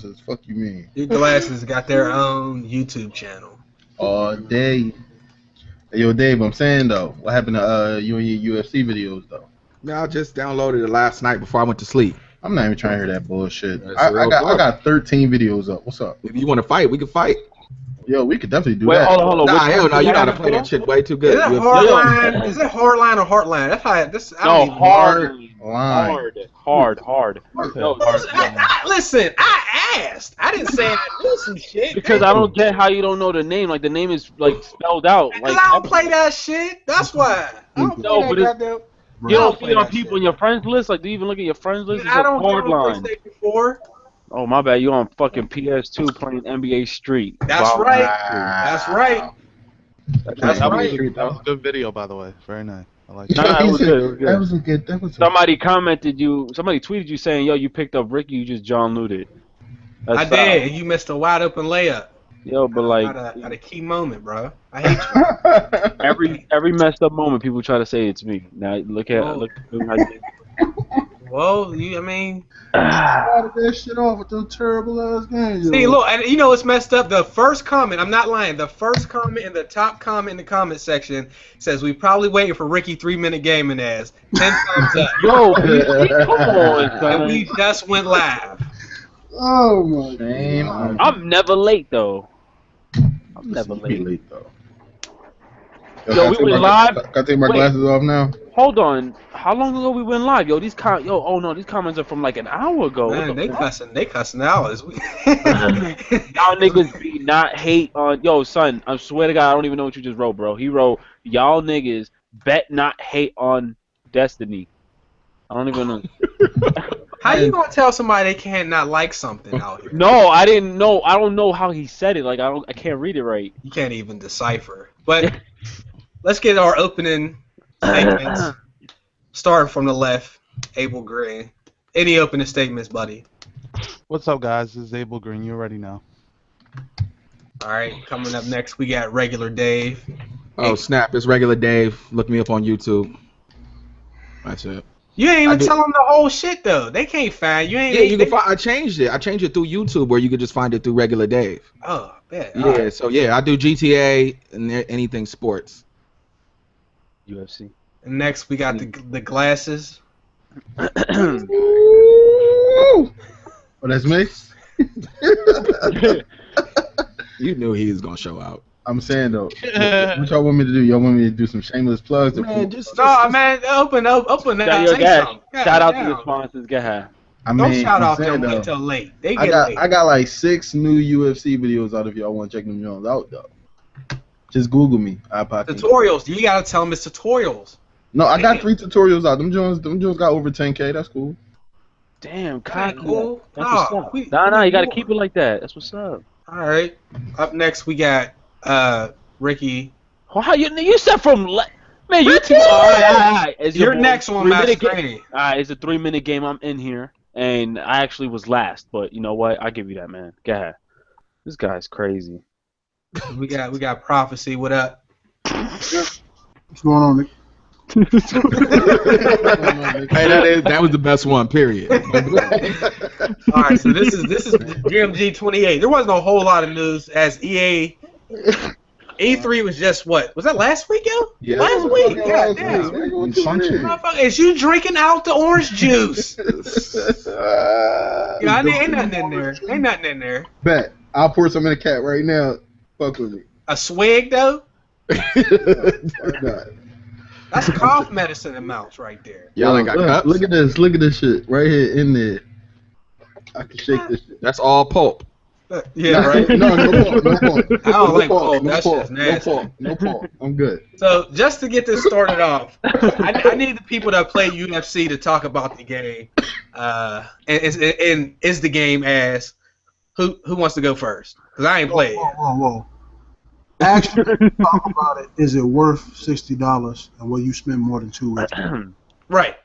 sponsors. Fuck you mean? Your glasses got their own YouTube channel. All day. Hey, yo, Dave, I'm saying though, what happened to you and your UFC videos though? No, I just downloaded it last night before I went to sleep. I'm not even trying to hear that bullshit. I got 13 videos up. What's up? If you want to fight, we can fight. Yo, we could definitely do that. Hold on. Nah, hell no, you gotta play that shit way too good. Is it Hardline? Is it Hardline or Heartline? That's how. This. No, hard. Listen, I asked. I didn't say I knew some shit. Because I don't get how you don't know the name. Like the name is like spelled out. Because Like I don't play that shit. That's why. I don't No, play but that goddamn. you don't see it on people in your friends list. Like do you even look at your friends list? It's I don't Hardline. play PlayStation 4. Oh my bad, you on fucking PS2 playing NBA Street. That's Wow. right. That's right. That's right. That was a good video, by the way. Very nice. I like it. Nah, it was good. That was a good. That was. Somebody commented you. Somebody tweeted you saying, "Yo, you picked up Ricky. You just John looted." I did. And you missed a wide open layup. Yo, but like at a key moment, bro. I hate you. every messed up moment, people try to say it's me. Now look how Well, I mean, started that shit off with those terrible ass games. see, look, and you know what's messed up? The first comment, I'm not lying, the first comment in the top comment in the comment section says, we probably waiting for Ricky 3-minute gaming ass. 10 thumbs up. Yo, come on, son. And we just went live. Oh my god. I'm never late though. I'm never late though. Yo, we went live. Gotta take my glasses off now. Hold on. How long ago we went live? Yo, these oh no, these comments are from like an hour ago. Man, they cussing hours. Y'all niggas be not hate on. Yo, son, I swear to God, I don't even know what you just wrote, bro. He wrote, y'all niggas bet not hate on Destiny. I don't even know. How you gonna tell somebody they can't not like something out here? No, I didn't know. I don't know how he said it. Like I can't read it right. You can't even decipher. But let's get our opening statements. Starting from the left, AbelGreen. Any opening statements, buddy? What's up, guys? This is AbelGreen. You already know. All right, coming up next, we got Regular Dave. Oh snap! It's Regular Dave. Look me up on YouTube. That's it. You ain't even tell them the whole shit though. They can't find you. Ain't. Yeah, you can find. I changed it. I changed it through YouTube, where you could just find it through Regular Dave. Oh, yeah. Yeah. Right. So yeah, I do GTA and anything sports. UFC. And next, we got the glasses. Oh, that's me. You knew he was gonna show out. I'm saying though, what y'all want me to do? Y'all want me to do some shameless plugs? Man, man, open that. Shout out to the sponsors. Go ahead. Don't shout out them until late. They get late. I got like 6 new UFC videos out if y'all want to check them Jones out though. Just Google me. Tutorials. You gotta tell them it's tutorials. No, I got 3 tutorials out. Them Jones got over 10K. That's cool. Damn, cocky. Cool. That's what's up. Nah, you gotta keep it like that. That's what's up. All right. Up next, we got Ricky. How you said from man? You too. All right. Your next one, Master Green. All right, it's a 3-minute game. I'm in here, and I actually was last, but you know what? I give you that, man. Go ahead. This guy's crazy. We got Prophecy. What up? What's going on, Nick? Hey, that was the best one. Period. All right, so this is GMG 28. There wasn't a whole lot of news as E3 was just what? Was that last week, yo? Yeah, last week. God damn. Is you drinking out the orange juice? Yeah, ain't nothing in there. Ain't nothing in there. Bet. I'll pour some in the cat right now. Fuck with me. A swig though? That's cough medicine amounts right there. Y'all ain't got cups? Look at this. Look at this shit right here in there. I can shake this shit. That's all pulp. Yeah, right? No pulp. I don't like pulp. That's just nasty. No pulp. I'm good. So just to get this started off, I need the people that play UFC to talk about the game. And is the game as who wants to go first? Because I ain't played. Whoa. Actually, talk about it. Is it worth $60, and will you spend more than 2 weeks? Right.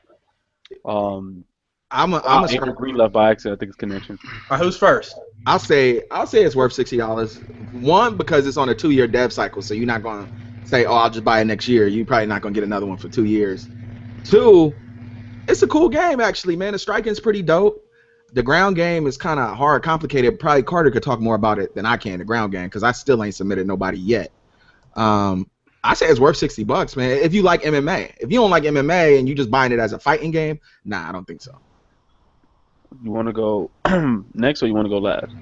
I'm a Green left by accident. I think it's connection. All right, who's first? I'll say it's worth $60. One, because it's on a 2-year dev cycle, so you're not gonna say, oh, I'll just buy it next year. You're probably not gonna get another one for 2 years. 2, it's a cool game actually, man. The striking's pretty dope. the ground game is kind of hard, complicated. Probably Carter could talk more about it than I can. The ground game, because I still ain't submitted nobody yet. I say it's worth $60, man. If you like MMA, if you don't like MMA and you just buying it as a fighting game, nah, I don't think so. You want to go next or you want to go last?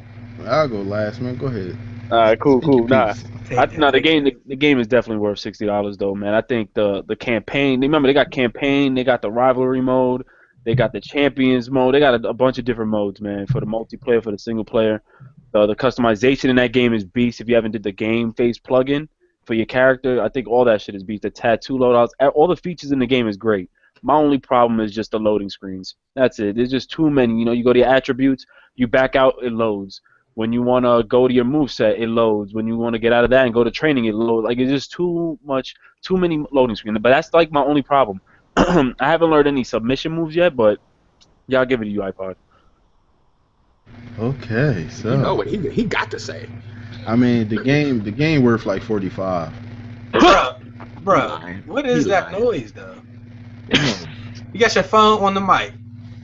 I'll go last, man. Go ahead. All right, cool. Nah, Take the that. game is definitely worth $60 though, man. I think the campaign. Remember, they got campaign, they got the rivalry mode, they got the champions mode, they got a bunch of different modes, man. For the multiplayer, for the single player, the customization in that game is beast. If you haven't did the game face plugin for your character, I think all that shit is beast. The tattoo loadouts, all the features in the game is great. My only problem is just the loading screens. That's it. There's just too many. You know, you go to your attributes, you back out, it loads. When you want to go to your moveset, it loads. When you want to get out of that and go to training, it loads. Like, it's just too many loading screens. But that's, like, my only problem. I haven't learned any submission moves yet, but, yeah, I'll give it to you, iPod. Okay, so You know what he got to say. I mean, the game worth like 45. Bruh, what is He that lying. noise though? You got your phone on the mic.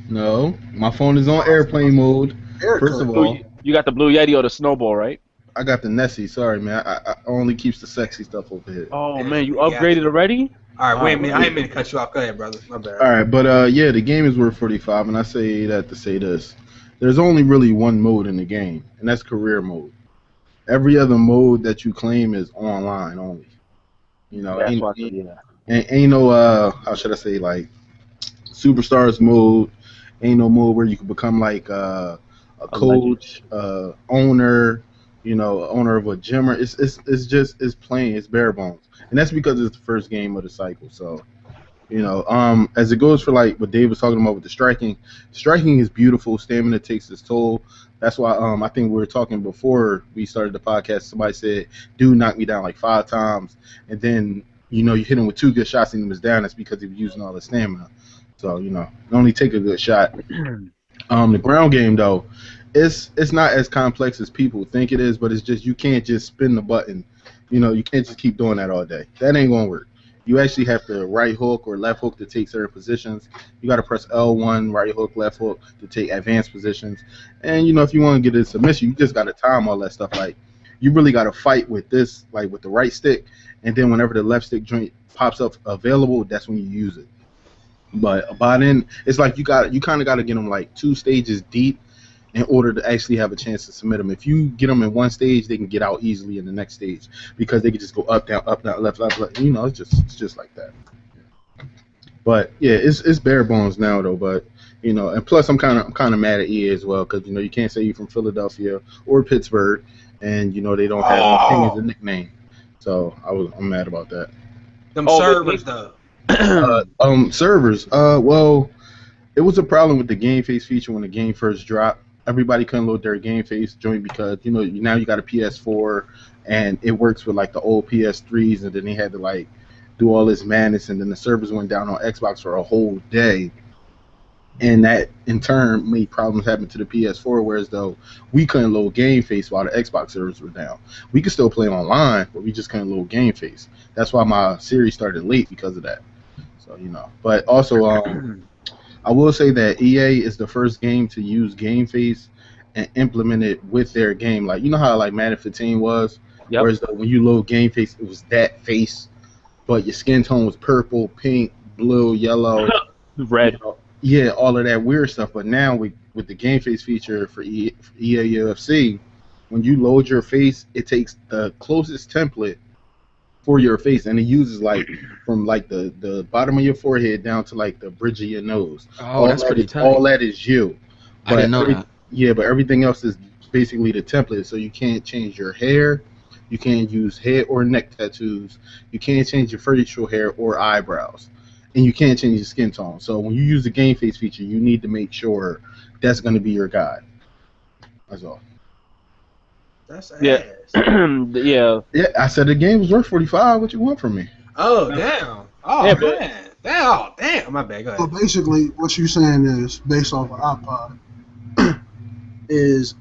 No, my phone is on airplane mode. First of all, You got the Blue Yeti or the Snowball, right? I got the Nessie. Sorry, man. I only keeps the sexy stuff over here. Oh, Yeah, man, you got upgraded you. already? All right, wait a minute. I ain't mean to cut you off. Go ahead, brother. My bad. All right, but yeah, the game is worth 45, and I say that to say this: there's only really one mode in the game, and that's career mode. Every other mode that you claim is online only. You know, That's ain't, what I ain't, said, yeah. ain't no how should I say, like superstars mode. Ain't no mode where you can become like a coach, owner, you know, owner of a gym. It's plain, it's bare bones, and that's because it's the first game of the cycle. So, you know, as it goes for like what Dave was talking about with the striking is beautiful. Stamina takes its toll. That's why I think we were talking before we started the podcast. Somebody said, "Dude, knocked me down like 5 times," and then you know you hit him with 2 good shots and he was down. That's because he was using all the stamina. So you know, only take a good shot. The ground game though, it's not as complex as people think it is, but it's just you can't just spin the button. You know, you can't just keep doing that all day. That ain't gonna work. You actually have to right hook or left hook to take certain positions. You got to press L1, right hook, left hook to take advanced positions. And you know, if you want to get a submission, you just got to time all that stuff. Like, you really got to fight with this, like with the right stick, and then whenever the left stick joint pops up available, that's when you use it. But by then, it's like you kind of got to get them like 2 stages deep in order to actually have a chance to submit them. If you get them in one stage, they can get out easily in the next stage because they can just go up, down, left, left. You know, it's just like that. But yeah, it's bare bones now though. But you know, and plus I'm kind of mad at EA as well because you know you can't say you're from Philadelphia or Pittsburgh, and you know they don't have King as a nickname. So I'm mad about that. Them servers though. Servers. Well, it was a problem with the game face feature when the game first dropped. Everybody couldn't load their game face joint because you know now you got a PS4 and it works with like the old PS3s, and then they had to like do all this madness, and then the servers went down on Xbox for a whole day, and that in turn made problems happen to the PS4. Whereas though we couldn't load game face while the Xbox servers were down, we could still play online, but we just couldn't load game face. That's why my series started late because of that. So you know, but also I will say that EA is the first game to use game face and implement it with their game. Like, you know how like Madden 15 was? Yep. Whereas when you load game face, it was that face, but your skin tone was purple, pink, blue, yellow, red. You know, yeah, all of that weird stuff. But now with the game face feature for EA UFC, when you load your face, it takes the closest template for your face, and it uses like from like the bottom of your forehead down to like the bridge of your nose. Oh, that's pretty tight. All that is you. I didn't know that. Yeah, but everything else is basically the template. So you can't change your hair, you can't use head or neck tattoos, you can't change your facial hair or eyebrows, and you can't change your skin tone. So when you use the game face feature, you need to make sure that's going to be your guide. That's all. That's ass. Yeah. Yeah. Yeah, I said the game was worth 45. What you want from me? Oh damn. Oh Yeah, man. Damn. My bad. Go So ahead. basically, what you're saying is, based off of iPod, is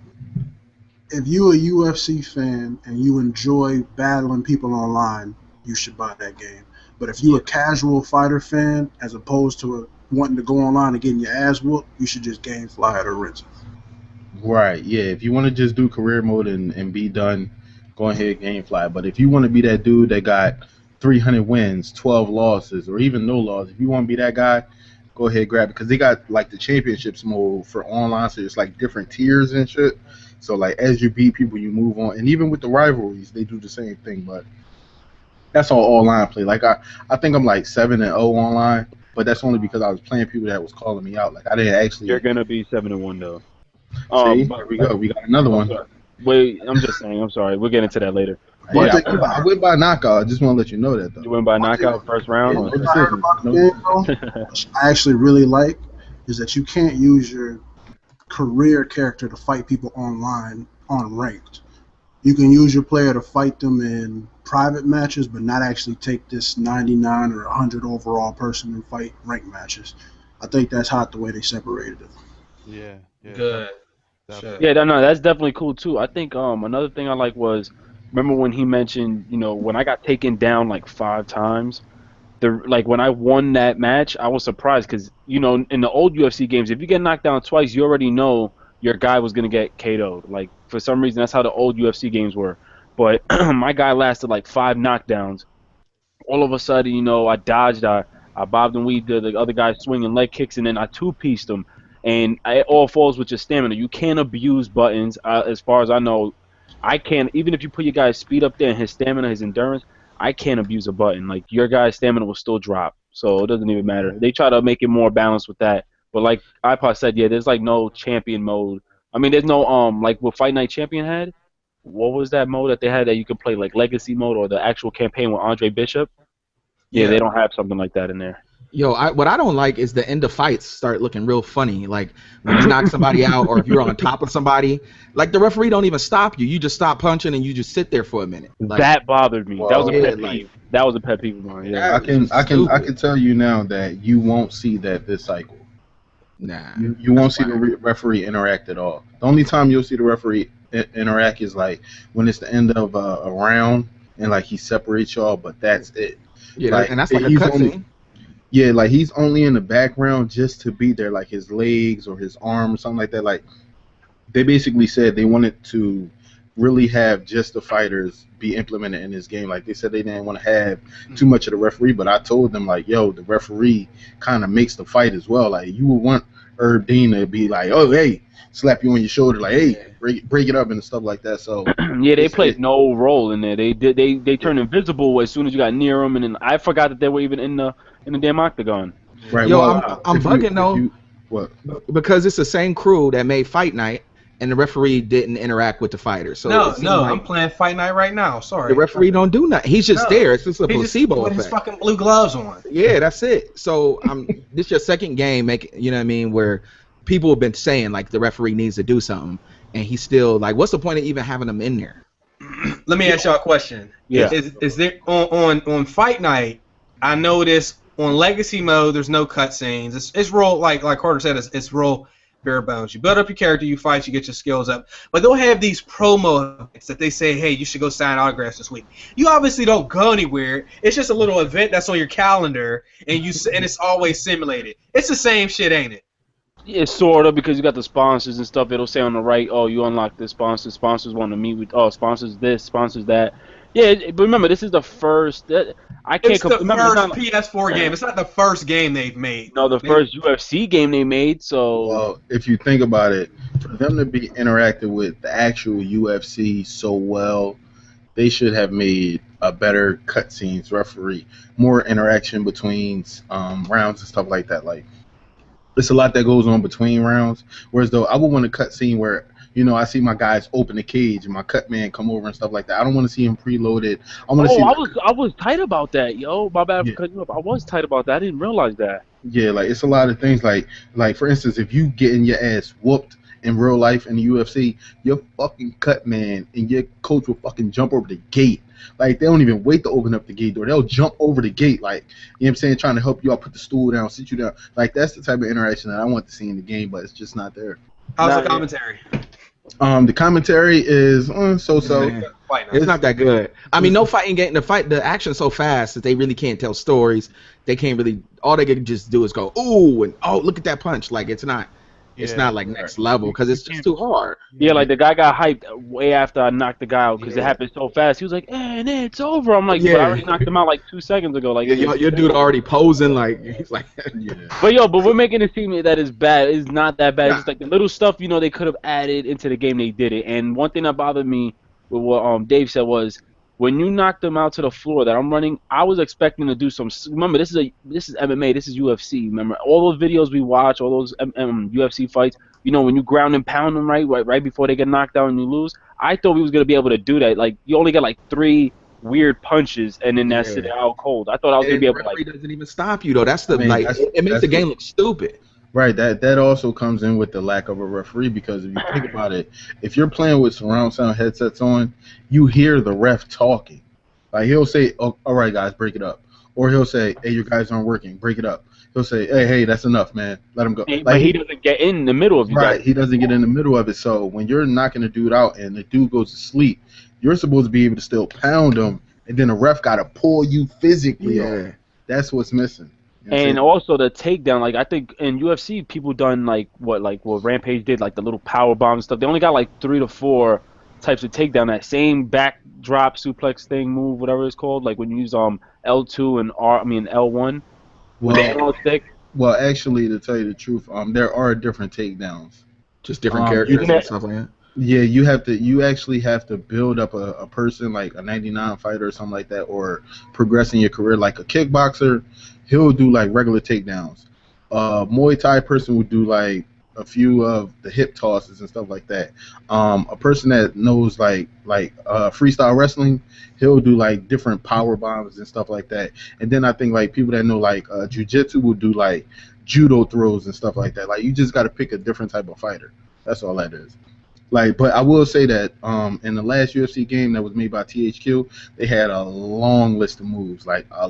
if you're a UFC fan and you enjoy battling people online, you should buy that game. But if you're a casual fighter fan, as opposed to wanting to go online and getting your ass whooped, you should just GameFly it or rinse it. Right, yeah. If you want to just do career mode and be done, go ahead, GameFly. But if you want to be that dude that got 300 wins, 12 losses, or even no loss, if you want to be that guy, go ahead, grab it. Because they got, like, the championships mode for online, so it's, like, different tiers and shit. So, like, as you beat people, you move on. And even with the rivalries, they do the same thing. But that's all online play. Like, I think I'm, like, 7-0 online, but that's only because I was playing people that was calling me out. Like, I didn't actually... You're going to be 7-1, though. See, there we go. We got another one. Wait, I'm just saying. I'm sorry. We'll get into that later. Yeah, I went by knockout. I just want to let you know that, though. You went by knockout first round? Yeah, no decision. Which I actually really like is that you can't use your career character to fight people online on ranked. You can use your player to fight them in private matches, but not actually take this 99 or 100 overall person and fight ranked matches. I think that's hot the way they separated it. Yeah. Good. Yeah, no, that's definitely cool too. I think another thing I like was, remember when he mentioned, when I got taken down like 5 times, when I won that match, I was surprised because in the old UFC games, if you get knocked down twice, you already know your guy was gonna get KO'd. Like for some reason, that's how the old UFC games were. But my guy lasted like 5 knockdowns. All of a sudden, I dodged, I bobbed and weaved the other guy swinging leg kicks, and then I 2-pieced him. And it all falls with your stamina. You can't abuse buttons. As far as I know, I can't. Even if you put your guy's speed up there and his stamina, his endurance, I can't abuse a button. Like your guy's stamina will still drop, so it doesn't even matter. They try to make it more balanced with that. But like Ipod said, yeah, there's like no champion mode. I mean, there's no like what Fight Night Champion had. What was that mode that they had that you could play like legacy mode or the actual campaign with Andre Bishop? Yeah, they don't have something like that in there. Yo, what I don't like is the end of fights start looking real funny. Like when you knock somebody out, or if you're on top of somebody, like the referee don't even stop you. You just stop punching and you just sit there for a minute. Like, that bothered me. Well, that was a pet like, peeve. That was a pet peeve of mine. Yeah. I can tell you now that you won't see that this cycle. Nah. You won't see the referee interact at all. The only time you'll see the referee interact is like when it's the end of a round and like he separates y'all, but that's it. Yeah, like, and that's like a cutscene. Yeah, like he's only in the background just to be there, like his legs or his arm or something like that. Like they basically said they wanted to really have just the fighters be implemented in this game. Like they said they didn't want to have too much of the referee, but I told them like, yo, the referee kind of makes the fight as well. Like you would want Herb Dean to be like, oh hey, slap you on your shoulder, like hey, break it up and stuff like that. So yeah, they played no role in there. They turned invisible as soon as you got near them, and then I forgot that they were even in the damn octagon. Right. Yo, well, I'm bugging though. What? Because it's the same crew that made Fight Night, and the referee didn't interact with the fighters. So no, like I'm playing Fight Night right now. Sorry. The referee don't do nothing. He's just there. It's just a placebo with effect. his fucking blue gloves on. Yeah, that's it. So this your second game, you know what I mean, where people have been saying like the referee needs to do something, and he's still like, what's the point of even having him in there? Let me ask y'all a question. Yeah. Is there on Fight Night? I noticed on Legacy mode there's no cutscenes. It's real like Carter said. It's real bare bones. You build up your character, you fight, you get your skills up. But they'll have these promo events that they say, hey, you should go sign autographs this week. You obviously don't go anywhere. It's just a little event that's on your calendar, and it's always simulated. It's the same shit, ain't it? Yeah, sort of, because you got the sponsors and stuff. It'll say on the right, oh, you unlock this sponsor. Sponsors want to meet with, sponsors this, sponsors that. Yeah, but remember, this is the first. I can't. It's the first PS4 game. It's not the first game they've made. No, the first UFC game they made. So. Well, if you think about it, for them to be interactive with the actual UFC so well, they should have made a better cutscenes referee, more interaction between rounds and stuff like that. Like, it's a lot that goes on between rounds. Whereas though, I would want a cutscene where, I see my guys open the cage and my cut man come over and stuff like that. I don't want to see him preloaded. I want to see. I was tight about that, yo. My bad for cutting you up. I was tight about that. I didn't realize that. Yeah, like it's a lot of things. Like for instance, if you getting your ass whooped in real life in the UFC, your fucking cut man and your coach will fucking jump over the gate. Like, they don't even wait to open up the gate door. They'll jump over the gate, like, you know what I'm saying, trying to help you out, put the stool down, sit you down. Like, that's the type of interaction that I want to see in the game, but it's just not there. How's the commentary? The commentary is so-so. Man, it's not that good. I mean, no fighting game. The action's so fast that they really can't tell stories. They can't really. All they can just do is go, ooh, and oh, look at that punch. Like it's not like next level because it's just too hard. Yeah, like the guy got hyped way after I knocked the guy out because it happened so fast. He was like, "And it's over." I'm like, "But I already knocked him out like 2 seconds ago." Like, your dude already posing. Like he's like, But we're making it seem that it's bad. It's not that bad. It's just like the little stuff they could have added into the game. They did it. And one thing that bothered me with what Dave said was when you knocked them out to the floor that I'm running, I was expecting to do some. Remember, this is MMA. This is UFC. Remember all those videos we watch, all those UFC fights. When you ground and pound them right before they get knocked out and you lose. I thought we was gonna be able to do that. Like you only get like 3 weird punches and then that's it out cold. I thought I was gonna be able to like. It doesn't even stop you though. That's the it makes the game look stupid. Right, that also comes in with the lack of a referee because if you think about it, if you're playing with surround sound headsets on, you hear the ref talking. Like he'll say, "Oh, all right, guys, break it up," or he'll say, "Hey, your guys aren't working, break it up." He'll say, "Hey, that's enough, man. Let him go." But he doesn't get in the middle of you. Right, he doesn't get in the middle of it. So when you're knocking a dude out and the dude goes to sleep, you're supposed to be able to still pound him, and then the ref got to pull you physically off. That's what's missing. And also the takedown, like I think in UFC people done like what Rampage did, like the little power bomb and stuff. They only got like 3 to 4 types of takedown. That same backdrop suplex thing move, whatever it's called, like when you use L2 and L1. Well, actually, to tell you the truth, there are different takedowns. Just different characters and stuff like that. Yeah, you actually have to build up a person like a 99 fighter or something like that, or progress in your career. Like a kickboxer, he'll do like regular takedowns. Muay Thai person would do like a few of the hip tosses and stuff like that. A person that knows like freestyle wrestling, he'll do like different power bombs and stuff like that. And then I think like people that know like jiu-jitsu will do like judo throws and stuff like that. Like you just got to pick a different type of fighter. That's all that is. Like, but I will say that in the last UFC game that was made by THQ, they had a long list of moves, and a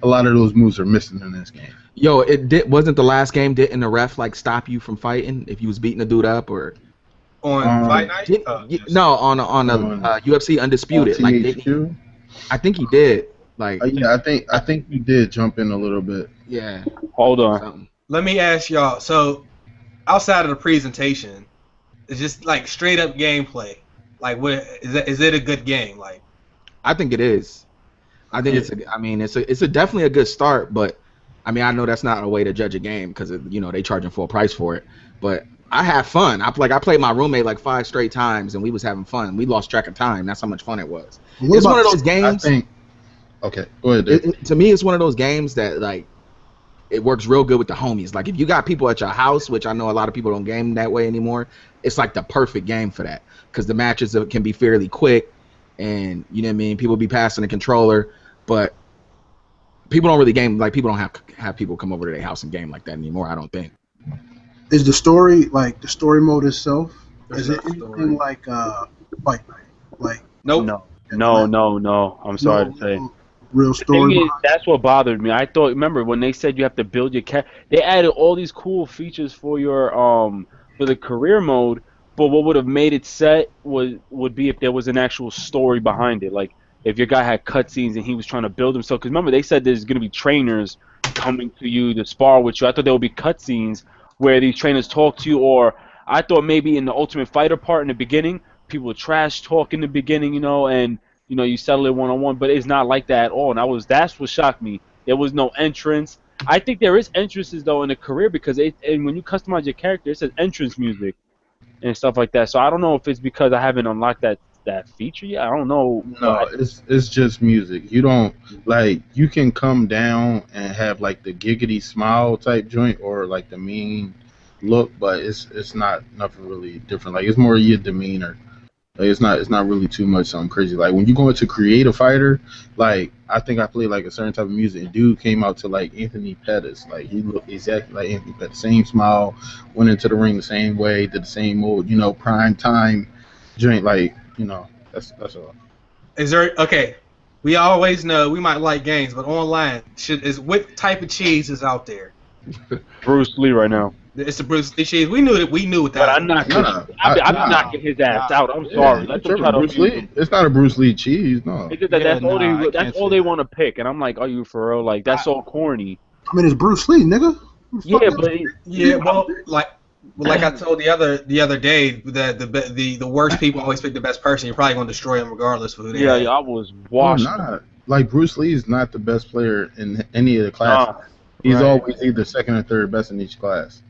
lot of those moves are missing in this game. Yo, wasn't the last game didn't the ref like stop you from fighting if you was beating a dude up or on Fight Night? No, on UFC Undisputed. Like I think he did. Like yeah, I think he did jump in a little bit. Yeah. Hold on. Let me ask y'all. So outside of the presentation, it's just like straight up gameplay. Like, what is it a good game? Like, I think it is. I think it's definitely a good start. But I mean, I know that's not a way to judge a game because they charging full price for it. But I have fun. I played my roommate like 5 straight times, and we was having fun. We lost track of time. That's how much fun it was. It's one of those games. Okay, go ahead. To me, it's one of those games that like it works real good with the homies. Like if you got people at your house, which I know a lot of people don't game that way anymore, it's like the perfect game for that because the matches can be fairly quick, and you know what I mean. People be passing the controller, but people don't really game like people don't have people come over to their house and game like that anymore. I don't think. Is the story like the story mode itself? Is it anything like Fight Night? Like nope. No. I'm sorry to say. Real story. That's what bothered me. I thought, remember when they said you have to build your they added all these cool features for your for the career mode, but what would have made it set would be if there was an actual story behind it. Like if your guy had cutscenes and he was trying to build himself. Because remember they said there's gonna be trainers coming to you to spar with you. I thought there would be cutscenes where these trainers talk to you, or I thought maybe in the Ultimate Fighter part in the beginning, people would trash talk in the beginning, and you settle it one-on-one, but it's not like that at all. And that's what shocked me. There was no entrance. I think there is entrances though in the career because and when you customize your character, it says entrance music and stuff like that. So I don't know if it's because I haven't unlocked that feature yet. I don't know. No, it's just music. You don't you can come down and have like the giggity smile type joint or like the mean look, but it's not nothing really different. Like it's more your demeanor. Like it's not really too much something crazy. Like when you go into create a fighter, like I think I played like a certain type of music. And dude came out to like Anthony Pettis. Like he looked exactly like Anthony Pettis. Same smile, went into the ring the same way, did the same mode. Prime time joint. Like that's all. Is there We always know we might like games, but online what type of cheese is out there? Bruce Lee right now. It's the Bruce Lee cheese. We knew that. We knew But that. I'm not. Nah, I'm nah. knocking his ass out. I'm Yeah, sorry. Let them tripping. try to Bruce abuse Lee. him. It's not a Bruce Lee cheese, no. It's just that Yeah, that's all nah, I they. That's can't all say they that. want to pick, and I'm like, are you for real? Like that's so corny. I mean, it's Bruce Lee, nigga. Yeah, but Yeah, well, like I told the other day, that the worst people always pick the best person. You're probably going to destroy them regardless of who they yeah, are. I was No, washed. not. Like Bruce Lee is not the best player in any of the classes. He's right. always either second or third best in each class.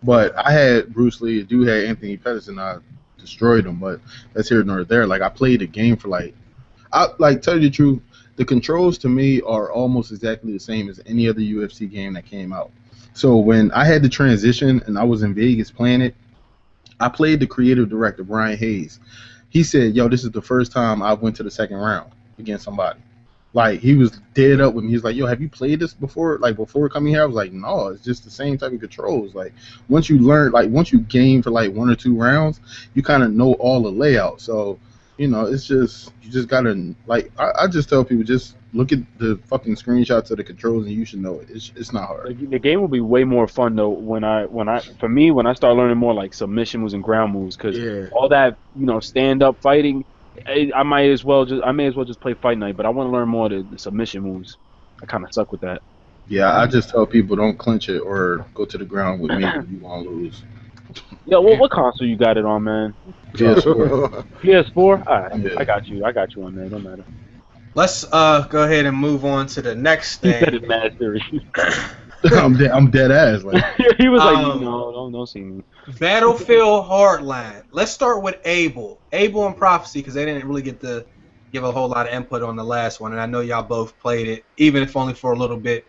But I had Bruce Lee, dude had Anthony Pettis, and I destroyed him. But that's here nor there. Like I played the game for tell you the truth, the controls to me are almost exactly the same as any other UFC game that came out. So when I had to transition and I was in Vegas playing it, I played the creative director, Brian Hayes. He said, yo, this is the first time I went to the second round against somebody. Like, he was dead up with me. He's like, yo, have you played this before? Like, before coming here? I was like, no, it's just the same type of controls. Like, once you game for like 1 or 2 rounds, you kind of know all the layout. So, it's just, you just gotta, like, I just tell people, just look at the fucking screenshots of the controls and you should know it. It's not hard. The game will be way more fun though when I start learning more like submission moves and ground moves, because all that stand up fighting, I may as well just play Fight Night, but I want to learn more of the submission moves. I kind of suck with that. Yeah, I just tell people don't clinch it or go to the ground with me if you want to lose. Yo, what console you got it on, man? PS4. PS4? Alright, Yeah. I got you on there, don't matter. Let's go ahead and move on to the next He said thing. it's mad serious. I'm dead ass. Like, He was like, no, don't see me. Battlefield Hardline. Let's start with Abel and Prophecy, because they didn't really get to give a whole lot of input on the last one, and I know y'all both played it, even if only for a little bit.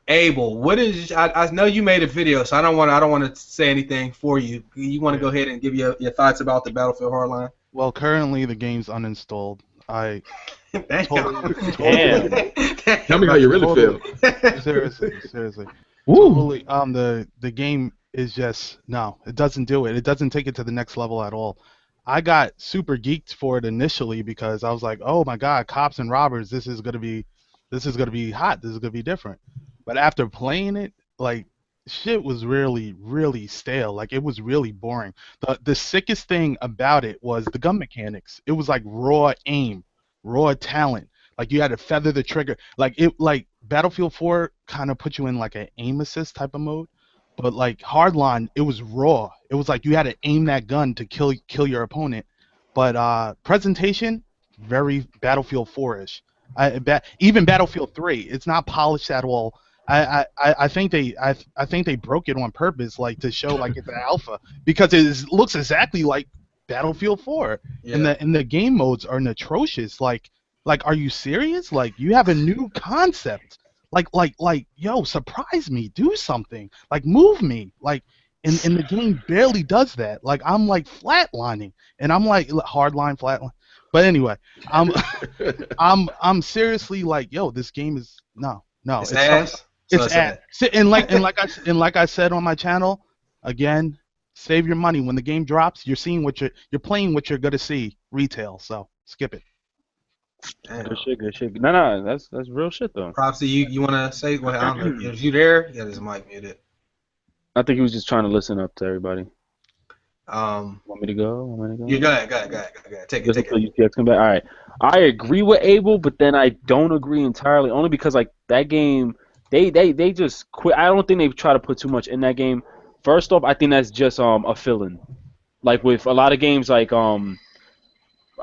Abel, what is? I know you made a video, so I don't want to say anything for you. You want to go ahead and give your thoughts about the Battlefield Hardline? Well, currently the game's uninstalled. I Damn. Damn. Tell me how you really feel. seriously. Totally, the game is just no. It doesn't do it. It doesn't take it to the next level at all. I got super geeked for it initially because I was like, oh my god, cops and robbers. This is gonna be hot. This is gonna be different. But after playing it, like, shit was really, really stale. Like, it was really boring. The sickest thing about it was the gun mechanics. It was like raw aim, raw talent. Like, you had to feather the trigger. Like Battlefield 4 kind of put you in like an aim assist type of mode. But like Hardline, it was raw. It was like you had to aim that gun to kill your opponent. But presentation, very Battlefield 4-ish. Even Battlefield 3, it's not polished at all. I think they broke it on purpose, like to show like it's an alpha, because it looks exactly like Battlefield 4, Yeah. and the game modes are atrocious. Like, are you serious? Like, you have a new concept. Like, yo, surprise me, do something, like move me, like, and the game barely does that. Like, I'm like flatlining, and I'm like hardline flatline. But anyway, I'm seriously like, yo, this game is no. It's ass. It's ass. And like I said on my channel, again, save your money when the game drops. You're playing what you're gonna see retail. So skip it. Damn. Good shit. No, that's real shit though. Prophecy, you want to say? Well, I don't know. Is you there? Yeah, his mic muted. I think he was just trying to listen up to everybody. Want me to go? You go ahead. Take it. UTX come back. All right. I agree with Abel, but then I don't agree entirely, only because like that game, they just quit. I don't think they try to put too much in that game. First off, I think that's just a fill-in. Like with a lot of games, like I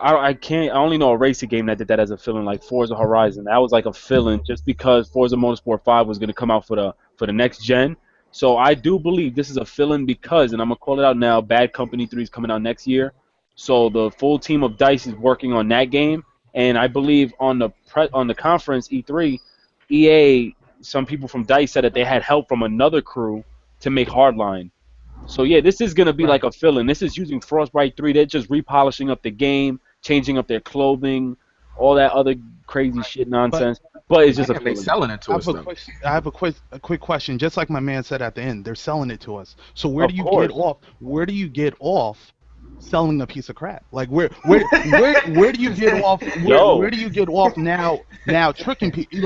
only know a racing game that did that as a fill-in, like Forza Horizon. That was like a fill-in just because Forza Motorsport 5 was gonna come out for the next gen. So I do believe this is a fill-in because, and I'm gonna call it out now, Bad Company 3 is coming out next year. So the full team of DICE is working on that game, and I believe on the conference E3, EA, some people from DICE said that they had help from another crew to make Hardline. So yeah, this is gonna be like a fill-in. This is using Frostbite 3. They're just repolishing up the game, changing up their clothing, all that other crazy shit nonsense. But it's just a They fill-in. selling it to us. I have a quick question. Just like my man said at the end, they're selling it to us. So where Of do you course. get off? Where do you get off selling a piece of crap. Like where do you get off? Where do you get off now tricking people?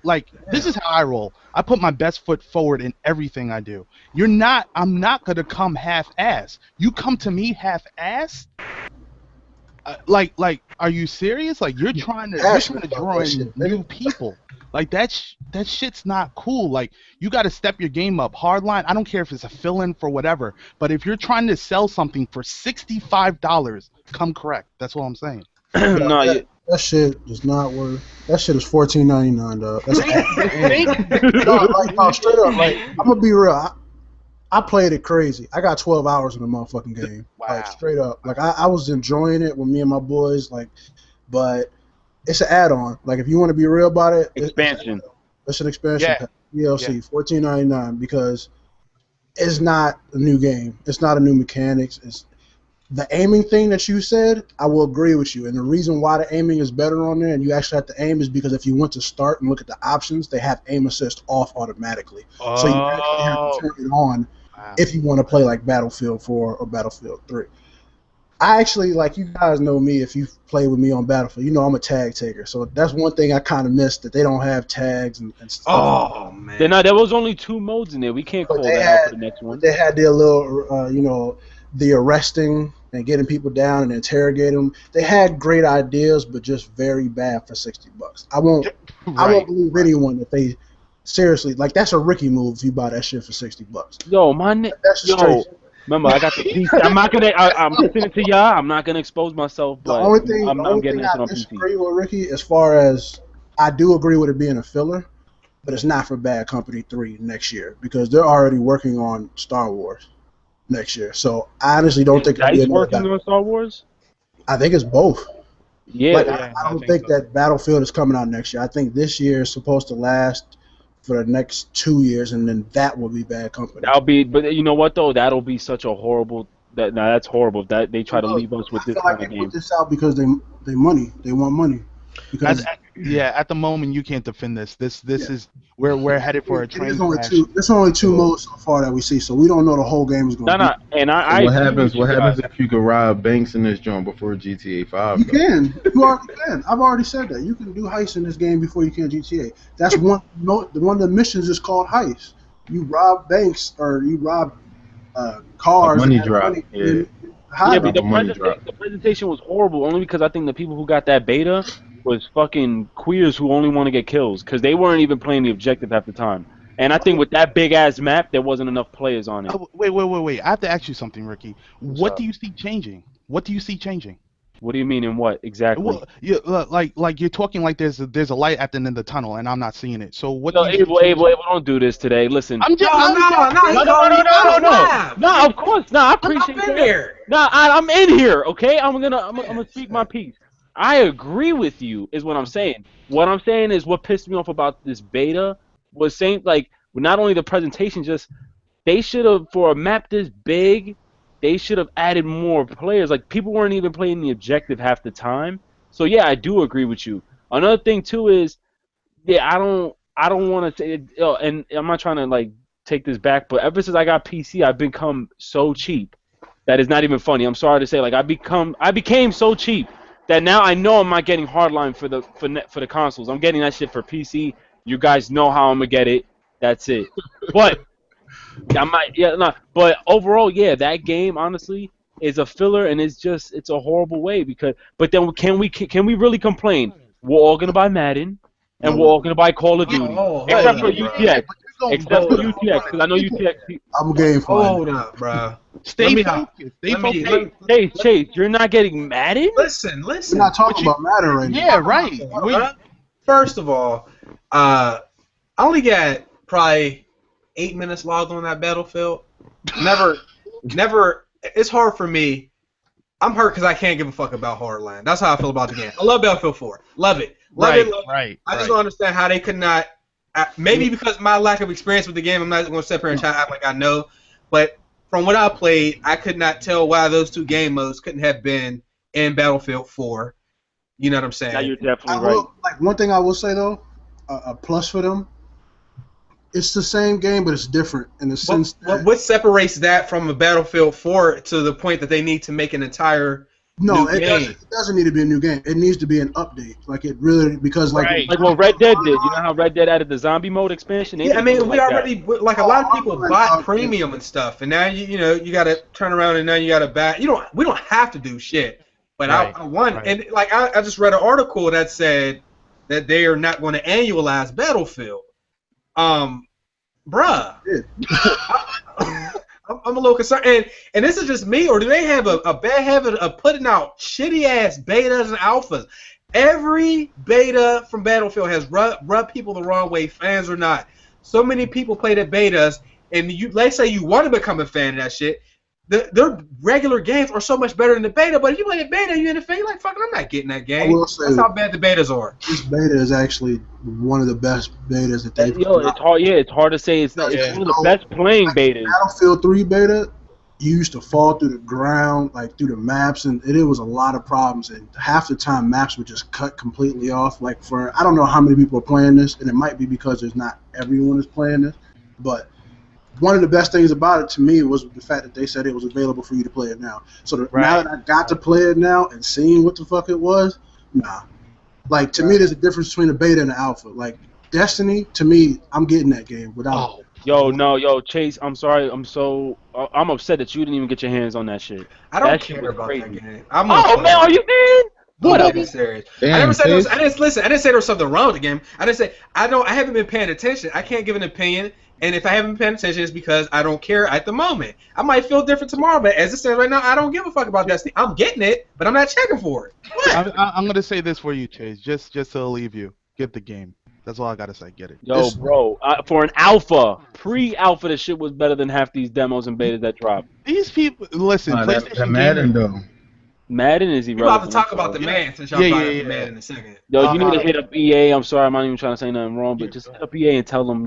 Like this is how I roll. I put my best foot forward in everything I do. I'm not gonna come half-ass. You come to me half-ass. Like, are you serious? Like, you're trying to draw in new people. Like, that shit's not cool. Like, you got to step your game up. Hardline, I don't care if it's a fill-in for whatever, but if you're trying to sell something for $65, come correct. That's what I'm saying. That shit is not worth. That shit is $14.99, dog. That's straight up. Like, I'm gonna be real. I played it crazy. I got 12 hours in the motherfucking game. Wow. Like, straight up. Like, I was enjoying it with me and my boys. Like, but it's an add-on. Like, if you want to be real about it, expansion. It's an expansion. Yeah. DLC, $14.99, because it's not a new game. It's not a new mechanics. It's the aiming thing that you said. I will agree with you. And the reason why the aiming is better on there, and you actually have to aim, is because if you went to start and look at the options, they have aim assist off automatically. So you actually have to turn it on. Wow. If you want to play like Battlefield 4 or Battlefield 3. I actually, like, you guys know me, if you've played with me on Battlefield, you know I'm a tag taker. So that's one thing I kind of missed, that they don't have tags and stuff. Oh, man. There was only 2 modes in there. We can't call that out for the next one. They had their little, the arresting and getting people down and interrogating them. They had great ideas, but just very bad for $60. I won't believe anyone that they... Seriously, like, that's a Ricky move if you buy that shit for $60. Yo, remember, I got the PC. I'm listening to y'all. I'm not gonna expose myself, but I'm getting this on PC. Disagree with Ricky, as far as I do agree with it being a filler, but it's not for Bad Company 3 next year, because they're already working on Star Wars next year. So I honestly don't think it'll be working on Star Wars. I think it's both. Yeah, like, I don't think that Battlefield is coming out next year. I think this year is supposed to last for the next 2 years, and then that will be Bad Company. But you know what though? That'll be such a horrible. That's horrible. That they try to leave us with this kind of game. They put this out because they want money. Because at the moment you can't defend this. This is we're headed for a train crash. There's only 2 modes so far that we see, so we don't know the whole game is going to be. And what happens if you can rob banks in this joint before GTA 5? You can. You already can. I've already said that. You can do heists in this game before you can GTA. That's one of the missions is called heist. You rob banks, or you rob cars. Money drop. But the presentation was horrible, only because I think the people who got that beta was fucking queers who only want to get kills, because they weren't even playing the objective half the time. And I think with that big ass map, there wasn't enough players on it. Wait! I have to ask you something, Ricky. What do you see changing? What do you see changing? What do you mean, in what exactly? Well, like you're talking like there's a light at the end of the tunnel, and I'm not seeing it. So what? No, Abel, don't do this today. Listen. No. Of course, I appreciate that. I'm in here. Okay, I'm gonna speak my piece. I agree with you, is what I'm saying. What I'm saying is what pissed me off about this beta was saying, like, not only the presentation, just they should have, for a map this big, they should have added more players. Like, people weren't even playing the objective half the time. So yeah, I do agree with you. Another thing too is, I don't want to say, and I'm not trying to like take this back, but ever since I got PC, I've become so cheap that it's not even funny. I'm sorry to say, like, I became so cheap that now I know I'm not getting Hardline for the consoles. I'm getting that shit for PC. You guys know how I'm gonna get it. That's it. But but overall, that game honestly is a filler, and it's a horrible way But then can we really complain? We're all gonna buy Madden, and we're all gonna buy Call of Duty, except for UTX. Because I know UTX. I'm game for Hold up, bro. Stay focused. Hey, Chase, you're not getting Madden? Listen. We're not talking about Madden right now. Yeah, right. First of all, I only got probably 8 minutes logged on that Battlefield. Never. It's hard for me. I'm hurt because I can't give a fuck about Hardline. That's how I feel about the game. I love Battlefield 4. Love it. Love it. I just don't understand how they could not. Maybe because of my lack of experience with the game, I'm not going to sit here and try to act like I know. But from what I played, I could not tell why those 2 game modes couldn't have been in Battlefield 4. You know what I'm saying? Yeah, you're definitely right. Like, one thing I will say though, a plus for them. It's the same game, but it's different in the sense that what separates that from a Battlefield 4 to the point that they need to make an entire new game? It doesn't need to be a new game. It needs to be an update. Like it really because like what Red Dead did. You know how Red Dead added the zombie mode expansion? Yeah, I mean we already like a lot of people bought premium and stuff, and now you know you got to turn around and now you got to buy. We don't have to do shit, but I want and like I just read an article that said that they are not going to annualize Battlefield. Bruh, I'm a little concerned, and this is just me, or do they have a bad habit of putting out shitty ass betas and alphas? Every beta from Battlefield has rubbed people the wrong way, fans or not. So many people play the betas, and let's say you want to become a fan of that shit. Their regular games are so much better than the beta, but if you play the beta, you're in the fan, you're like, fuck, I'm not getting that game. That's how bad the betas are. This beta is actually one of the best betas that they've it's hard. Yeah, it's hard to say. It's not. It's one of the best playing betas. Battlefield 3 beta, you used to fall through the ground, like through the maps, and it was a lot of problems. And half the time, maps would just cut completely off. Like I don't know how many people are playing this, and it might be because there's not everyone is playing this, but one of the best things about it to me was the fact that they said it was available for you to play it now. So now that I got to play it now and seeing what the fuck it was, nah. Like, to me, there's a difference between a beta and an alpha. Like, Destiny, to me, I'm getting that game without Chase, I'm sorry. I'm upset that you didn't even get your hands on that shit. I don't care about that game. Are you man? What up? Serious. Damn, I never said I didn't say there was something wrong with the game. I didn't say I haven't been paying attention. I can't give an opinion. And if I haven't been paying attention, it's because I don't care at the moment. I might feel different tomorrow, but as it stands right now, I don't give a fuck about Destiny. I'm getting it, but I'm not checking for it. I'm gonna say this for you, Chase, just to leave you. Get the game. That's all I gotta say. Get it. Yo, bro, for an alpha, pre-alpha, the shit was better than half these demos and betas that drop. These people, listen. PlayStation Madden though. Madden is irrelevant. We're about to talk about the man since y'all brought up Madden in a second. Yo, you need to hit up EA. I'm sorry, I'm not even trying to say nothing wrong, but just hit up EA and tell them,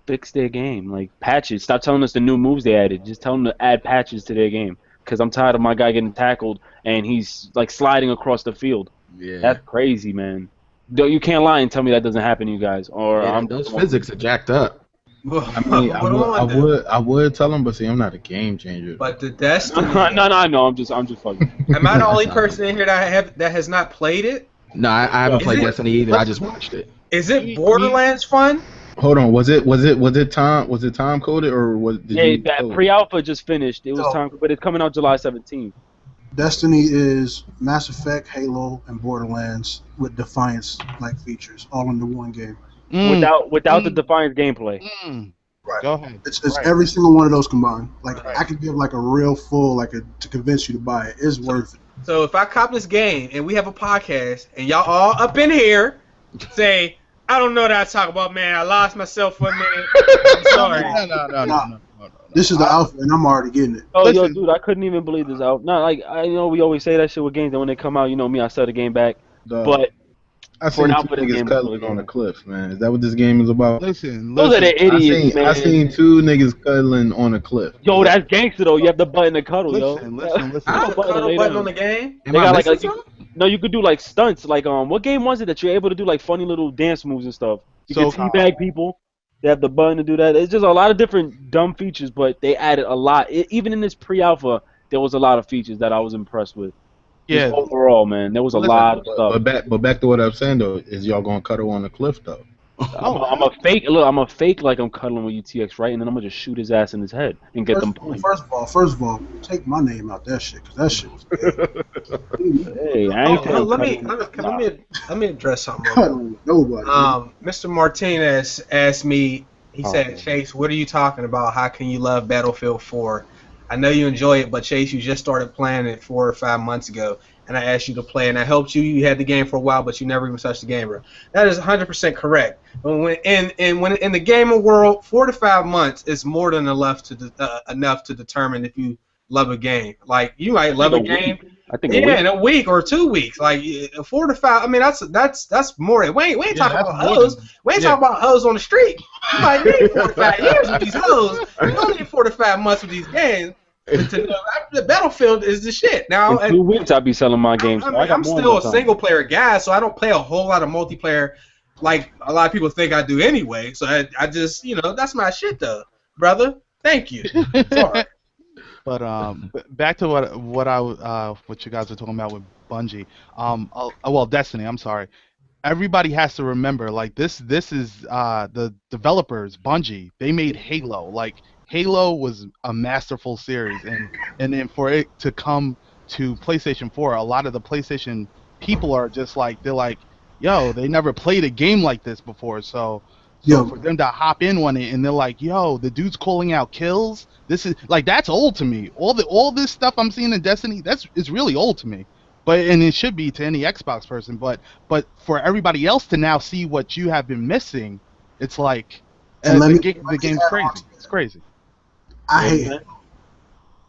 fix their game, like patches. Stop telling us the new moves they added. Just tell them to add patches to their game. Because I'm tired of my guy getting tackled and he's like sliding across the field. Yeah, that's crazy, man. You can't lie and tell me that doesn't happen to you guys. Or those physics are jacked up. I mean, I would tell them, but see, I'm not a game changer. But the Destiny. no, I know. I'm just fucking. Am I the only person in here that has not played it? No, I haven't played Destiny either. I just watched it. Is it Borderlands fun? Hold on, was it time coded or was that pre-alpha just finished. It was time, but it's coming out July 17th. Destiny is Mass Effect, Halo, and Borderlands with Defiance like features, all into one game. Without the Defiance gameplay. Right. Go ahead. It's every single one of those combined. Like I could give like a real full to convince you to buy it. It's worth it. So if I cop this game and we have a podcast and y'all all up in here say, I don't know what I talk about, man. I lost myself for a minute. I'm sorry. No. This is the alpha, and I'm already getting it. Oh, yo, dude, I couldn't even believe this alpha. No, like I know we always say that shit with games, and when they come out, me, I sell the game back. But I seen two niggas cuddling on a cliff, man. Is that what this game is about? Listen. Those are the idiots, man. I seen two niggas cuddling on a cliff. Yo, that's gangster though. You have the button to cuddle, listen. I have a cuddle button on the game. They got no, you could do like stunts. Like what game was it that you're able to do like funny little dance moves and stuff? You can teabag people. They have the button to do that. It's just a lot of different dumb features, but they added a lot. Even in this pre-alpha, there was a lot of features that I was impressed with. Yeah. Just overall, man, there was a lot of stuff. But back to what I'm saying though, is y'all gonna cuddle on the cliff though? I'm a fake. Look, I'm a fake like I'm cuddling with UTX, right? And then I'm gonna just shoot his ass in his head and get them points. First of all, take my name out that shit, cause that shit was good. Hey, I ain't let me address something. Nobody. Mr. Martinez asked me. He said, "Chase, what are you talking about? How can you love Battlefield 4? I know you enjoy it, but Chase, you just started playing it 4 or 5 months ago, and I asked you to play, and I helped you. You had the game for a while, but you never even touched the game, bro." That is 100% correct. But when in the gaming world, 4 to 5 months is more than enough to determine if you love a game. Like you might love a game, I think in a week or 2 weeks. Like 4 to 5. I mean, that's more. We ain't talking about hoes. We ain't talking about hoes on the street. You might need 4 to 5 years with these hoes. You don't need 4 to 5 months with these games. The Battlefield is the shit. Now, in 2 weeks I'll be selling my games. I'm still a single player guy, so I don't play a whole lot of multiplayer. like a lot of people think I do anyway. So I just, that's my shit though, brother. Thank you. Sorry. But back to what you guys were talking about with Bungie. Well, Destiny. I'm sorry. Everybody has to remember, like this is the developers, Bungie. They made Halo. Like Halo was a masterful series, and then for it to come to PlayStation 4, a lot of the PlayStation people are just like, they're like, yo, they never played a game like this before, so for them to hop in on it, and they're like, yo, the dude's calling out kills. This is like, that's old to me. All this stuff I'm seeing in Destiny, is really old to me. And it should be to any Xbox person, but for everybody else to now see what you have been missing, it's like the game's crazy. It's crazy. I hate Halo.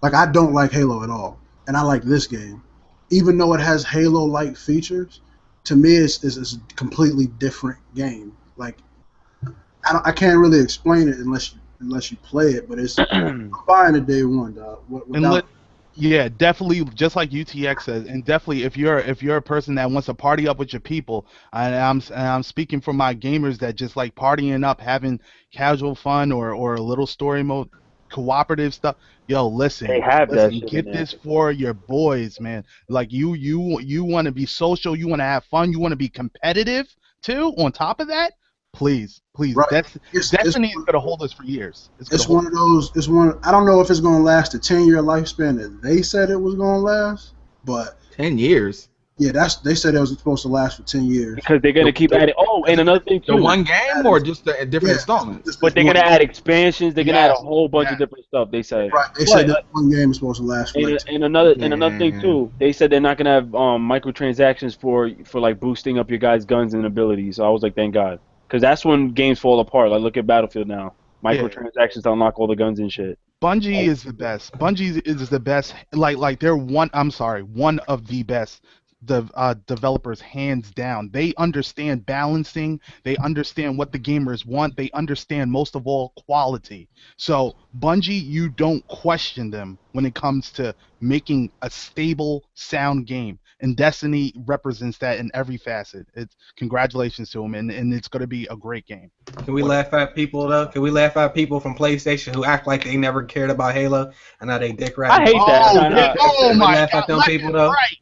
Like, I don't like Halo at all, and I like this game, even though it has Halo-like features. To me, it's a completely different game. Like, I can't really explain it unless you play it, but it's I'm buying it day one, dog. Yeah, definitely. Just like UTX says, and definitely if you're a person that wants to party up with your people, and I'm speaking for my gamers that just like partying up, having casual fun or a little story mode, cooperative stuff. Yo, listen, that shit get this for your boys, man. Like you want to be social, you want to have fun, you want to be competitive too. On top of that, please. Right. Destiny is gonna hold us for years. It's one of those. I don't know if it's gonna last the 10-year lifespan that they said it was gonna last, but 10 years. Yeah, they said it was supposed to last for 10 years. Because they're gonna keep adding. Oh, and another thing too. The one game or just the different installments? But they're gonna add expansions. They're gonna add a whole bunch of different stuff. They said. Right. They said that one game is supposed to last for. And another thing too. They said they're not gonna have microtransactions for like boosting up your guys' guns and abilities. So I was like, thank God. Because that's when games fall apart. Like, look at Battlefield now. Microtransactions to unlock all the guns and shit. Bungie is the best. Bungie is the best. Like they're one of the best developers, hands down. They understand balancing. They understand what the gamers want. They understand, most of all, quality. So Bungie, you don't question them when it comes to making a stable, sound game. And Destiny represents that in every facet. It's congratulations to them, and it's going to be a great game. Can we laugh at people though? Can we laugh at people from PlayStation who act like they never cared about Halo and now they dick rat? I hate that. Oh my laugh at them people though. Right.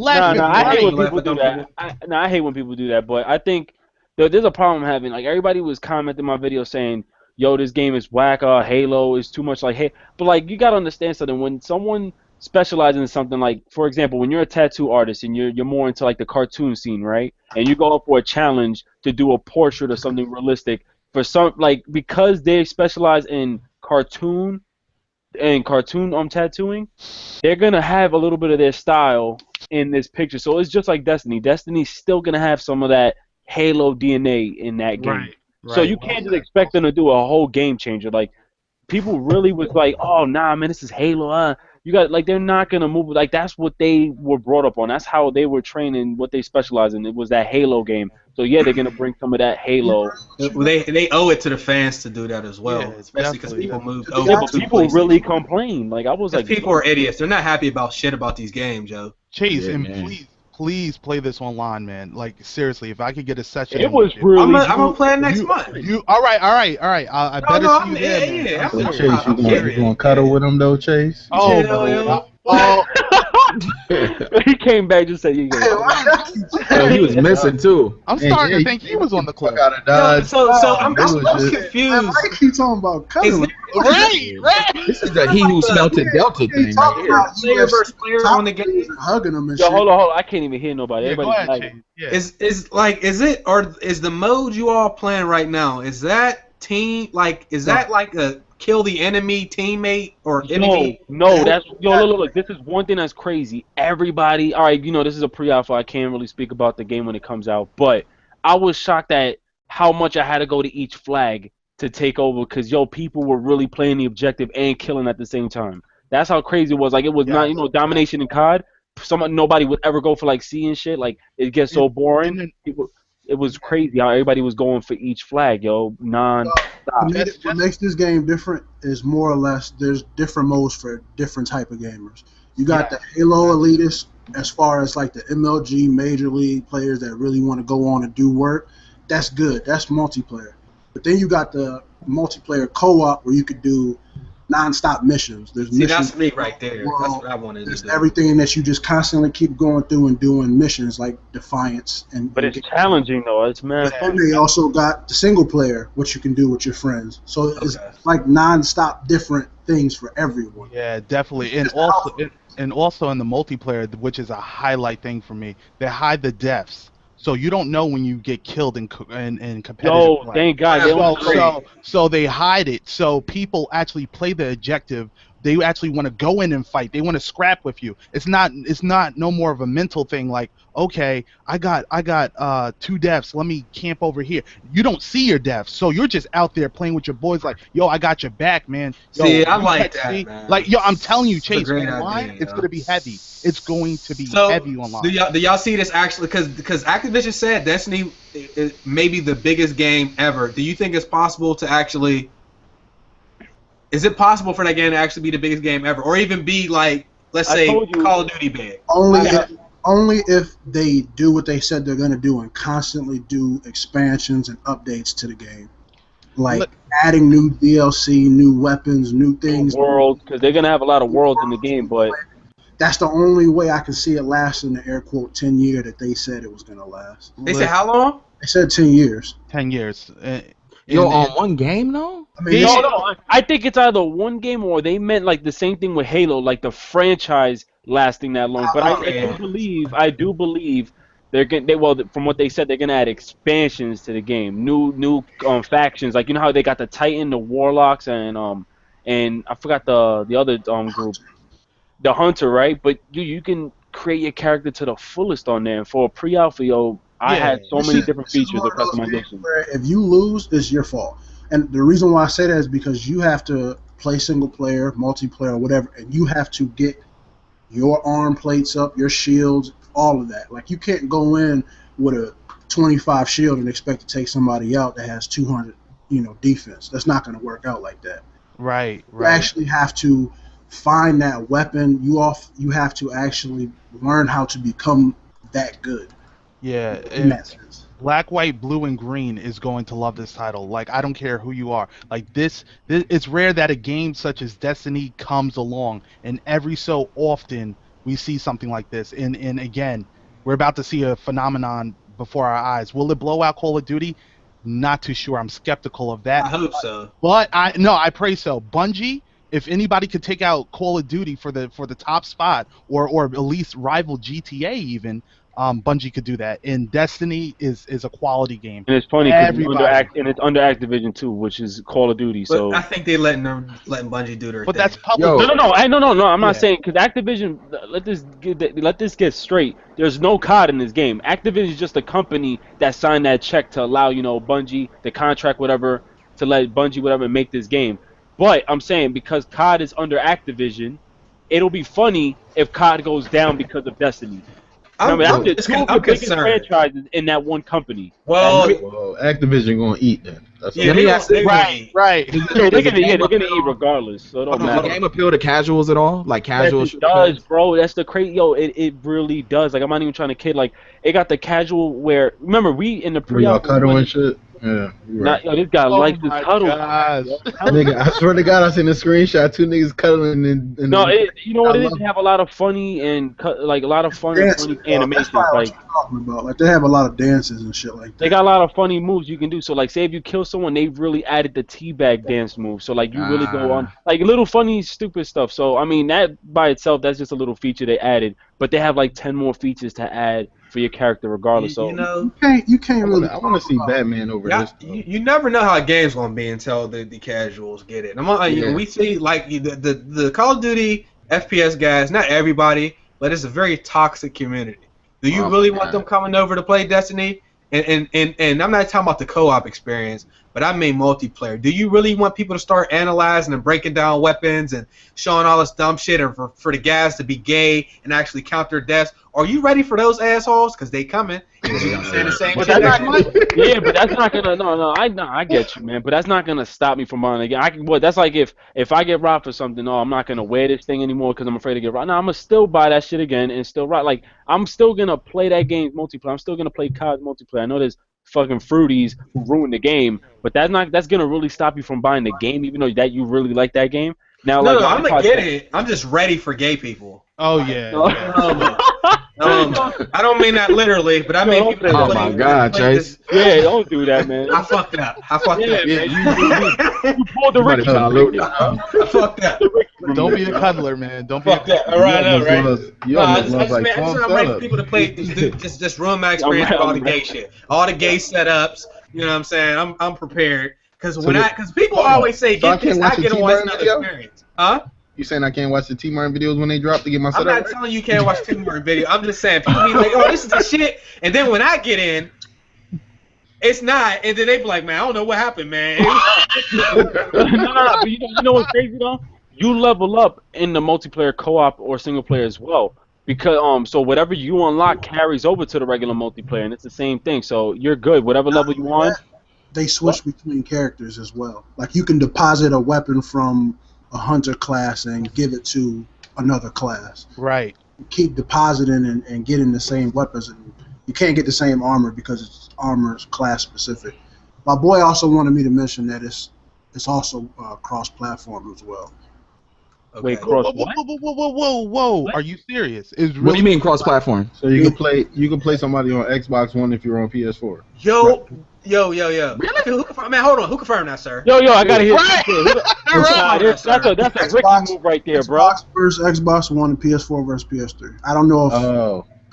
I hate when people do that. I hate when people do that. But I think there's a problem I'm having. Like, everybody was commenting my video saying, "Yo, this game is whack. Halo is too much like Halo." But like, you gotta understand something. When someone specializes in something, like, for example, when you're a tattoo artist and you're more into like the cartoon scene, right? And you go up for a challenge to do a portrait or something realistic for some, like, because they specialize in cartoon tattooing, they're gonna have a little bit of their style in this picture. So it's just like Destiny. Destiny's still gonna have some of that Halo DNA in that game. Right. So you can't just expect them to do a whole game changer. Like, people really was like, oh nah, man, this is Halo. You got, like, they're not gonna move. Like, that's what they were brought up on. That's how they were trained in, what they specialize in. It was that Halo game. So yeah, they're gonna bring some of that Halo. They owe it to the fans to do that as well, especially because people moved over. Yeah, but people really complain. Like, I was like, people are idiots. They're not happy about shit about these games, Joe. Chase, and please play this online, man. Like, seriously, if I could get a session. It was really. I'm gonna play it next month. All right. I better see you there. Yeah. Chase, you gonna cuddle with him though, Chase? Oh. He came back just said, "You he was missing too." I'm starting to think he was on the clip. So I'm confused. I keep talking about cuddling. Right. This is the he who smelt it Delta thing right here. Player versus player on the game, hugging them and shit. shit. Hold on. I can't even hear nobody. Yeah, Everybody. Is the mode you all playing right now? Is that team like a kill the enemy teammate or enemy? No, that's look. This is one thing that's crazy. Everybody, all right, this is a pre-alpha. I can't really speak about the game when it comes out, but I was shocked at how much I had to go to each flag to take over, because people were really playing the objective and killing at the same time. That's how crazy it was. Like, it was not, domination in COD. Nobody would ever go for like C and shit. Like, it gets so boring. It was crazy how everybody was going for each flag, non-stop. What makes this game different is more or less there's different modes for different type of gamers. You got the Halo elitists, as far as like the MLG Major League players that really want to go on and do work. That's good. That's multiplayer. But then you got the multiplayer co-op where you could do non-stop missions. There's See, missions. that's me right there. World. That's what I wanted to There's do. everything that you just constantly keep going through and doing missions like Defiance. But it's challenging though. It's mad And fun. they also got the single player, which you can do with your friends. So it's like non-stop different things for everyone. Yeah, definitely. And also in the multiplayer, which is a highlight thing for me, they hide the deaths. So you don't know when you get killed in competitive Yo, play. thank God. So they hide it. So people actually play the objective. They actually want to go in and fight. They want to scrap with you. It's not no more of a mental thing like, okay, I got 2 deaths. Let me camp over here. You don't see your deaths. So you're just out there playing with your boys like, yo, I got your back, man. Yo, See, I like that, man. Like, yo, I'm telling you, Chase, great online, idea, it's going to be heavy. It's going to be heavy online. Do y'all see this actually? Because Activision said Destiny is maybe the biggest game ever. Do you think it's possible to actually? Is it possible for that game to actually be the biggest game ever, or even be like, let's say, Call of Duty big? Only if they do what they said they're gonna do and constantly do expansions and updates to the game, like adding new DLC, new weapons, new things. Worlds, because they're gonna have a lot of worlds in the game, but that's the only way I can see it lasting the air quote 10 year that they said it was gonna last. They said how long? They said 10 years. 10 years. Yo, on one game though? I mean, no, I think it's either one game or they meant like the same thing with Halo, like the franchise lasting that long. But I do believe they're gonna. From what they said, they're gonna add expansions to the game, new factions. Like you know how they got the Titan, the Warlocks, and I forgot the other group, the Hunter, right? But you can create your character to the fullest on there. And for a pre-alpha, I had so many different features of customization. If you lose, it's your fault. And the reason why I say that is because you have to play single player, multiplayer, whatever, and you have to get your arm plates up, your shields, all of that. Like you can't go in with a 25 shield and expect to take somebody out that has 200, defense. That's not going to work out like that. Right. You actually have to find that weapon. You have to actually learn how to become that good. Yeah, Black, White, Blue, and Green is going to love this title. Like, I don't care who you are. Like, this it's rare that a game such as Destiny comes along, and every so often we see something like this. And again, we're about to see a phenomenon before our eyes. Will it blow out Call of Duty? Not too sure. I'm skeptical of that. I hope so. But I pray so. Bungie, if anybody could take out Call of Duty for the top spot, or at least rival GTA even, Bungie could do that. And Destiny is a quality game. And it's funny because it's under Activision too, which is Call of Duty. But so I think they're letting Bungie do their thing. But that's public. No. I'm not saying because Activision. Let this get straight. There's no COD in this game. Activision is just a company that signed that check to allow Bungie the contract whatever to let Bungie whatever make this game. But I'm saying because COD is under Activision, it'll be funny if COD goes down because of Destiny. I'm biggest franchises in that one company. Well, Activision gonna eat then. Right. They're gonna eat regardless. So it don't matter. Does the game appeal to casuals at all? Like casual? Yes, it does, bro. That's the crazy. It really does. Like I'm not even trying to kid. Like it got the casual where. Remember we in the pre. Y'all cuddle and shit. Yeah, right. This guy likes this cuddle. Nigga, I swear to God, I seen a screenshot. 2 niggas cuddling. You know what it is? They have a lot of funny and like a lot of funny animations. Like they have a lot of dances and shit like that. They got a lot of funny moves you can do. So like, say if you kill someone, they've really added the teabag dance move. So like, you really go on like little funny, stupid stuff. So I mean, that by itself, that's just a little feature they added. But they have like 10 more features to add for your character, regardless. You can't really. I want to see Batman over this. You never know how a game's gonna be until the casuals get it. We see like the Call of Duty FPS guys. Not everybody, but it's a very toxic community. Do you really want them coming over to play Destiny? And I'm not talking about the co-op experience, but I mean multiplayer. Do you really want people to start analyzing and breaking down weapons and showing all this dumb shit, and for the guys to be gay and actually count their deaths? Are you ready for those assholes? Because they coming. Saying the same shit. Yeah, but that's not gonna. No, I get you, man. But that's not gonna stop me from buying again. That's like if I get robbed for something. No, I'm not gonna wear this thing anymore because I'm afraid to get robbed. No, I'm gonna still buy that shit again and still rob. Like I'm still gonna play that game multiplayer. I'm still gonna play COD multiplayer. I know there's fucking fruities who ruin the game. But that's gonna really stop you from buying the game, even though that you really like that game. Now, No, like, no, I'm gonna get it. I'm just ready for gay people. Oh yeah. I don't mean that literally, but I mean people that Oh play, my God, play Chase. Yeah, don't do that, man. I fucked up. Yeah, Man. You pulled the Ricky. I fucked up. Don't be a cuddler, man. Don't be a Fucked up. cuddler. All right, I know, right? You No, I almost just, lost like man, 12 I'm ready for setups. people to play, just ruin my experience with all the gay shit, all the gay setups. You know what I'm saying? I'm prepared because because people always say so I get this, can't watch I the get on T-Martin another video? experience. Huh? You saying I can't watch the T-Martin videos when they drop to get my I'm setup not right? telling you can't watch T-Martin video. I'm just saying people be like, oh, this is the shit, and then when I get in, it's not, and then they be like, man, I don't know what happened, man. No. But you know what's crazy though? You level up in the multiplayer co-op or single player as well, because so whatever you unlock carries over to the regular multiplayer, and it's the same thing. So you're good. Whatever level you on. They switch between characters as well. Like you can deposit a weapon from a hunter class and give it to another class. Right. Keep depositing and getting the same weapons, and you can't get the same armor because it's armor class specific. My boy also wanted me to mention that it's also cross-platform as well. Okay. Wait, cross Whoa, what? whoa. Are you serious? It's really What do you mean cross-platform? So you can play somebody on Xbox One if you're on PS4. Yo. Really? Who confirmed? Man, hold on. Who confirmed that, sir? Yo, I gotta hear. Right. That's a Ricky move right there, bro. Xbox versus Xbox One and PS4 versus PS3. I don't know if.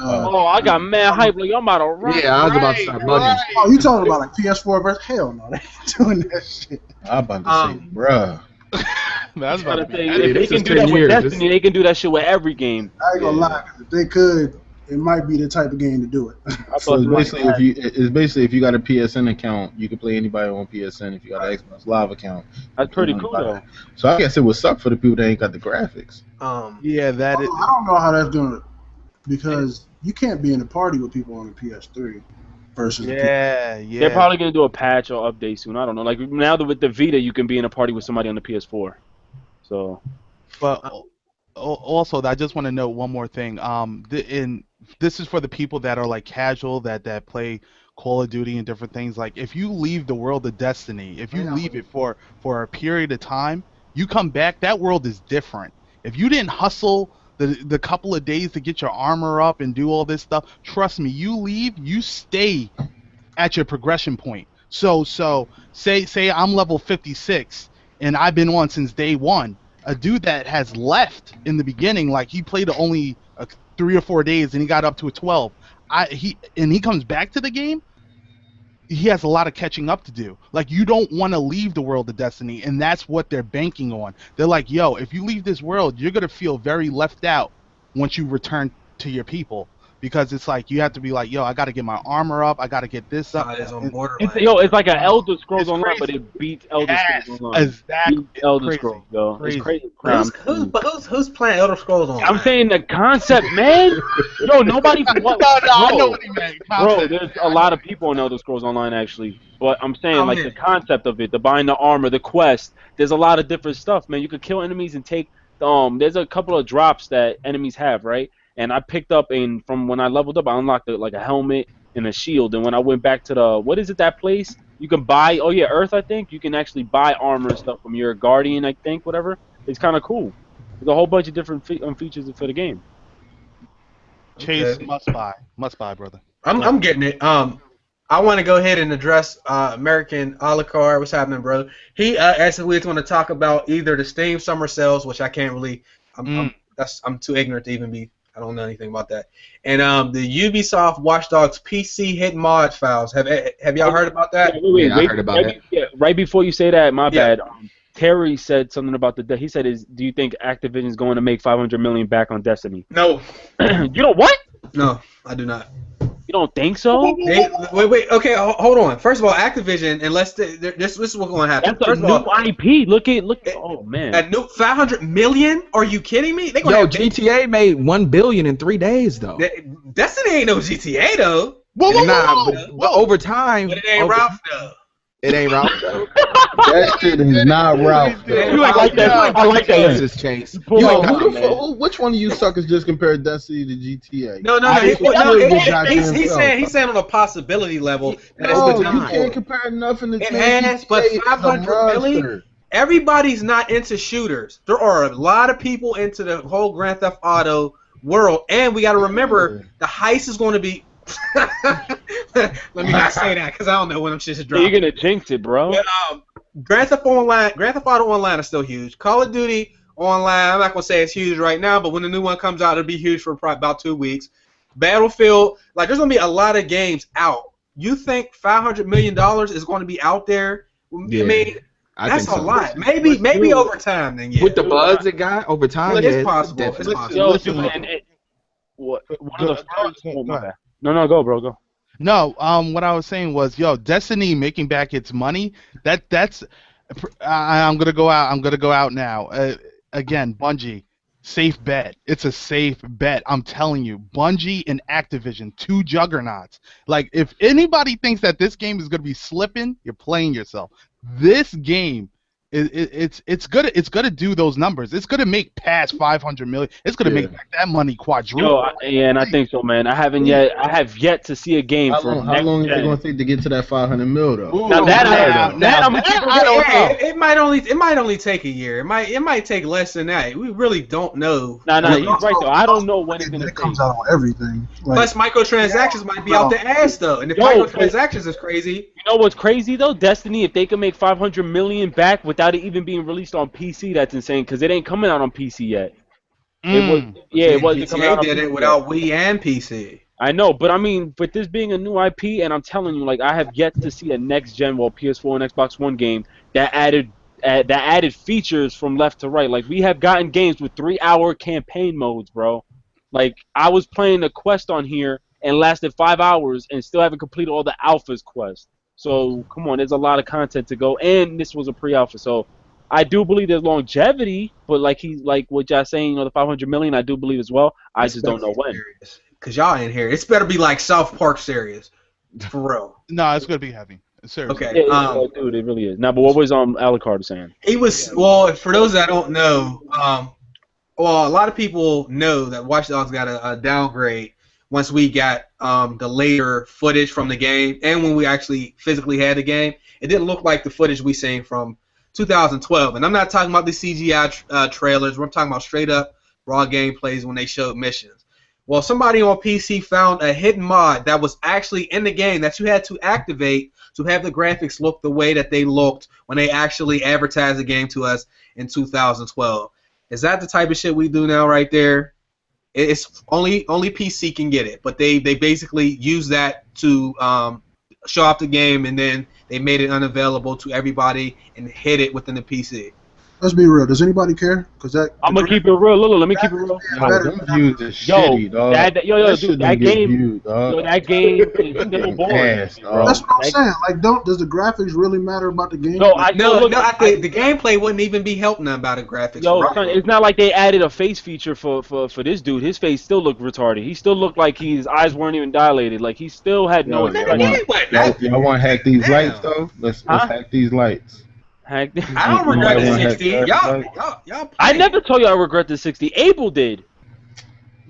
Oh, I got mad hype. Like, I'm about to run. Yeah, I was about to start bugging. Oh, you talking about like PS4 versus? Hell no, they ain't doing that shit. I'm about to say, bruh. That's about to be. If they can do that with Destiny, they can do that shit with every game. I ain't gonna lie, 'cause if they could, it might be the type of game to do it. So it's basically if you got a PSN account, you can play anybody on PSN. If you got an Xbox Live account, That's pretty cool though. So I guess it would suck for the people that ain't got the graphics. Yeah, that is. I don't know how that's gonna, because you can't be in a party with people on the PS3 versus the Yeah. They're probably gonna do a patch or update soon. I don't know. Like now with the Vita, you can be in a party with somebody on the PS4. So. But also, I just want to note one more thing. This is for the people that are like casual, that play Call of Duty and different things. Like if you leave the world of Destiny, if you leave it for a period of time, you come back, that world is different. If you didn't hustle the couple of days to get your armor up and do all this stuff, trust me, you leave, you stay at your progression point. So say I'm level 56 and I've been on since day one. A dude that has left in the beginning, like he played only 3 or 4 days and he got up to a 12. He comes back to the game. He has a lot of catching up to do. Like you don't want to leave the world of Destiny, and that's what they're banking on. They're like, yo, if you leave this world, you're gonna feel very left out once you return to your people. Because it's like you have to be like, yo, I got to get my armor up, I got to get this up. It is on Borderlands. It's like an Elder Scrolls It's Online, crazy. but it beats Elder Scrolls Online. Exactly. Beats Elder Crazy. Scrolls, yo. Crazy. It's crazy. Who's playing Elder Scrolls Online? I'm saying the concept, man. Yo, nobody. I know what he meant. Bro, there's a lot of people on Elder Scrolls Online actually, but I'm saying like the concept of it, the buying the armor, the quest. There's a lot of different stuff, man. You could kill enemies and take. There's a couple of drops that enemies have, right? And I picked up from when I leveled up, I unlocked like a helmet and a shield. And when I went back to that place? You can buy. Oh yeah, Earth. I think you can actually buy armor and stuff from your guardian. I think whatever. It's kind of cool. There's a whole bunch of different features for the game. Chase must buy, brother. I'm getting it. I want to go ahead and address American Alucard. What's happening, bro? He asked if we want to talk about either the Steam summer sales, which I can't really. I'm too ignorant to even be. I don't know anything about that. And the Ubisoft Watch Dogs PC hit mod files. Have y'all heard about that? Yeah, I heard about it. Yeah, right before you say that, my bad. Terry said something about he said, do you think Activision's going to make $500 million back on Destiny? No. You know what? No, I do not. You don't think so? Wait. Okay, hold on. First of all, Activision, unless this is what's going to happen. That's First a of new all, IP. Look. Oh man. A new $500 million? Are you kidding me? They Yo, GTA made $1 billion in 3 days though. Destiny ain't no GTA though. But over time. But it ain't Ralph though. It ain't Ralph though. That shit is not Ralph. Though. You like that? I like that. Jesus, Chase. Pull You out, ain't got man. Which one of you suckers just compared Destiny to GTA? No. He's saying on a possibility level. That No, it's you potential. can't compare nothing to It man, has, GTA but is a 500 million. monster. Everybody's not into shooters. There are a lot of people into the whole Grand Theft Auto world, and we got to remember the heist is going to be. Let me not say that because I don't know when I'm just dropping. You're gonna jinx it, bro. But, Grand Theft Auto Online is still huge. Call of Duty Online, I'm not gonna say it's huge right now, but when the new one comes out, it'll be huge for probably about 2 weeks. Battlefield, like there's gonna be a lot of games out. You think $500 million is going to be out there? Yeah. I mean. That's think a so. lot. Maybe over time then. Yeah. With the buzz it got over time, Well, yeah, it's possible. definitely. It's possible. Yo, Listen, dude, and one of Go- the first. go- Oh, go my ahead. bad. No, go, bro, go. No, what I was saying was, yo, Destiny making back its money. That's. I'm gonna go out. I'm gonna go out now. Again, Bungie, safe bet. It's a safe bet. I'm telling you, Bungie and Activision, two juggernauts. Like, if anybody thinks that this game is gonna be slipping, you're playing yourself. This game. It's gonna do those numbers. It's gonna make past 500 million. It's gonna make back that money quadruple. Yeah, and I think so, man. I have yet to see a game How for long is it going to take to get to that 500 mil though? Now that I'm gonna keep I don't know. It might only take a year. It might take less than that. We really don't know. No, he's right though. I don't know when it's gonna It take. comes out on everything. Like, Plus, microtransactions might be out the ass though, and if Yo, microtransactions is crazy. You know what's crazy though? Destiny, if they can make 500 million back without it even being released on PC, that's insane because it ain't coming out on PC yet. It wasn't coming out GTA on did PC it without Wii and PC. I know, but I mean, with this being a new IP, and I'm telling you, like, I have yet to see a next gen, PS4 and Xbox One game that added features from left to right. Like, we have gotten games with 3-hour campaign modes, bro. Like, I was playing a quest on here and lasted 5 hours and still haven't completed all the alphas quest. So come on, there's a lot of content to go, and this was a pre-alpha, so I do believe there's longevity. But like what y'all saying, the 500 million, I do believe as well. I just don't know when. Cause y'all in here, it's better be like South Park serious, for real. No, it's gonna be heavy. Seriously. Okay. Yeah, dude, it really is. Now, but what was Alucard saying? He was for those that don't know, a lot of people know that Watch Dogs got a downgrade once we got the later footage from the game, and when we actually physically had the game, it didn't look like the footage we seen from 2012. And I'm not talking about the CGI trailers. We're talking about straight up raw gameplays when they showed missions. Well, somebody on PC found a hidden mod that was actually in the game that you had to activate to have the graphics look the way that they looked when they actually advertised the game to us in 2012. Is that the type of shit we do now right there? It's only PC can get it, but they basically use that to show off the game, and then they made it unavailable to everybody and hid it within the PC. let's be real. Does anybody care? Because I'm gonna keep it real. Look, let me keep it real. Them views is shitty, dog. Dude, that game, that game is still boring, bro. That's what I'm saying. Like, does the graphics really matter about the game? I think the gameplay wouldn't even be helping them about the graphics. Son, it's not like they added a face feature for this dude. His face still looked retarded. He still looked like his eyes weren't even dilated. Like, he still had no expression. Y'all want to hack these lights though? Let's hack these lights. I don't regret the 60. Y'all I never told you I regret the 60. Abel did.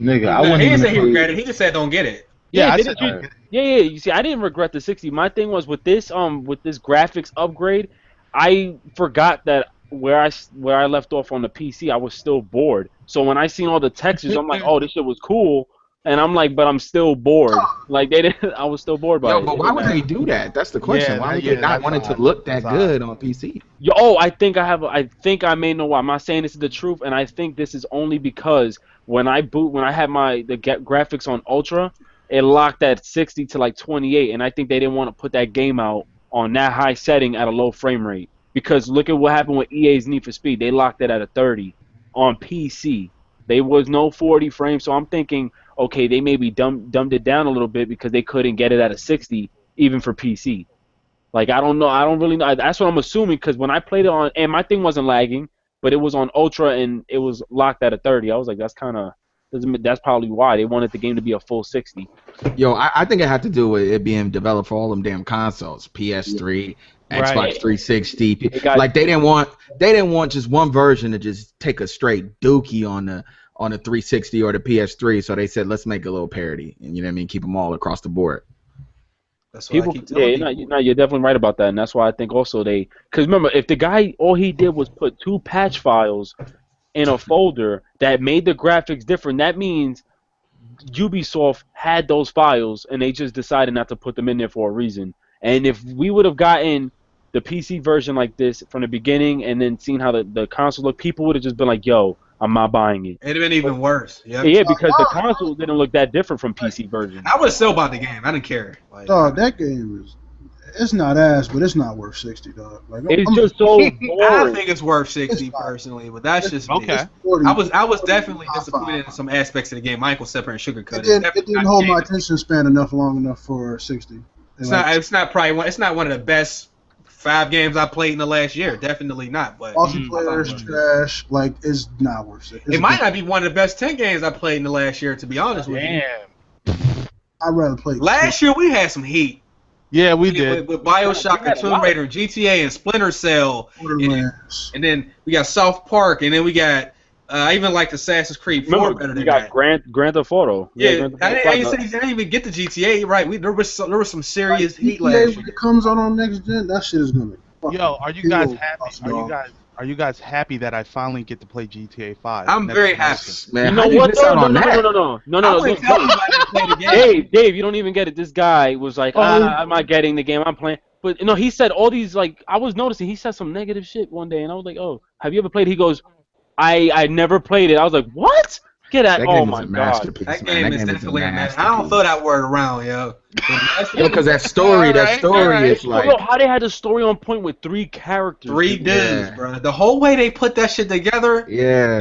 Nigga, he didn't say he regretted it. He just said don't get it. Yeah. You see, I didn't regret the 60. My thing was with this graphics upgrade, I forgot that where I left off on the PC, I was still bored. So when I seen all the textures, I'm like, oh, this shit was cool. And I'm like, but I'm still bored. Like I was still bored by it. But why would they do that? That's the question. Yeah, why would they not want it to look that good on PC? I think I may know why. I'm not saying this is the truth, and I think this is only because when I had the graphics on Ultra, it locked at 60 to like 28, and I think they didn't want to put that game out on that high setting at a low frame rate. Because look at what happened with EA's Need for Speed. They locked it at a 30 on PC. There was no 40 frames, so I'm thinking, okay, they maybe dumbed it down a little bit because they couldn't get it at a 60 even for PC. Like, I don't know. I don't really know. That's what I'm assuming because when I played it on, and my thing wasn't lagging, but it was on Ultra and it was locked at a 30. I was like, that's probably why they wanted the game to be a full 60. Yo, I think it had to do with it being developed for all them damn consoles, PS3, Xbox Right. 360. It got- Like they didn't want just one version to just take a straight dookie on the 360 or the PS3. So they said let's make a little parody, and you know what I mean, keep them all across the board. That's what I keep telling people. You're definitely right about that, and that's why I think also because remember, if the guy all he did was put 2 patch files in a folder that made the graphics different, that means Ubisoft had those files and they just decided not to put them in there for a reason. And if we would have gotten the PC version like this from the beginning and then seen how the console looked, people would have just been like, yo, I'm not buying it. It'd have been even worse. Yep. Yeah, because the console didn't look that different from PC version. I would still bought the game. I didn't care. Like, Dog, that game it's not ass, but it's not worth 60, dog. Like, It's just so I boring. think it's worth 60 personally, but that's just me. Okay. I was definitely disappointed in some aspects of the game. Michael Sepper and Sugarcoat. It didn't hold my attention span long enough for 60. It's not one of the best 5 games I played in the last year. Definitely not. But multiplayer is trash. Like, it's not worth it. It might not be one of the best 10 games I played in the last year, to be honest with you. I'd rather play. Last year we had some heat. Yeah, we did. With BioShock and Tomb Raider and GTA and Splinter Cell. And then we got South Park, and then we got I even liked Assassin's Creed 4 better than you got that. Grand Theft Auto. Yeah, I didn't even get the GTA right. There was some serious heat last year. When it comes on next gen, that shit is gonna be. Yo, are you guys happy? Are you guys happy that I finally get to play GTA 5? I'm very happy. Man, You know what? No. I wouldn't tell you I didn't play the game. Dave, you don't even get it. This guy was like, I'm not getting the game. I'm playing. But no, he said all these I was noticing. He said some negative shit one day, and I was like, oh, have you ever played? He goes, I never played it. I was like, what? Get out! Oh my god! That game is definitely a masterpiece. I don't throw that word around, yo. Because that story is like. Bro, how they had a story on point with 3 characters. 3 dudes, bro. The whole way they put that shit together. Yeah.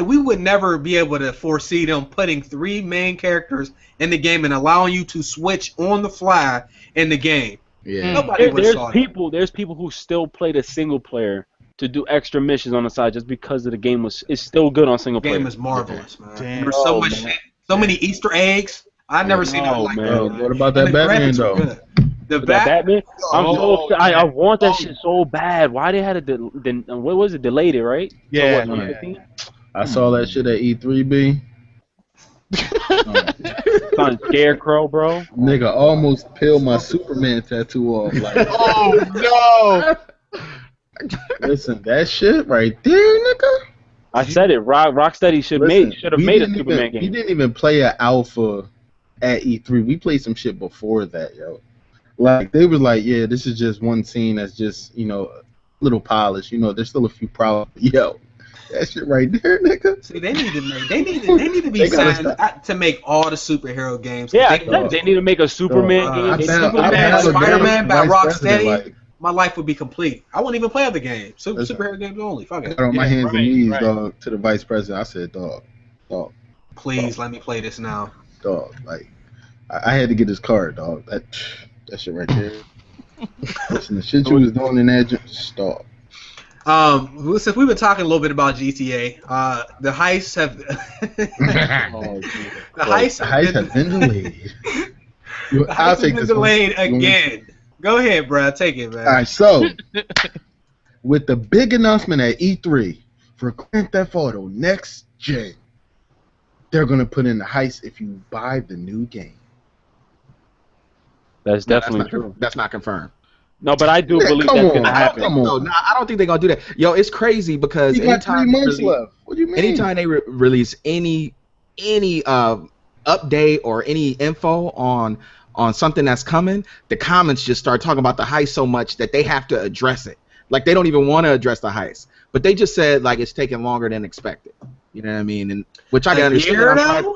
We would never be able to foresee them putting 3 main characters in the game and allowing you to switch on the fly in the game. Yeah. Nobody would have saw that. There's people who still play the single player to do extra missions on the side just because the game is still good on single player. The game is marvelous, man. Damn. There's so much shit, so many Easter eggs. I've never seen nothing like that. What about that Batman though? The Batman? I want that shit so bad. Why they had what was it? Delayed it, right? Yeah. So what, I saw that shit at E3B. Son, Scarecrow, bro. Nigga almost peeled my Superman tattoo off. Like, Oh no! listen, that shit right there, nigga. I said it. Rocksteady should have made a Superman game. We didn't even play an alpha at E3. We played some shit before that, yo. Like they was like, yeah, this is just one scene that's just a little polished. There's still a few problems. Yo, that shit right there, nigga. See, they need to be signed to make all the superhero games. Yeah, they need to make a Superman game. Superman, Spider-Man by Rocksteady. My life would be complete. I wouldn't even play other games. Superhero games only. Fuck it. I got on my hands and knees, dog, to the vice president. I said, dog. Please let me play this now. Dog, like, I had to get his card, dog. That shit right there. Listen, the shit you was doing in that, stop. Since we've been talking a little bit about GTA, the heists have the heists have been delayed. I'll take this delayed again. Go ahead, bro. Take it, man. All right, so with the big announcement at E3 for Grand Theft Auto next gen, they're gonna put in the heist if you buy the new game. That's definitely true. That's not confirmed. No, but I do believe that's gonna happen. No, I don't think they're gonna do that. Yo, it's crazy because you got 3 months left. What do you mean? Anytime they release any update or any info on something that's coming, the comments just start talking about the heist so much that they have to address it. Like they don't even want to address the heist, but they just said like it's taking longer than expected. You know what I mean? And which I can understand.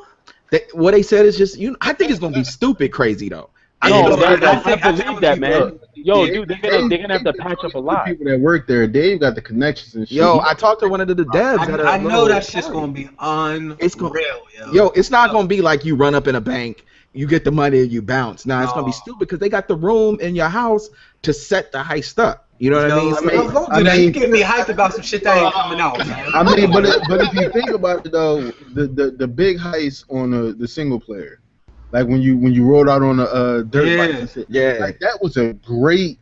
What they said is just I think it's gonna be stupid crazy though. I believe that, man. Yo, dude, they're gonna have to patch up a lot. People that work there, Dave got the connections and shit. Yo, I talked to one of the devs. I know that shit's gonna be unreal. It's not gonna be like you run up in a bank, you get the money, and you bounce. Nah, it's gonna be stupid because they got the room in your house to set the heist up. You know what I mean? You get me hyped about some shit that ain't coming out, man. I mean, but if you think about it though, the big heist on the single player. Like when you rolled out on a dirt bike and shit. Yeah. Like that was a great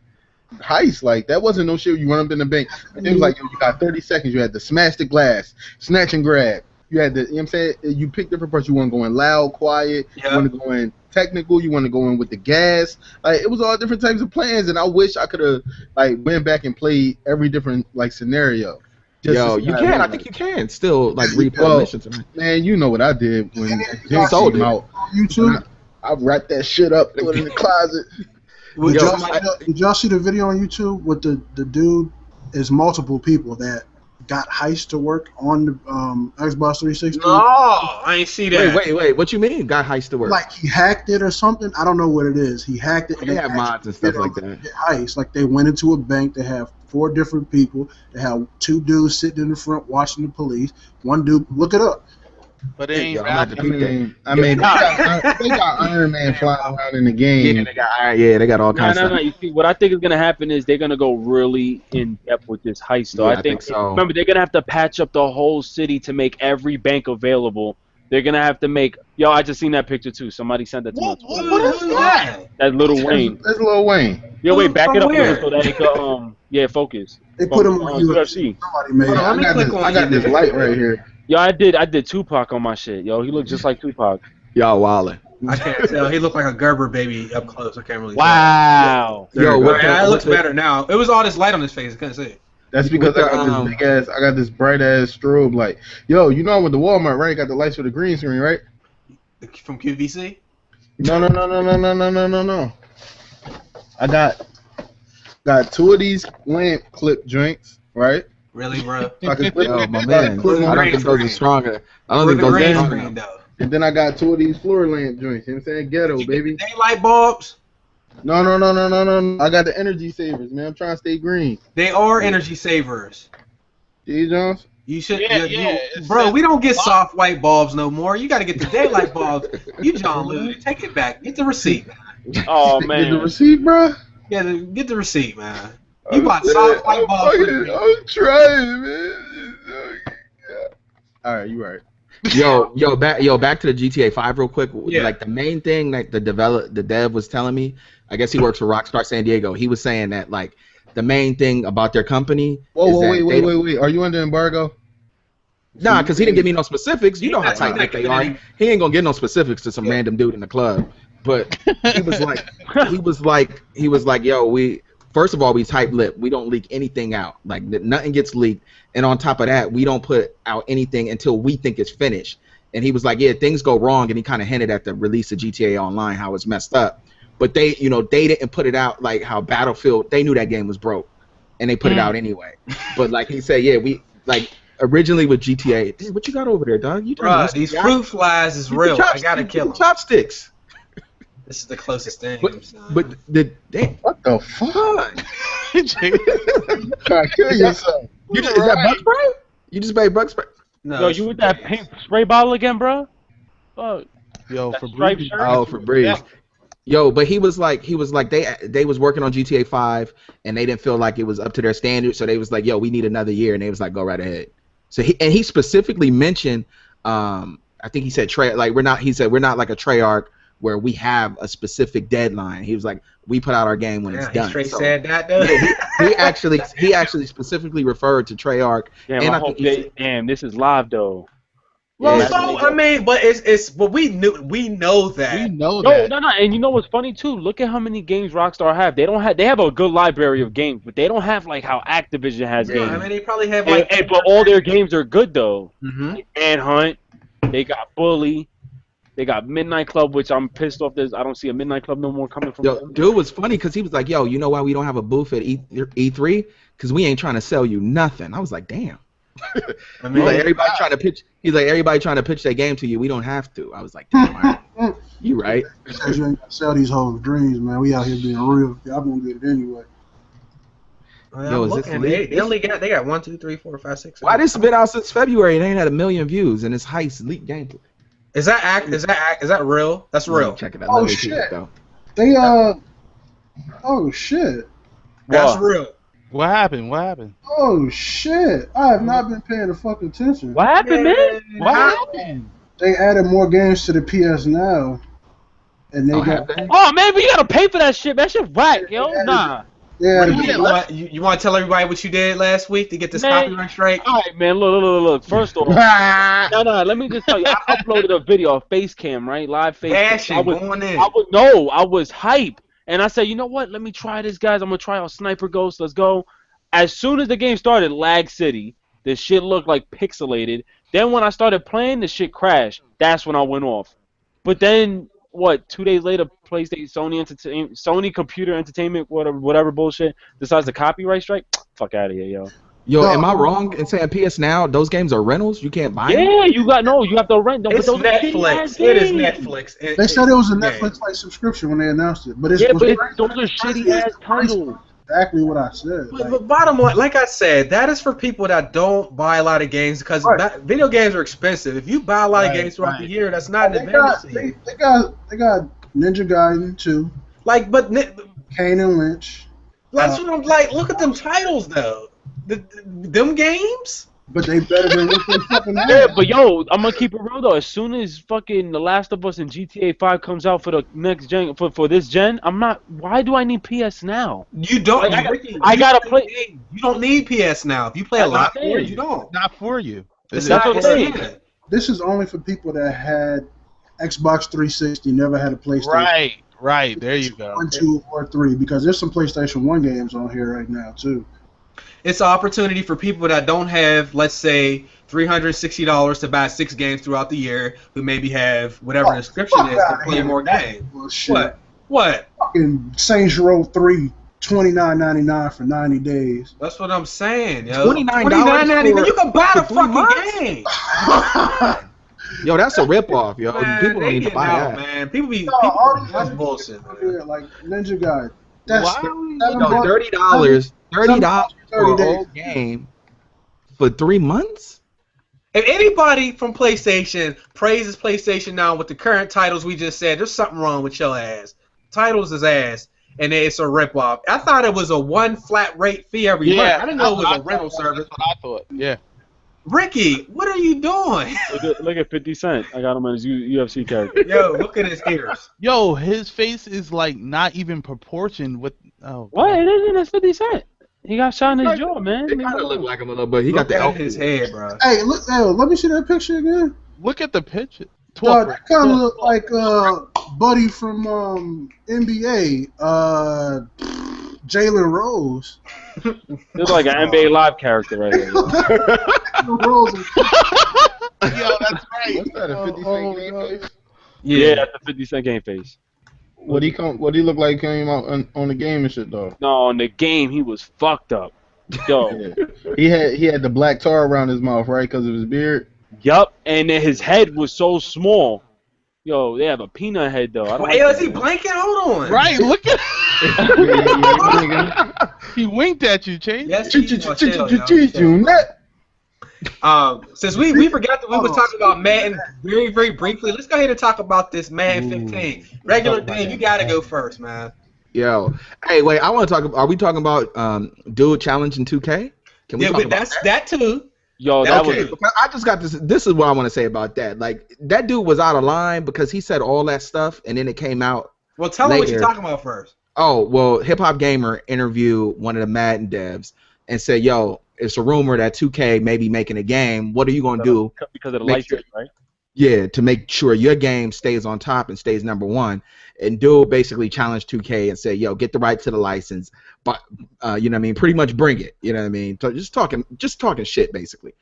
heist. Like that wasn't no shit. You run up in the bank. It was like yo, you got 30 seconds. You had to smash the glass, snatch and grab. You had to, you know what I'm saying? You pick different parts. You want to go in loud, quiet. Yeah. You want to go in technical. You want to go in with the gas. Like it was all different types of plans, and I wish I could have like went back and played every different like scenario. Yo, you can. I think you can still like replay missions. Man, you know what I did when Y'all sold seen it out. YouTube? I wrapped that shit up, put it in the closet. Did y'all see the video on YouTube with the dude? Is multiple people that got Heist to work on the Xbox 360. No, I ain't see that. Wait. What you mean? Got Heist to work? Like he hacked it or something. I don't know what it is. He hacked it. They have mods and stuff like that. Heist. Like they went into a bank. They have 4 different people. They have 2 dudes sitting in the front watching the police. One dude, look it up. But it ain't I mean, they got Iron Man flying around in the game. Yeah, they got all kinds of stuff. No. You see, what I think is gonna happen is they're gonna go really in depth with this heist. So Yeah, I think so. Remember, they're gonna have to patch up the whole city to make every bank available. They're gonna have to make. Yo, I just seen that picture too. Somebody sent that to me. What is that? That Lil Wayne. That's Lil Wayne. Yo, wait, back it up a Where? little so that it could focus. They put him on UFC. Somebody made it. Let me click on I got this light right here. Yo, I did Tupac on my shit. Yo, he looked just like Tupac. Y'all wildin'. I can't tell. He looked like a Gerber baby up close. I can't really Wow. tell. Yo, It looks better now. It was all this light on his face. I couldn't see it. That's because I got this big ass, I got this bright ass strobe light. Yo, you know I went to Walmart, right? Got the lights for the green screen, right? From QVC? No. I got 2 of these lamp clip joints, right? Really, bro? So I can clip Yo, my man. I don't think those are stronger. I don't think those are stronger. Though. And then I got 2 of these floor lamp joints. You know what I'm saying? Ghetto, baby. Daylight bulbs? No. I got the energy savers, man. I'm trying to stay green. They are energy savers. G. Jones? You should, Yeah, bro. We don't get soft white bulbs no more. You got to get the daylight bulbs. You John Lewis, take it back. Get the receipt. Oh Get the man. receipt, bro. Yeah, get the receipt, man. You bought soft white bulbs. I'm trying, man. All right, you right. Yo, back to the GTA 5 real quick. Yeah. Like the main thing that the dev was telling me, I guess he works for Rockstar San Diego. He was saying that like the main thing about their company. Wait. Are you under embargo? Nah, because he didn't give me no specifics. You know how tight they are. He ain't gonna get no specifics to some random dude in the club. But he was like, yo, first of all, we tight-lipped. We don't leak anything out. Like nothing gets leaked. And on top of that, we don't put out anything until we think it's finished. And he was like, yeah, things go wrong. And he kind of hinted at the release of GTA Online, how it's messed up. But they didn't put it out like how Battlefield. They knew that game was broke, and they put it out anyway. But like he said, yeah, we like. Originally with GTA, dude, what you got over there, dog? You Bro, these fruit flies is real. I gotta kill them. Chopsticks. This is the closest thing. But What the fuck? Try to kill yourself. Is that bug spray? You just made bug spray? No, Yo, you with that pink spray bottle again, bro? Fuck. Yo, That for striped Breezy. shirt? Oh, for Breeze. Yeah. Yo, but he was like they was working on GTA 5 and they didn't feel like it was up to their standards, so they was like, yo, we need another year, and they was like, go right ahead. So he specifically mentioned, I think he said we're not like a Treyarch where we have a specific deadline. He was like, we put out our game when it's done. He straight So, said that though. he actually specifically referred to Treyarch. Damn, and I I hope think he damn, this is live though. Well, Yeah. so I mean, but but we know that. We know that. No, and you know what's funny too? Look at how many games Rockstar have. They have a good library of games, but they don't have like how Activision has games. I mean, they probably have like. But all their games are good though. Mm-hmm. Like Manhunt, they got Bully, they got Midnight Club, which I'm pissed off. I don't see a Midnight Club no more coming from. Yo, dude was funny because he was like, yo, you know why we don't have a booth at E3? Because we ain't trying to sell you nothing. I was like, damn. I mean, He's like, everybody trying to pitch. He's like, everybody trying to pitch their game to you. We don't have to. I was like, damn, all right. You right. Because you ain't gotta sell these hoes dreams, man. We out here being real. Y'all gonna get it anyway. Yo, is this leaked? they only got 1, 2, 3, 4, 5, 6. Why this been out since February and they ain't had 1 million views and it's Heist leaked gameplay? Is that real? That's real. Check it out. Oh, Let me see shit. it, though. They oh shit. That's What? real. What happened? Oh shit. I have not been paying the fucking attention. What happened, man? What happened? They added more games to the PS Now. And they Oh, got have they? Oh man, but you gotta pay for that shit. That shit whack, yo. Nah. Yeah, You want to tell everybody what you did last week to get this copyright straight? All right, man. Look. First off, no. Let me just tell you. I uploaded a video, a face cam, right? Live face cam. I was hype, and I said, you know what? Let me try this, guys. I'm gonna try out Sniper Ghost. Let's go. As soon as the game started, lag city. The shit looked like pixelated. Then when I started playing, the shit crashed. That's when I went off. But then, 2 days later, PlayStation, Sony Computer Entertainment, whatever bullshit, decides to copyright strike. Fuck out of here, yo. Yo, am I wrong in saying PS Now, those games are rentals? You can't buy them? Yeah, you have to rent them. It's Netflix. It is Netflix. They said it was a Netflix-like subscription when they announced it. But those are shitty-ass titles. Exactly what I said. But bottom line, like I said, that is for people that don't buy a lot of games because video games are expensive. If you buy a lot of games throughout the year, that's not an advantage. They got Ninja Gaiden 2. Kane and Lynch. That's what I'm like. Look at them titles though. Them games. But they better than what they fucking have. Yeah, but yo, I'm gonna keep it real though. As soon as fucking The Last of Us and GTA 5 comes out for the next gen, for this gen, I'm not. Why do I need PS Now? You don't. I gotta play. You don't need PS Now. If you play a lot more, you don't. Not for you. That's what I'm saying. This is only for people that had Xbox 360, never had a PlayStation. Right. There you go. 1, 2, or 3, because there's some PlayStation 1 games on here right now too. It's an opportunity for people that don't have, let's say, $360 to buy 6 games throughout the year, who maybe have whatever the description is to play more games. What? Fucking Saints Row 3, $29.99 for 90 days. That's what I'm saying, yo. $29.99. You can buy the fucking game. Yo, that's a ripoff, yo. Man, people don't need to buy that. Man. People that's bullshit. Man. Like Ninja Gaiden. That's $30 for a whole game for 3 months? If anybody from PlayStation praises PlayStation Now with the current titles we just said, there's something wrong with your ass. Titles is ass, and it's a ripoff. I thought it was a one flat rate fee every month. I didn't know it was a rental service. That's what I thought. Yeah. Ricky, what are you doing? Look at 50 Cent. I got him on his UFC character. Yo, look at his ears. Yo, his face is like not even proportioned with. What? It isn't. It's 50 Cent. He got shot in his jaw, man. It kind of look like him a little bit. He got the elbow in his head, bro. Hey, look. Hey, let me see that picture again. Look at the picture. That kind of look like Buddy from NBA, Jalen Rose. Looks like an NBA Live character right here. Rose. Yo, that's right. What's that? A 50 Cent game face? Yeah, that's a 50 Cent game face. What he look like came out on the game and shit though? No, on the game he was fucked up. Yo, yeah. He had the black tar around his mouth, right, because of his beard. Yup, and then his head was so small. Yo, they have a peanut head though. Is he blinking? Hold on. Right, look at. He winked at you, Chase. Yes, since we forgot that we was talking about Madden very, very briefly, let's go ahead and talk about this Madden 15. Regular day, you gotta go first, man. Yo, hey, wait, I want to talk. Are we talking about dude challenging 2K? Can we talk about that too? Yo, I just got this. This is what I want to say about that. Like, that dude was out of line because he said all that stuff, and then it came out. Well, tell me what you're talking about first. Oh, well, Hip Hop Gamer interviewed one of the Madden devs and said, "Yo, it's a rumor that 2K may be making a game. What are you gonna do?" Because of the license, right? Yeah, to make sure your game stays on top and stays #1. And dude basically challenged 2K and said, "Yo, get the right to the license, but you know what I mean, pretty much bring it." You know what I mean? So just talking shit basically.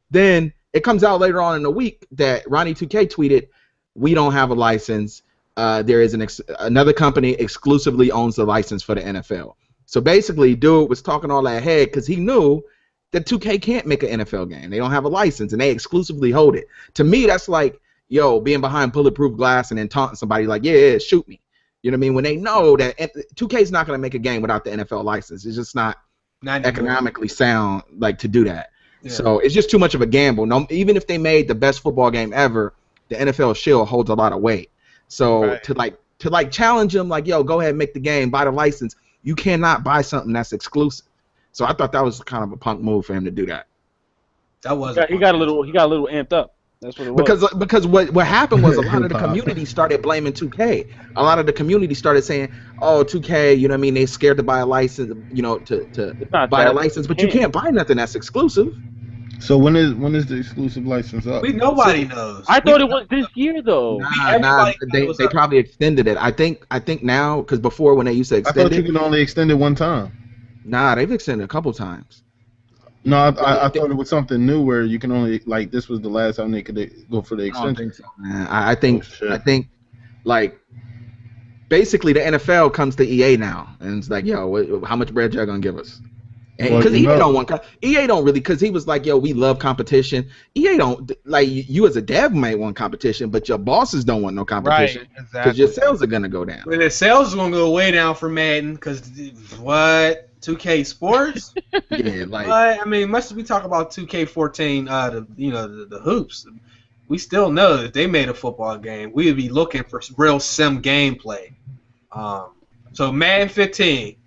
Then it comes out later on in the week that Ronnie 2K tweeted, "We don't have a license. There is another company exclusively owns the license for the NFL." So basically, dude was talking all that head because he knew that 2K can't make an NFL game. They don't have a license, and they exclusively hold it. To me, that's like, yo, being behind bulletproof glass and then taunting somebody like, yeah, shoot me. You know what I mean? When they know that 2K's not going to make a game without the NFL license. It's just not economically sound like to do that. Yeah. So it's just too much of a gamble. No, even if they made the best football game ever, the NFL shield holds a lot of weight. So to challenge them like, yo, go ahead and make the game, buy the license. You cannot buy something that's exclusive. So I thought that was kind of a punk move for him to do that. That was. He got a little amped up. That's what it was. Because what happened was a lot of the community started blaming 2K. A lot of the community started saying, "Oh, 2K, you know what I mean? They scared to buy a license, you know, to buy a license, but you can't buy nothing that's exclusive." So when is the exclusive license up? Nobody knows. I thought it was this year though. They probably extended it. I think now, because before when they used to extend I thought you could only extend it one time. Nah, they've extended a couple times. No, I thought it was something new where you can only, like, this was the last time they could go for the extension. I don't think so, man. I think like basically the NFL comes to EA now and it's like, yo, how much bread y'all gonna give us? Because EA don't want, EA don't really, because he was like, yo, we love competition. EA don't, like, you as a dev might want competition, but your bosses don't want no competition. Right, because exactly. your sales are gonna go down. Well, the sales are gonna go way down for Madden because what? 2K Sports? Yeah, like, I mean, much as we talk about 2K14, the hoops, we still know that if they made a football game, we would be looking for real sim gameplay. So Madden 15,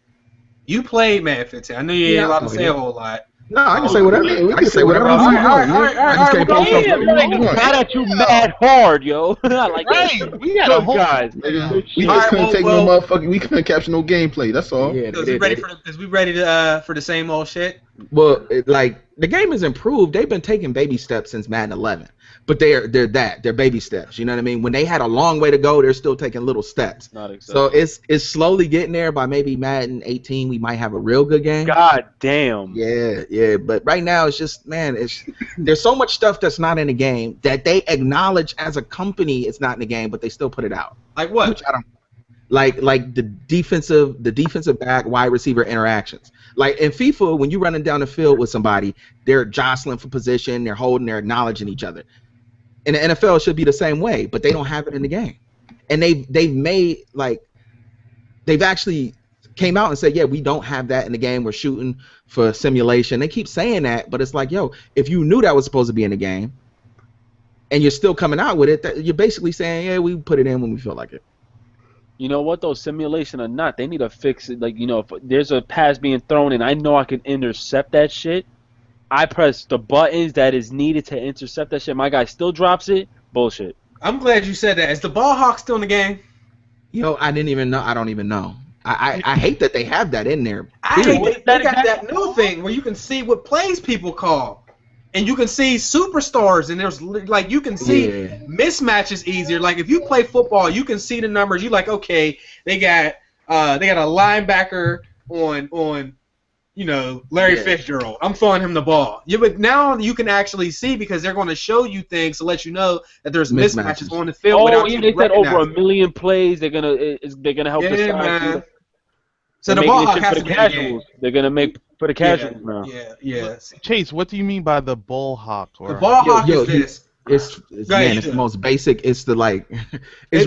you played Madden 15. I know you ain't allowed to say a whole lot. No, I can say whatever. I can say whatever. All right. I just can't post something. Mad at you mad hard, yo. Like, Right. We got a whole guys. We just couldn't take no motherfucking. We couldn't capture no gameplay. That's all. Yeah, Is we ready for the same old shit? Well, like, the game has improved. They've been taking baby steps since Madden 11, but they're baby steps. You know what I mean? When they had a long way to go, they're still taking little steps. So it's slowly getting there. By maybe Madden 18, we might have a real good game. God damn. Yeah. But right now, it's just, man, there's so much stuff that's not in the game that they acknowledge as a company it's not in the game, but they still put it out. Like what? Which I don't. Like the defensive back wide receiver interactions. Like in FIFA, when you're running down the field with somebody, they're jostling for position, they're holding, they're acknowledging each other. In the NFL, it should be the same way, but they don't have it in the game. And they've actually came out and said, yeah, we don't have that in the game. We're shooting for simulation. They keep saying that, but it's like, yo, if you knew that was supposed to be in the game, and you're still coming out with it, you're basically saying, yeah, we put it in when we feel like it. You know what, though, simulation or not, they need to fix it. Like, if there's a pass being thrown and I know I can intercept that shit, I press the buttons that is needed to intercept that shit. My guy still drops it. Bullshit. I'm glad you said that. Is the ball hawk still in the game? Yo, I didn't even know. I don't even know. I hate that they have that in there. I hate they got that new thing where you can see what plays people call. And you can see superstars, and there's like you can see mismatches easier. Like if you play football, you can see the numbers. You like, okay, they got a linebacker on Larry Fitzgerald. I'm throwing him the ball. Yeah, but now you can actually see because they're going to show you things to let you know that there's mismatches on the field. Oh, yeah, they said over 1 million plays. They're gonna help decide. Man. So the ball hawk has to be in the game. They're gonna make for the casuals now. Yeah. Chase, what do you mean by the bull hawk? The ball hawk is this. It's the most basic. It's the like, it's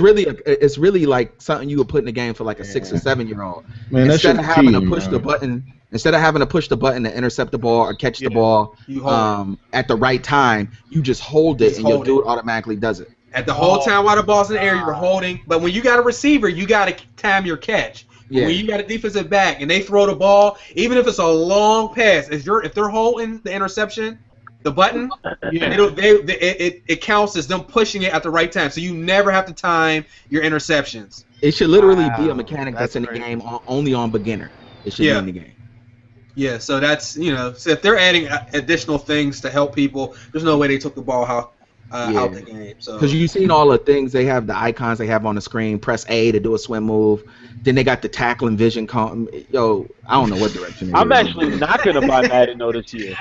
really like something you would put in the game for like a 6 or 7 year old. Instead of having to push the button, to intercept the ball or catch the ball at the right time, you just hold it and your dude automatically does it. At the whole time while the ball's in the air, you're holding. But when you got a receiver, you got to time your catch. Yeah. When you got a defensive back and they throw the ball, even if it's a long pass, if they're holding the interception, the button, it counts as them pushing it at the right time. So you never have to time your interceptions. It should literally be a mechanic that's in the game only on beginner. It should be in the game. Yeah, so that's so if they're adding additional things to help people, there's no way they took the ball out the game. So because you've seen all the things they have, the icons they have on the screen. Press A to do a swim move. Then they got the tackling vision. Yo, I don't know what direction. I'm actually not gonna buy Madden this year.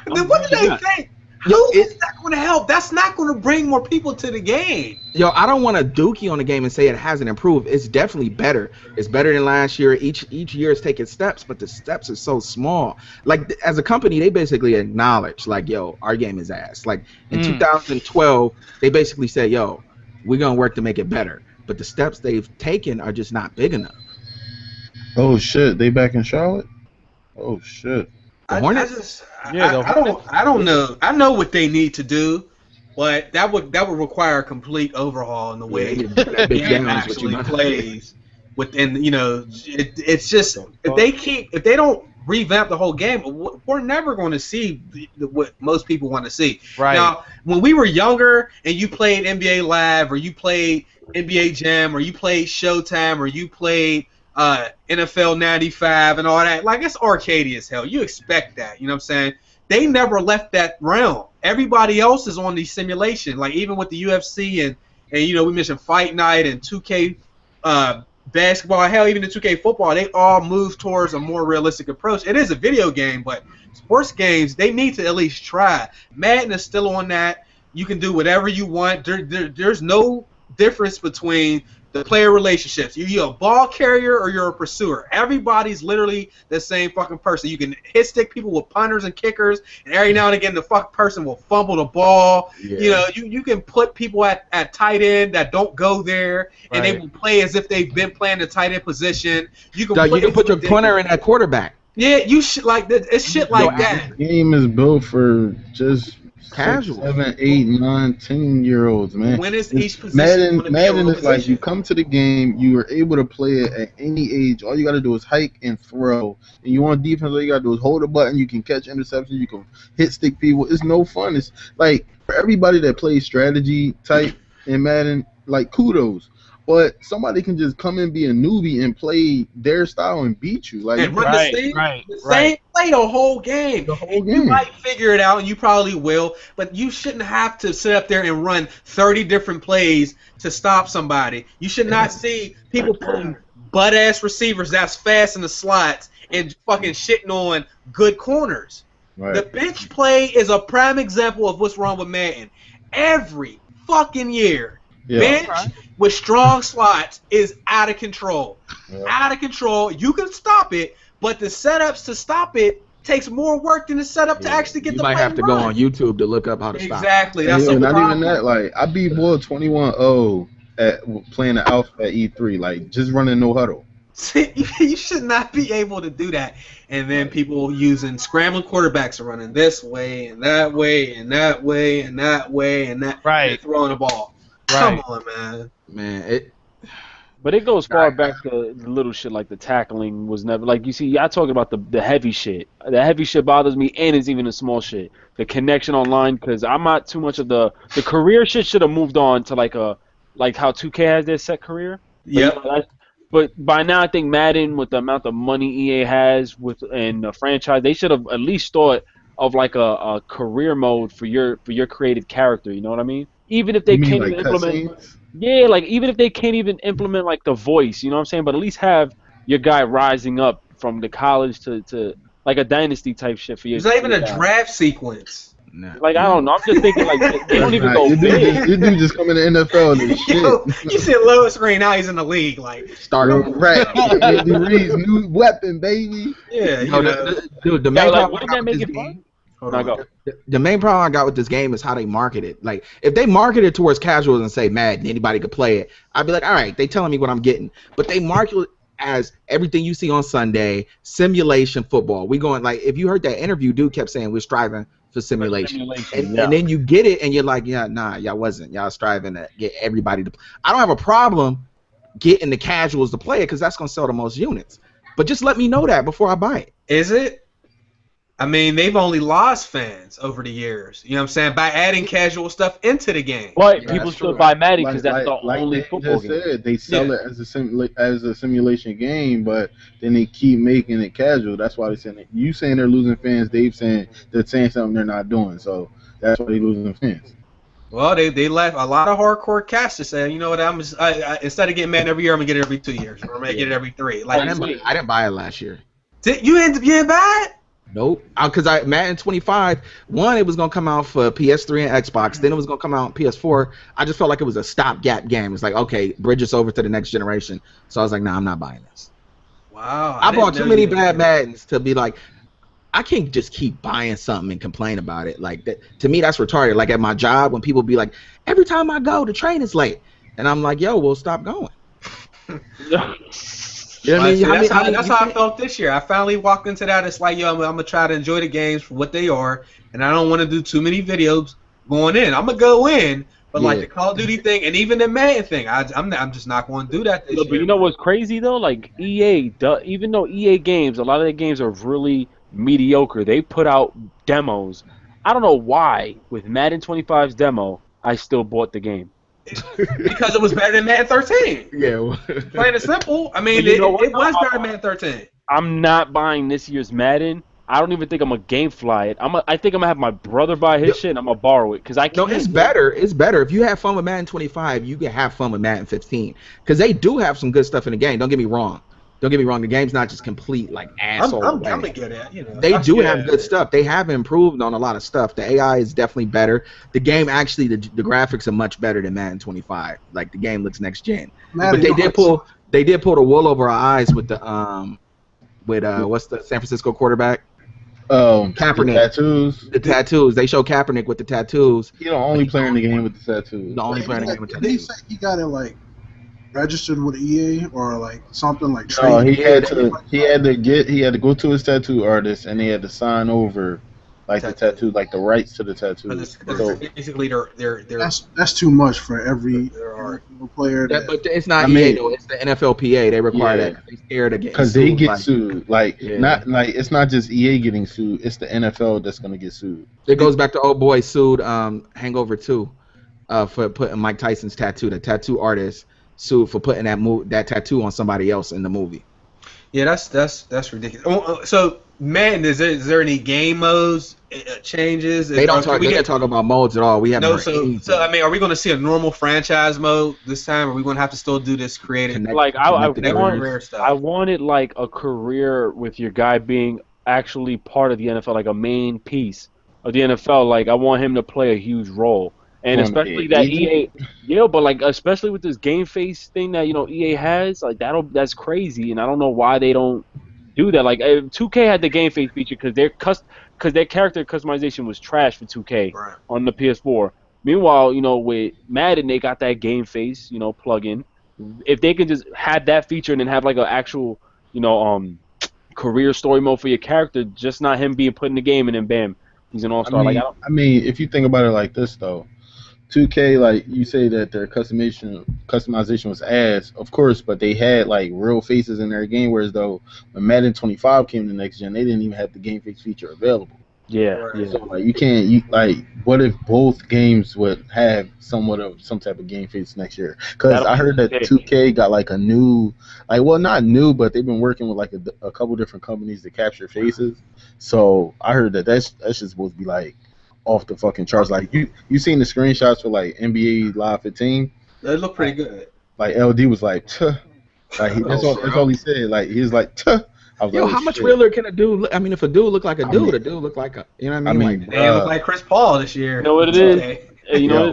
Then what do they think? It's not going to help. That's not going to bring more people to the game. Yo, I don't want to dookie on the game and say it hasn't improved. It's definitely better. It's better than last year. Each year is taking steps, but the steps are so small. Like, as a company, they basically acknowledge, like, yo, our game is ass. Like, in 2012, they basically said, yo, we're going to work to make it better. But the steps they've taken are just not big enough. Oh, shit. They back in Charlotte? Oh, shit. I don't know. I know what they need to do, but that would require a complete overhaul in the way the game actually plays. It's just if they don't revamp the whole game, we're never going to see what most people want to see. Right. Now, when we were younger and you played NBA Live or you played NBA Jam or you played Showtime or you played NFL 95 and all that, like, it's arcadey as hell. You expect that, you know what I'm saying? They never left that realm. Everybody else is on the simulation, like even with the UFC and you know, we mentioned Fight Night and 2K basketball, hell, even the 2K football, they all move towards a more realistic approach. It is a video game, but sports games, they need to at least try. Madden is still on that. You can do whatever you want. There's no difference between the player relationships. You're a ball carrier or you're a pursuer. Everybody's literally the same fucking person. You can hit stick people with punters and kickers, and every now and again the fucking person will fumble the ball. Yeah. You know, you can put people at tight end that don't go there, and they will play as if they've been playing the tight end position. You can put your punter in that quarterback. Yeah, you should like that. It's shit like that. The game is built for just casual 7, 8, 9, 10-year-olds, man. When is each position? Madden is like you come to the game, you are able to play it at any age. All you got to do is hike and throw. And you want defense, all you got to do is hold a button. You can catch interceptions. You can hit stick people. It's no fun. It's like for everybody that plays strategy type in Madden, like kudos. But somebody can just come and be a newbie and play their style and beat you. Like, and run the same play the whole game. You might figure it out, and you probably will, but you shouldn't have to sit up there and run 30 different plays to stop somebody. You should not see people putting butt-ass receivers that's fast in the slots and fucking shitting on good corners. Right. The bench play is a prime example of what's wrong with Madden. Every fucking year. Yeah. Bench with strong slots is out of control. Yeah. Out of control. You can stop it, but the setups to stop it takes more work than the setup to actually get the play. You might have to go on YouTube to look up how to stop it. Exactly. That's not even that. Like, I beat boy 21-0 at playing the Alpha at E3, like just running no huddle. You should not be able to do that. And then people using scrambling quarterbacks are running this way and that way and that way and that way and that. Right. And throwing the ball. Right. Come on, man. But it goes far back to the little shit like the tackling was never like you see. Y'all talking about the heavy shit. The heavy shit bothers me, and it's even the small shit. The connection online, because I'm not too much of the career shit. Should have moved on to like how 2K has their set career. Yeah. But by now I think Madden, with the amount of money EA has and the franchise, they should have at least thought of like a career mode for your created character. You know what I mean? Even if they can't even implement, even if they can't even implement like the voice, you know what I'm saying? But at least have your guy rising up from the college to like a dynasty type shit for you. There's not even a draft sequence. Nah. Like I don't know, I'm just thinking like they don't even go big. Your dude just come in the NFL and shit. Yo, you said Lois Green, now he's in the league. Like right, Andy Reid's new weapon, baby. Yeah, the main like, wouldn't that make it fun? The main problem I got with this game is how they market it. Like, if they market it towards casuals and say Madden, anybody could play it, I'd be like, all right, they telling me what I'm getting. But they market it as everything you see on Sunday, simulation football. We going, like, if you heard that interview, dude kept saying we're striving for simulation. And then you get it and you're like, yeah, nah, y'all wasn't. Y'all striving to get everybody to play. I don't have a problem getting the casuals to play it because that's going to sell the most units. But just let me know that before I buy it. Is it? I mean, they've only lost fans over the years. You know what I'm saying? By adding casual stuff into the game. But people still buy Madden because that's the only football game. Said, they sell it as a simulation game, but then they keep making it casual. That's why they're saying it. You saying they're losing fans. They're saying something they're not doing. So that's why they're losing fans. Well, they left a lot of hardcore casters saying, you know what, instead of getting Madden every year, I'm going to get it every 2 years. Or I'm going to get it every 3. Like, I didn't buy it last year. You didn't buy it? Nope. Because Madden 25, it was going to come out for PS3 and Xbox. Then it was going to come out on PS4. I just felt like it was a stopgap game. It's like, okay, bridge us over to the next generation. So I was like, nah, I'm not buying this. Wow. I bought too many bad Maddens to be like, I can't just keep buying something and complain about it. Like, that, to me, that's retarded. Like, at my job, when people be like, every time I go, the train is late. And I'm like, yo, we'll stop going. You know what I mean? That's how I felt this year. I finally walked into that. It's like, yo, I'm going to try to enjoy the games for what they are, and I don't want to do too many videos going in. I'm going to go in, But like the Call of Duty thing, and even the Madden thing, I'm just not going to do that this year. But you know what's crazy though? Like EA, even though EA games, a lot of their games are really mediocre. They put out demos. I don't know why with Madden 25's demo, I still bought the game. Because it was better than Madden 13. Yeah. Plain and simple. I mean, it was better than Madden 13. I'm not buying this year's Madden. I don't even think I'm gonna GameFly it. I think I'm gonna have my brother buy his shit and I'm gonna borrow it because I can't. No, it's better. It's better. If you have fun with Madden 25, you can have fun with Madden 15 because they do have some good stuff in the game. Don't get me wrong. The game's not just complete like asshole. I'm gonna get it. You know, they do have good stuff. They have improved on a lot of stuff. The AI is definitely better. The game actually, the graphics are much better than Madden 25. Like the game looks next gen. But they did pull the wool over our eyes with the what's the San Francisco quarterback? Kaepernick. The tattoos. They show Kaepernick with the tattoos. He's the only player in the game with the tattoos. The only player in the game with tattoos. Did he say he got it like registered with EA or like something like? No, he had to go to his tattoo artist and he had to sign over like the tattoo, like the rights to the tattoo. So basically, they're that's too much for every player. But it's not EA though. It's the NFLPA. They require that. They're scared of getting because they get sued. Not like it's not just EA getting sued. It's the NFL that's gonna get sued. It goes back to old boy sued Hangover 2 for putting Mike Tyson's tattoo. The tattoo artist sued for putting that tattoo on somebody else in the movie. Yeah, that's ridiculous. So, man, is there any game modes changes? They don't talk about modes at all. We haven't heard anything. So I mean, are we going to see a normal franchise mode this time? Or are we going to have to still do this creative? I wanted like a career with your guy being actually part of the NFL, like a main piece of the NFL. Like I want him to play a huge role. And especially that EA, but like especially with this game face thing that EA has, like that's crazy, and I don't know why they don't do that. Like 2K had the game face feature because their character customization was trash for 2K on the PS4. Meanwhile, with Madden they got that game face, plug-in. If they could just have that feature and then have like an actual, career story mode for your character, just not him being put in the game and then bam, he's an all-star. I mean, if you think about it like this though. 2K, like you say that their customization was ass, of course, but they had like real faces in their game. Whereas though when Madden 25 came to next gen, they didn't even have the game face feature available. Yeah. So like what if both games would have somewhat of some type of game face next year? Because I heard that 2K got like a new, not new, but they've been working with like a couple different companies to capture faces. So I heard that that's just supposed to be like off the fucking charts. Like you seen the screenshots for like NBA Live 15? They look pretty good. Like LD was like, tuh. Like that's all he said. Like he was like, tuh. I was how much realer can a dude look? I mean, if a dude look like a dude, a dude look like a, you know what I mean? They look like Chris Paul this year. You know what it is?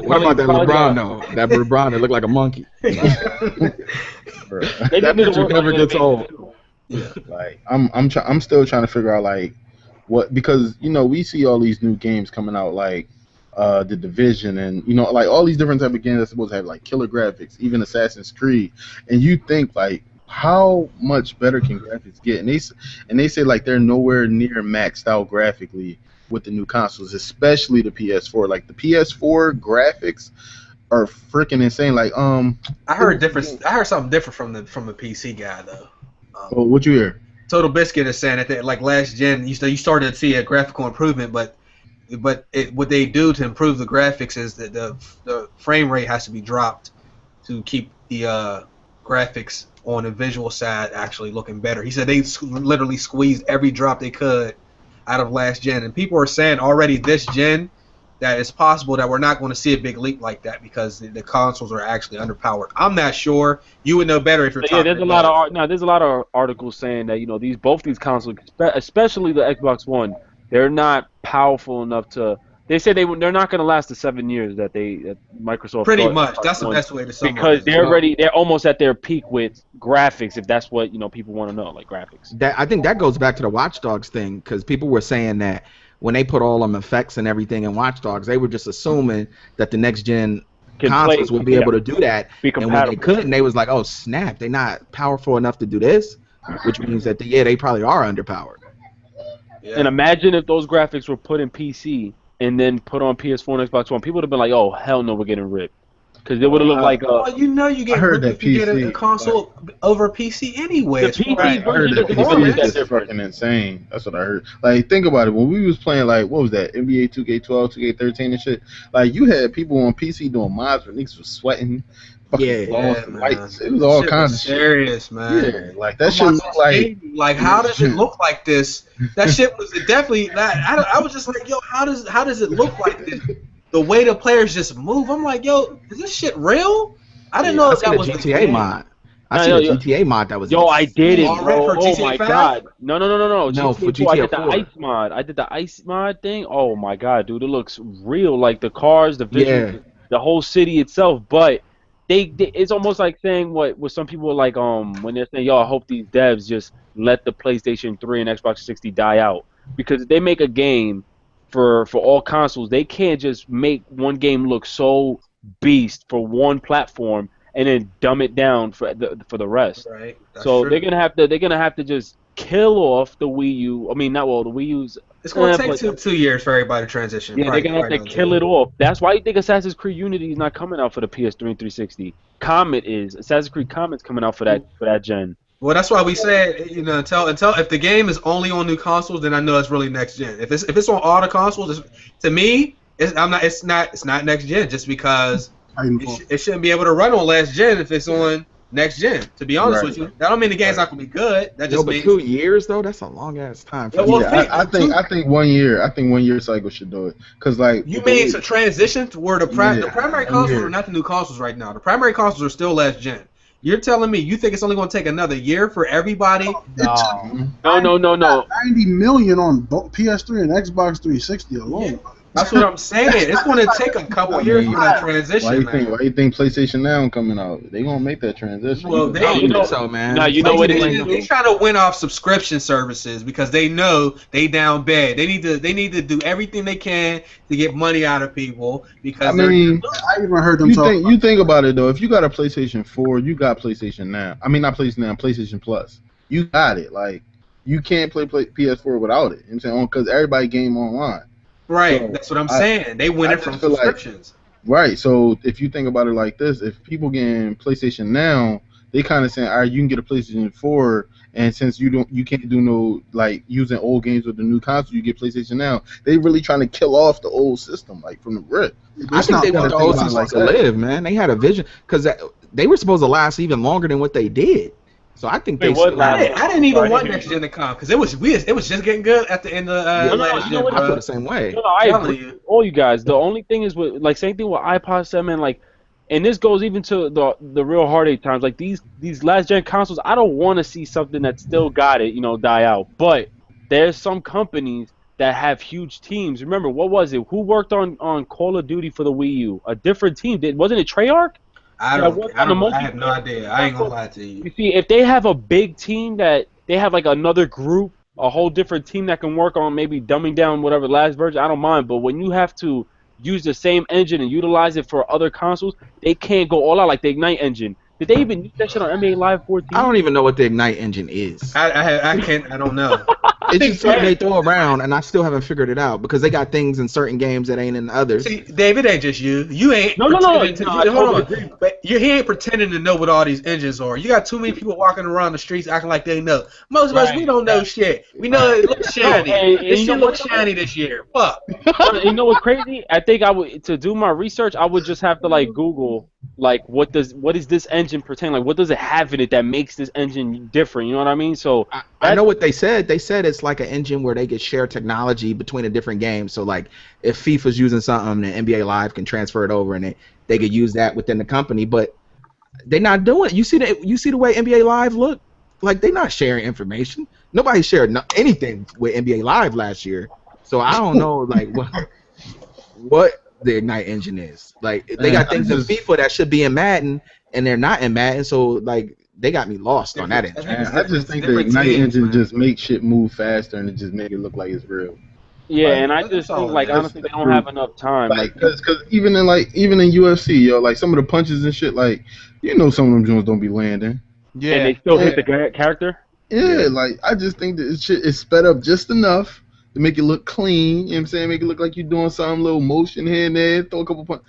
What about that LeBron though? That LeBron that look like a monkey. That picture never gets old. Yeah. Like I'm still trying to figure out like what, because we see all these new games coming out like the Division and like all these different type of games that's supposed to have like killer graphics, even Assassin's Creed, and you think like how much better can graphics get? And they say like they're nowhere near maxed out graphically with the new consoles, especially the PS4. Like the PS4 graphics are freaking insane. Like I heard something different from the PC guy though. What you hear? Total Biscuit is saying that like last gen, you started to see a graphical improvement, but what they do to improve the graphics is that the frame rate has to be dropped to keep the graphics on the visual side actually looking better. He said they literally squeezed every drop they could out of last gen, and people are saying already this gen that it's possible that we're not going to see a big leap like that because the consoles are actually underpowered. I'm not sure. You would know better if you're talking. There's a lot of articles saying that both these consoles, especially the Xbox One, they're not powerful enough to. They say they're not going to last the 7 years that Microsoft. Pretty much, that's the best way to summarize. Because they're almost at their peak with graphics. If that's what people want to know, like graphics. I think that goes back to the Watch Dogs thing because people were saying that. When they put all them effects and everything in Watch Dogs, they were just assuming that the next gen consoles would be able to do that. And when they couldn't, they was like, "Oh snap! They're not powerful enough to do this," which means that they probably are underpowered. Yeah. And imagine if those graphics were put in PC and then put on PS4 and Xbox One, people would have been like, "Oh hell no, we're getting ripped," because it would have looked like Well, you know you I get heard ripped that if you get a PC, console over a PC anyway. The as far PC as I heard that version PC is is that just different. fucking insane. That's what I heard. Like, think about it. When we was playing, like, what was that? NBA 2K12, 2K13 and shit. Like, you had people on PC doing mods where niggas was sweating, fucking Yeah. lost man. lights. It was all Shit kinds was of shit. serious, man. Yeah, like that I'm shit watching look like. like how does it look like this? That shit was definitely. I was just like, yo, how does it look like this? The way the players just move, I'm like, yo, is this shit real? I didn't know I if seen that a was the GTA game. mod. I No, seen a yo, GTA mod that was. Yo, I did it, Already bro. for Oh GTA my 5? god. No. No, for GTA 4, I GTA did the 4. ice mod. I did the ice mod thing. Oh my god, dude, it looks real. Like the cars, the visuals, Yeah. the whole city itself. But it's almost like saying what some people are like when they're saying, "Yo, I hope these devs just let the PlayStation 3 and Xbox 60 die out," because if they make a game for all consoles, they can't just make one game look so beast for one platform and then dumb it down for the rest. Right. That's So true. they're gonna have to just kill off the Wii U. I mean, not well, the Wii U's. It's gonna take but 2 years for everybody to transition. yeah, they're gonna have to kill it off. That's why you think Assassin's Creed Unity is not coming out for the PS3 and 360. Comet is. Assassin's Creed Comet's coming out for that gen. Well, that's why we said, you know, until if the game is only on new consoles, then I know it's really next gen. If it's on all the consoles, to me, it's not next gen just because it shouldn't be able to run on last gen if it's on next gen. To be honest with you, that don't mean the game's not gonna be good. That just But means 2 years though, that's a long ass time. Yeah, well, I think 1 year. I think 1 year cycle should do it. Cause like you mean to transition to where the Yeah, primary consoles yeah. are not the new consoles right now. The primary consoles are still last gen. You're telling me you think it's only going to take another year for everybody? No. 90 million on both PS3 and Xbox 360 alone. That's what I'm saying. It's going to take a couple years for that transition, Why man. you think PlayStation Now coming out? They gonna make that transition. Well, I don't you know- think so, man. Nah, you know what it is? They trying to win off subscription services because they know they down bad. They need to do everything they can to get money out of people because I mean, I even heard them you talk. think about it though. If you got a PlayStation 4, you got PlayStation Now. I mean, not PlayStation Now, PlayStation Plus. You got it. Like you can't play PS4 without it. You know what I'm saying, because everybody game online. right. So, That's what I'm saying. They win I it from just feel like- subscriptions. Right. So if you think about it like this, if people getting PlayStation Now, they kind of saying, all right, you can get a PlayStation 4, and since you can't do no like using old games with the new console, you get PlayStation Now. They really trying to kill off the old system like from the rip. I think they want the old system like to that. live, man. They had a vision because they were supposed to last even longer than what they did. So I think Wait, they. what last- I didn't even Sorry, want I didn't next gen to come because it was just getting good at the end of last you know gen, what- I feel bro. the same way. No, I Telling agree you. with all you guys. The only thing is with like same thing with iPod 7, like, and this goes even to the real heartache times. Like these last gen consoles, I don't want to see something that still got it, die out. But there's some companies that have huge teams. Remember, what was it? Who worked on Call of Duty for the Wii U? A different team did. Wasn't it Treyarch? I Yeah, don't. what's I, on the don't I have no idea. I ain't gonna lie to you. You see, if they have a big team that they have like another group, a whole different team that can work on maybe dumbing down whatever last version, I don't mind. But when you have to use the same engine and utilize it for other consoles, they can't go all out like the Ignite engine. Did they even use that shit on NBA Live 14? I don't even know what the Ignite engine is. I can't. I don't know. It's just something they throw around, and I still haven't figured it out because they got things in certain games that ain't in others. See, Dave, it ain't just you. You ain't. No, pretending to- I hold totally on. agree. But he ain't pretending to know what all these engines are. You got too many people walking around the streets acting like they know. Most of us, we don't know shit. We know it looks shiny. and This you shit know looks what? shiny this year. Fuck. You know what's crazy? I think I would to do my research. I would just have to like Google like what is this engine pertain? Like what does it have in it that makes this engine different? You know what I mean? So I know what they said. They said it's like an engine where they could share technology between the different games. So like if FIFA's using something, then NBA Live can transfer it over, and they could use that within the company. But they're not doing it. You see the way NBA Live look? Like they're not sharing information. Nobody shared anything with NBA Live last year. So I don't know like what the Ignite engine is. Like they got things in FIFA that should be in Madden, and they're not in Madden. So like they got me lost on that engine. Man, I just think the Ignite engine just makes shit move faster and it just make it look like it's real. yeah, Like, and I just think like honestly they don't have enough time. Like, cause even in UFC, yo, like some of the punches and shit, like some of them joints don't be landing. Yeah. And they still hit the character. Yeah, like I just think that shit is sped up just enough to to make it look clean. You know what I'm saying? Make it look like you're doing some little motion here and there, throw a couple points.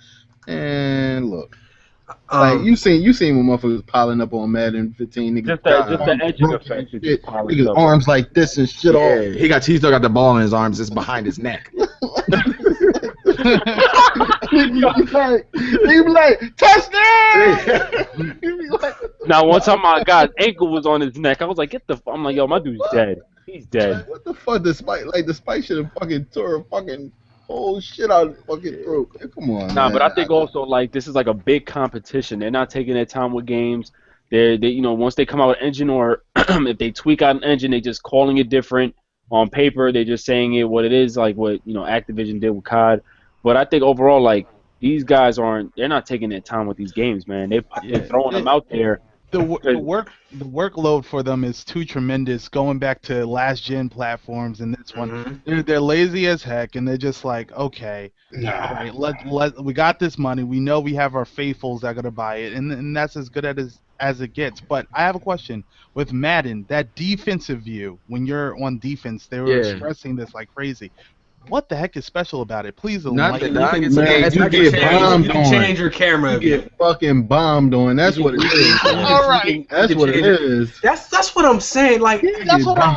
And look. Like you seen when motherfuckers piling up on Madden 15, niggas. Just the edging effect. Niggas arms like this and shit. Yeah, he still got the ball in his arms. It's behind his neck. He be like, touchdown! Now, one time my guy's ankle was on his neck. I was like, get the. I'm like, yo, my dude's dead. He's dead. What the fuck? The spike should have fucking tore a fucking whole shit out of the fucking throat. Come on. Nah, man. but I think also like this is like a big competition. They're not taking their time with games. They once they come out with an engine or if they tweak out an engine, they just calling it different. On paper, they're just saying it what it is, like what Activision did with COD. But I think overall, like these guys they're not taking their time with these games, man. They're throwing them out there. The workload for them is too tremendous. Going back to last gen platforms and this one, they're lazy as heck, and they're just like, okay, all right, we got this money. We know we have our faithfuls that are gonna buy it, and that's as good as it gets. But I have a question with Madden. That defensive view, when you're on defense, they were expressing this like crazy. What the heck is special about it? Please enlighten me. You get bombed on. Change your camera. You get fucking bombed on. That's what it is. All right. That's what it is. That's what I'm saying. Like that's what I'm.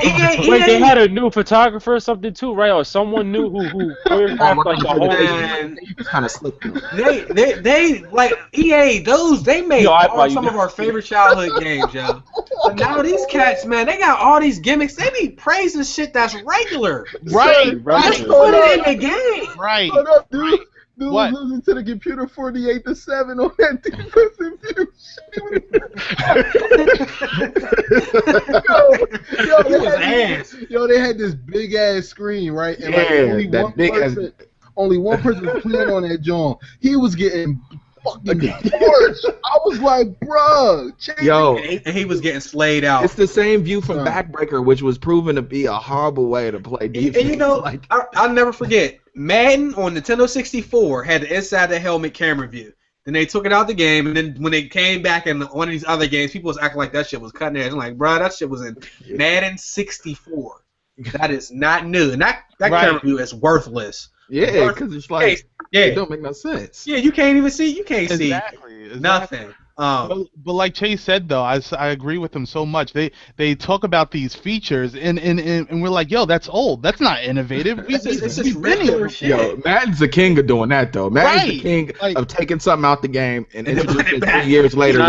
Wait, they had a new photographer or something too, right? Or someone new who choreographed like the whole thing. Kind of slipped. They like EA. They made some of our favorite childhood games, yo. But now these cats, man, they got all these gimmicks. They be praising shit that's regular. Right. Put it in the game. Right. Hold up, dude. Dude was losing to the computer 48-7 on that defensive view. They had this big ass screen, right? And only one person was playing on that joint. He was getting fucking torched. I was like, bruh. And he was getting slayed out. It's the same view from Backbreaker, which was proven to be a horrible way to play defense. And I'll never forget, Madden on Nintendo 64 had the inside the helmet camera view. Then they took it out the game, and then when they came back in one of these other games, people was acting like that shit was cutting edge. I'm like, bruh, that shit was in Madden 64. That is not new. And that camera view is worthless. Yeah, because it's like, it don't make no sense. Yeah, you can't even see. You can't see nothing. But like Chase said, though, I agree with him so much. They talk about these features, and we're like, yo, that's old. That's not innovative. It's just regular shit. Yo, Madden's the king of doing that, though. Madden's the king of taking something out the game and introducing it 3 years later.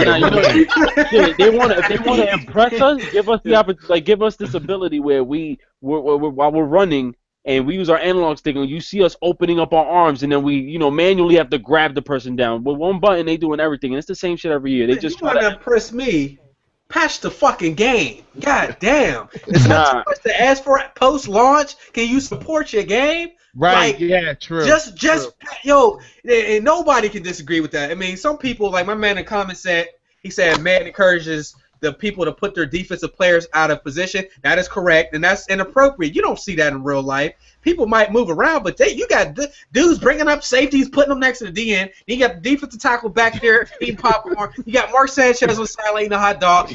They want to impress us. Give us the opportunity, give us this ability where while we're running. And we use our analog stick, and you see us opening up our arms, and then we, manually have to grab the person down. With one button, they doing everything, and it's the same shit every year. They just try to impress me. Patch the fucking game. God damn. It's not too much to ask for post-launch. Can you support your game? Right. Yeah. True. And nobody can disagree with that. I mean, some people, like my man in the comments said, Madden encourages the people to put their defensive players out of position. That is correct, and that's inappropriate. You don't see that in real life. People might move around, but you got dudes bringing up safeties, putting them next to the DN. You got the defensive tackle back there eating popcorn. You got Mark Sanchez on the sideline eating a hot dog.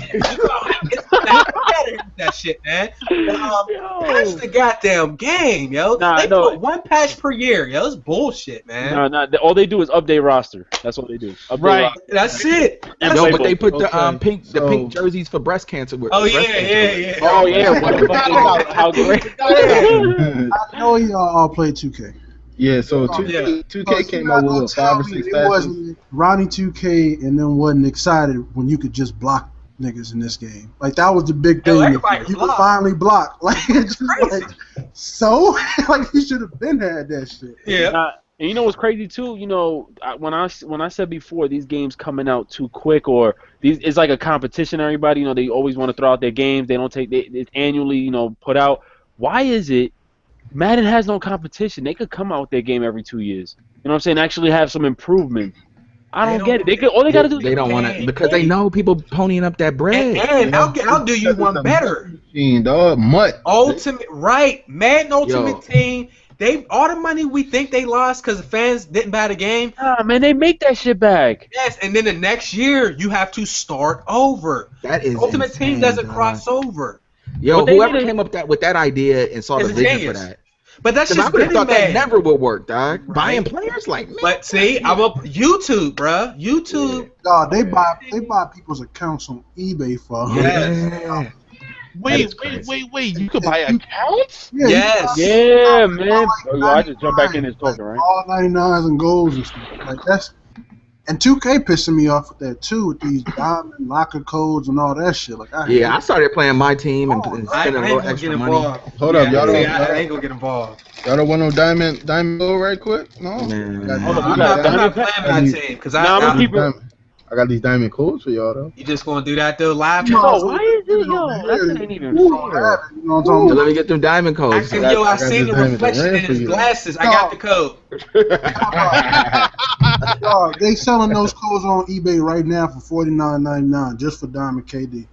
That shit, man. Patch the goddamn game, yo. They put one patch per year, yo. It's bullshit, man. All they do is update roster. That's what they do. That's it. But they put the pink jerseys for breast cancer. Oh yeah. Oh yeah. How great. I know y'all play 2K. Yeah, so 2K came out with 5 or 6 patches. Ronnie 2K and then wasn't excited when you could just block niggas in this game. Like that was the big thing. You could finally block. Like it's just like so like he should have been had that shit. Yeah. And you know what's crazy too? When I said before these games coming out too quick or it's like a competition. Everybody, they always want to throw out their games. They don't it's annually, put out. Why is it Madden has no competition? They could come out with their game every 2 years. You know what I'm saying? Actually have some improvement. I don't get it. All they got to do. They don't want to because they know people ponying up that bread. And I'll do you one better. Madden Ultimate Team. All the money we think they lost because the fans didn't buy the game. Ah, man, they make that shit back. Yes, and then the next year you have to start over. That is Ultimate insane, Team doesn't cross over. Yo, whoever came up with that idea and saw the vision for that. But that's I just would have getting thought that mad. never would work, dog. Right. Buying players like man. But see, I'm up YouTube, bruh. YouTube. Dog, they buy people's accounts on eBay for Yes. Wait. You could buy accounts? Yeah, Yes. Yeah, man. Yo, I just jump back in this talking, right? All 99s and golds and stuff. Like that's and 2K pissing me off with that too, with these diamond locker codes and all that shit. Like I started playing MyTeam and I spending a little ain't gonna extra get money. involved. Hold up, y'all see, don't- I ain't gonna get involved. Y'all don't want no diamond bill right quick? No. Man. Hold on, I'm we not got playing my team because Nah, I'm gonna keep I got these diamond codes for y'all though. You just gonna do that though live? No, Yo, why is it, yo? That ain't even fair. You know what I'm talking Let about? me get them diamond codes. Actually, yo, I got seen this the diamond reflection ring in for his you. glasses. I got the code. Dog, they selling those codes on eBay right now for $49.99 just for Diamond KD.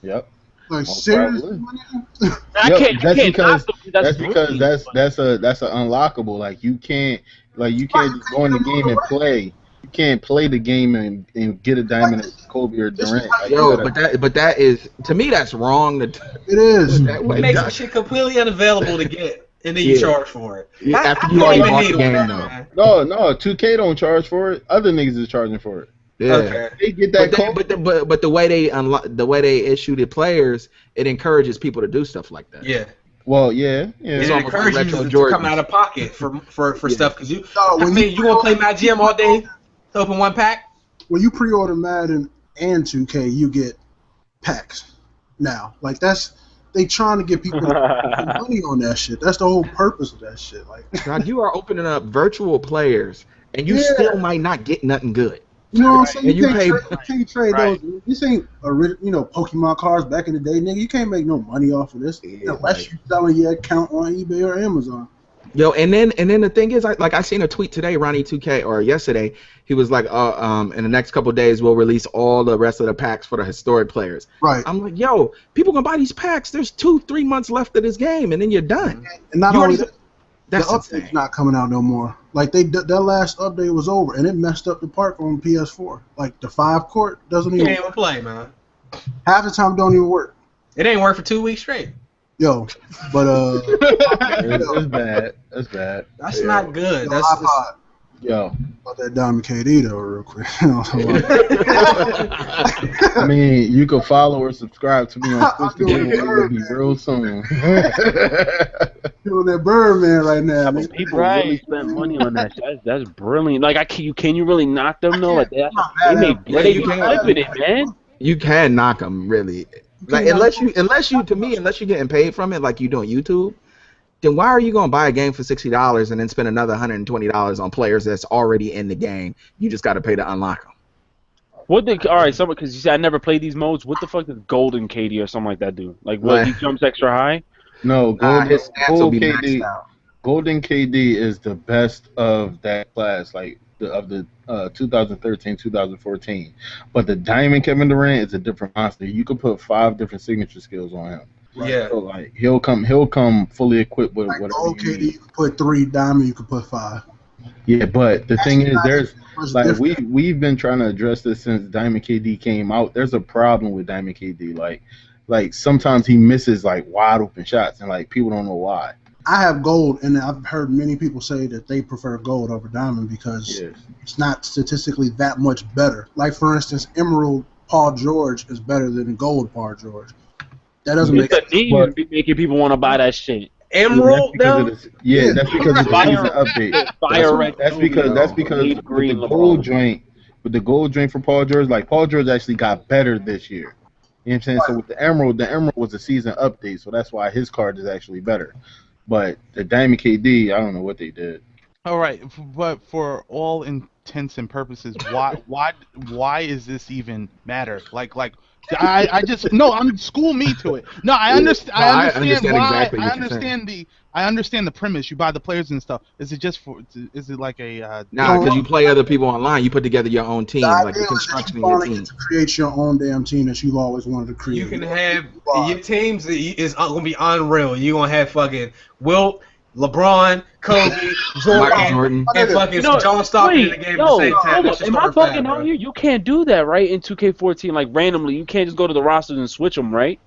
Yep. Like Most seriously? I Yep, can't. that's I can't because- knock them. That's because brilliant. that's an unlockable. Like you can't just go in the game and play. You can't play the game and get a diamond as Kobe or Durant. Like, you Yo, gotta- but that is to me that's wrong. It is. That way, It makes Doc. the shit completely unavailable to get, and then you Yeah. charge for it. Yeah, I after you can't already even bought hate the on game, that, though. man. No, 2K don't charge for it. Other niggas is charging for it. Yeah. Okay. They get that But the way they the way they issue the players, it encourages people to do stuff like that. Yeah. Well, yeah. It almost like encourages you retro to Jordans. come out of pocket for Yeah. stuff because you. Dog, I mean, you gonna play my GM all day to open one pack? When you pre-order Madden and 2K, you get packs now. Like they trying to get people to put money on that shit. That's the whole purpose of that shit. Like God, you are opening up virtual players, and you Yeah. still might not get nothing good. you know what I'm saying? And you pay- can't trade Right. those. This ain't Pokemon cards back in the day, nigga. You can't make no money off of this Yeah, unless right. you selling your account on eBay or Amazon. Yo, and then the thing is, I seen a tweet today, Ronnie 2K, or yesterday. He was like, in the next couple of days we'll release all the rest of the packs for the historic players. Right. I'm like, yo, people gonna buy these packs. There's 2-3 months left of this game, and then you're done. And not You only already- that, That's the update's insane. not coming out no more. Like that last update was over, and it messed up the park on PS4. Like the 5 court doesn't You even can't even play, man. half the time don't even work. It ain't work for 2 weeks straight. Yo, but It's bad. It's bad. That's not good. That's I thought Yo, about that Diamond KD though, real quick. I mean, you can follow or subscribe to me on Twitch. The giveaway will be real soon. Doing that Birdman right now. But Man. people really spend money on that. That's brilliant. Like, can you really knock them though? Like, they be hyping it, man. You can knock them, really. Like unless you're getting paid from it, like you do on YouTube, then why are you gonna buy a game for $60 and then spend another $120 on players that's already in the game? You just got to pay to unlock them. Because you said I never played these modes. What the fuck does Golden KD or something like that do? Like, what? Right. He jumps extra high? No, His stats will be maxed out. Golden KD is the best of that class, like of the 2013-2014. But the Diamond Kevin Durant is a different monster. You could put 5 different signature skills on him. Yeah. So like he'll come fully equipped with Like whatever gold you KD, need. you can put 3 diamond, you can put 5. Yeah, but the thing is, there's What's like different? we've been trying to address this since Diamond KD came out. There's a problem with Diamond KD. Like sometimes he misses like wide open shots, and like people don't know why. I have gold, and I've heard many people say that they prefer gold over diamond because Yes. it's not statistically that much better. Like for instance, Emerald Paul George is better than gold Paul George. That doesn't make It's a need But- to be making people want to buy that shit. Emerald though. That's because of the Fire- season update. Fire red. That's because Need with green the LeBron. gold drink for Paul George, like Paul George actually got better this year. You know what I'm saying? So with the Emerald was a season update, so that's why his card is actually better. But the Diamond KD, I don't know what they did. All right, but for all intents and purposes, why is this even matter? I just school me to it. No, I understand. No, I I understand why. exactly what you're saying. I understand the premise. You buy the players and stuff. Is it just for? Is it like a? Nah, because you play other people online, you put together your own team, the like idea you're is that constructing you your finally team. get to create your own damn team that you've always wanted to create. You can have your teams is gonna be unreal. You gonna have fucking Wilt, LeBron, Kobe, Michael Jordan, Jordan. and fucking No, John Stockton in wait, the game yo, at the same time. hold That's up. just Am I hard fact, bugging bro. out here? You can't do that, right? In 2K14, like randomly, you can't just go to the rosters and switch them, right?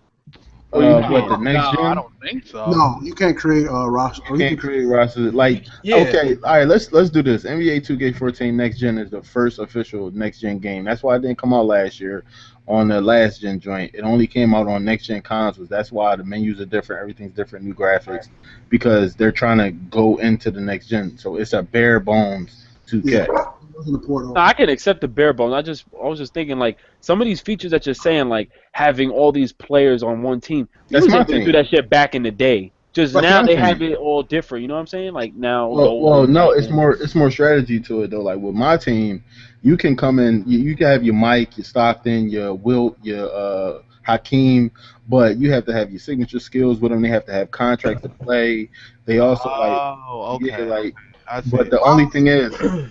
What the next No, gen? I don't think so. No, you can't create a roster. Or You you can't can create rosters. Like, Yeah. okay, all right, let's do this. NBA 2K14 Next Gen is the first official Next Gen game. That's why it didn't come out last year on the last gen joint. It only came out on Next Gen consoles. That's why the menus are different, everything's different, new graphics, because they're trying to go into the next gen. So it's a bare bones 2K. Yeah, it wasn't a port No, over. I can accept the bare bones. I was just thinking like some of these features that you're saying, like having all these players on one team. You That's was my able to do team. that shit back in the day. Just That's now my they team. have it all different. You know what I'm saying? Like now. Well, no, it's more strategy to it though. Like with my team, you can come in, you can have your Mike, your Stockton, your Wilt, your Hakeem, but you have to have your signature skills with them. They have to have contracts to play. They also Okay. like. I see. But the only thing is, the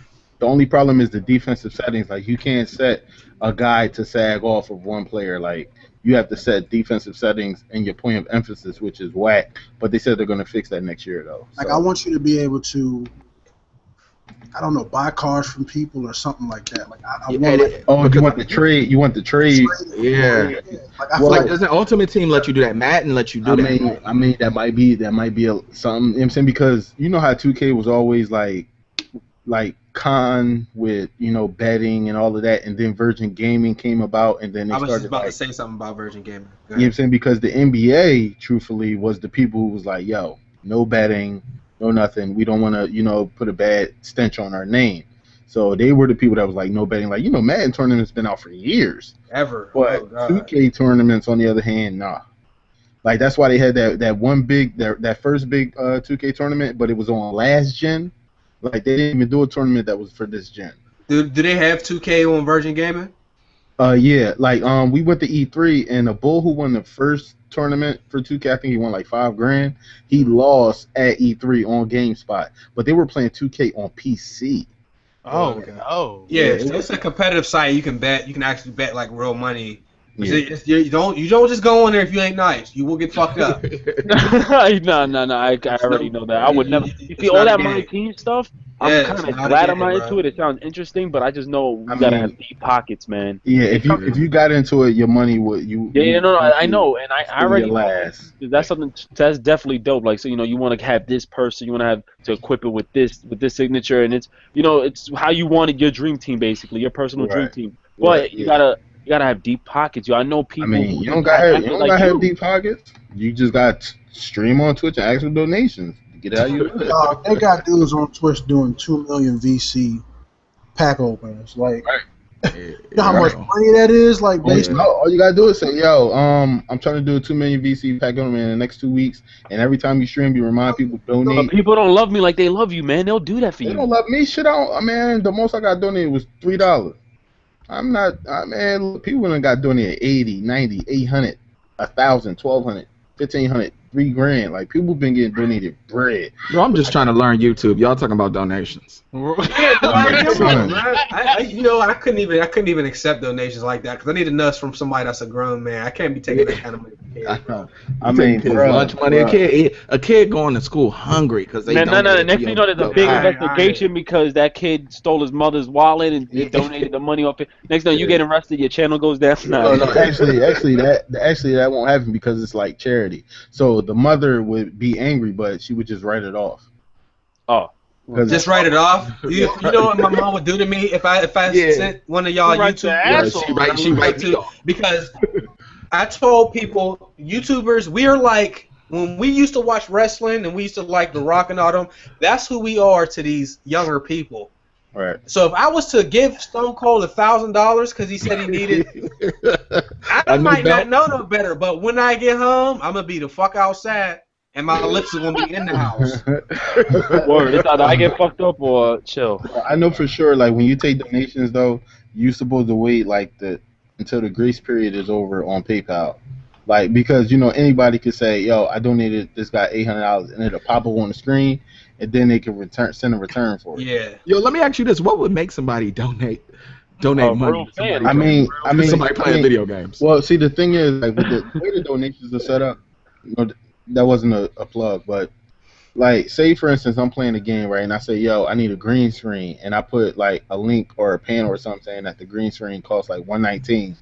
only problem is the defensive settings. Like you can't set a guy to sag off of one player. Like you have to set defensive settings and your point of emphasis, which is whack. But they said they're going to fix that next year though. Like So- I want you to be able to, I don't know, buy cars from people or something like that. Like I Yeah, want like, you want the trade? You want the trade? Yeah. Like I Well, feel Like, like doesn't Ultimate Team let you do that? Madden let you do I that. mean, that might be something. You know what I'm saying? Because you know how 2K was always like con with betting and all of that, and then Virgin Gaming came about, and then they I was started just about like, to say something about Virgin Gaming. Go you know what I'm ahead. saying? Because the NBA, truthfully, was the people who was like, yo, no betting, no nothing. We don't want to, put a bad stench on our name. So they were the people that was like, no betting. Like, Madden tournaments been out for years. Ever. But Oh, God. 2K tournaments, on the other hand, nah. Like, that's why they had that one big, that first big 2K tournament, but it was on last gen. Like, they didn't even do a tournament that was for this gen. Do they have 2K on Virgin Gaming? Yeah, like we went to E3 and the bull who won the first tournament for 2K, I think he won like $5,000. He lost at E3 on GameSpot, but they were playing 2K on PC. Oh, okay. Oh. Yeah, Yeah, it's a competitive site. You can bet. You can actually bet like real money. Yeah. You don't just go in there if you ain't nice. You will get fucked up. no. I already know that. I would never. You It's see all not that a my game. team stuff. Yeah, I'm it's kind of not a glad game, I'm not bro. into it. It sounds interesting, but I just know we I gotta mean- have deep pockets, man. Yeah, if you got into it, your money would you. Yeah, no, I know, and I already know. last. That's something that's definitely dope. Like, so you want to have this person, you want to have to equip it with this signature, and it's it's how you wanted your dream team, basically your personal dream Right. team. But Right, you yeah. gotta have deep pockets. I know I people. mean, who you don't have got athletes like have you. deep pockets. You just got to stream on Twitch and ask for donations. Get it how you live. they got dudes on Twitch doing 2 million VC pack openers. Like, you know how much money that is? Like, basically, All you gotta do is say, "Yo, I'm trying to do a 2 million VC pack on in the next 2 weeks," and every time you stream, you remind people to But donate. people don't love me like they love you, man. They'll do that for They you. don't love me. Shit, man, the most I got donated was $3. I'm not, man. Look, people done got donated 80, 90, 800, 1,000, 1,200, 1,500, $3,000. Like people been getting donated bread. Bro, I'm just trying to learn YouTube. Y'all talking about donations. I couldn't even accept donations like that because I need a nuts from somebody that's a grown man. I can't be taking that kind of money. I mean, His bruh, lunch money. bruh. A kid going to school hungry because they No. donated Next to thing you your- know, there's a your big pack. investigation because that kid stole his mother's wallet and Yeah. donated the money off it. Next thing you get arrested, your channel goes down. No, actually, that won't happen because it's like charity. So the mother would be angry, but she would just write it off. Oh. Just write it off. You know what my mom would do to me if I Yeah. sent one of y'all Who writes YouTube the Yeah, asshole? she writes me off. because I told people YouTubers we are like when we used to watch wrestling and we used to like The Rock and all them. That's who we are to these younger people. Right. So if I was to give Stone Cold $1,000 because he said he needed, I A new might belt? not know no better. But when I get home, I'm gonna be the fuck outside, and my lips are gonna be in the house. Word. It's either I get fucked up or chill. I know for sure. Like when you take donations, though, you're supposed to wait until the grace period is over on PayPal. Like because anybody could say, "Yo, I donated this guy $800," and it'll pop up on the screen, and then they can send a return for it. Yeah. Yo, let me ask you this: what would make somebody donate money? real to fan. somebody I mean, somebody playing video games. Well, see, the thing is, like with the way the donations are set up, that wasn't a plug, but like, say for instance, I'm playing a game, right, and I say, yo, I need a green screen, and I put like a link or a panel or something saying that the green screen costs like $119,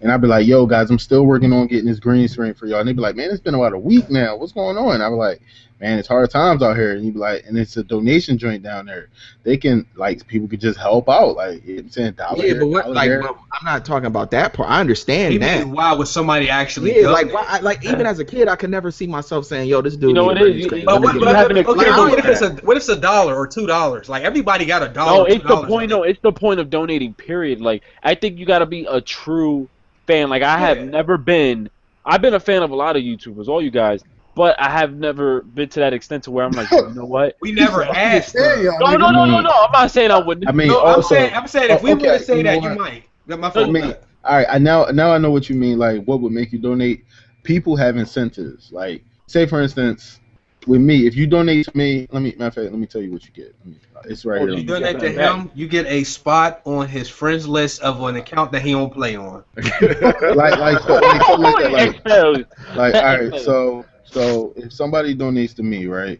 and I'd be like, yo, guys, I'm still working on getting this green screen for y'all, and they'd be like, man, it's been about a week now, what's going on? I'd be like, man, it's hard times out here, and you'd be like, and it's a donation joint down there. They can, like, people could just help out, like, you know what I'm saying, dollar Yeah, here, but what? dollar Like, there. but I'm not talking about that part. I understand People that. is wild with somebody actually. Yeah, donate. like even as a kid, I could never see myself saying, "Yo, this dude." You know need what a it green is? screen. But Let me what, get you it." but, having a okay, clear what if it's $1 or $2? Like everybody got $1. No, it's the $2 point. No, it's the point of donating. Period. Like I think you got to be a true fan. Like I have never been. I've been a fan of a lot of YouTubers, all you guys, but I have never been to that extent to where I'm like, you know what? We never asked. Yeah, For, y'all No, niggas. no, no, no, no. I'm not saying I wouldn't. I mean, no, also, I'm saying if we were to okay, say you know that, you what? might. My I fault. mean, all right. Now I know what you mean. Like, what would make you donate? People have incentives. Like, say for instance, with me, if you donate to me, matter of fact, let me tell you what you get. It's right here. If you On the donate to screen. him, you get a spot on his friends list of an account that he don't play on. like Expelled. all right. So if somebody donates to me, right,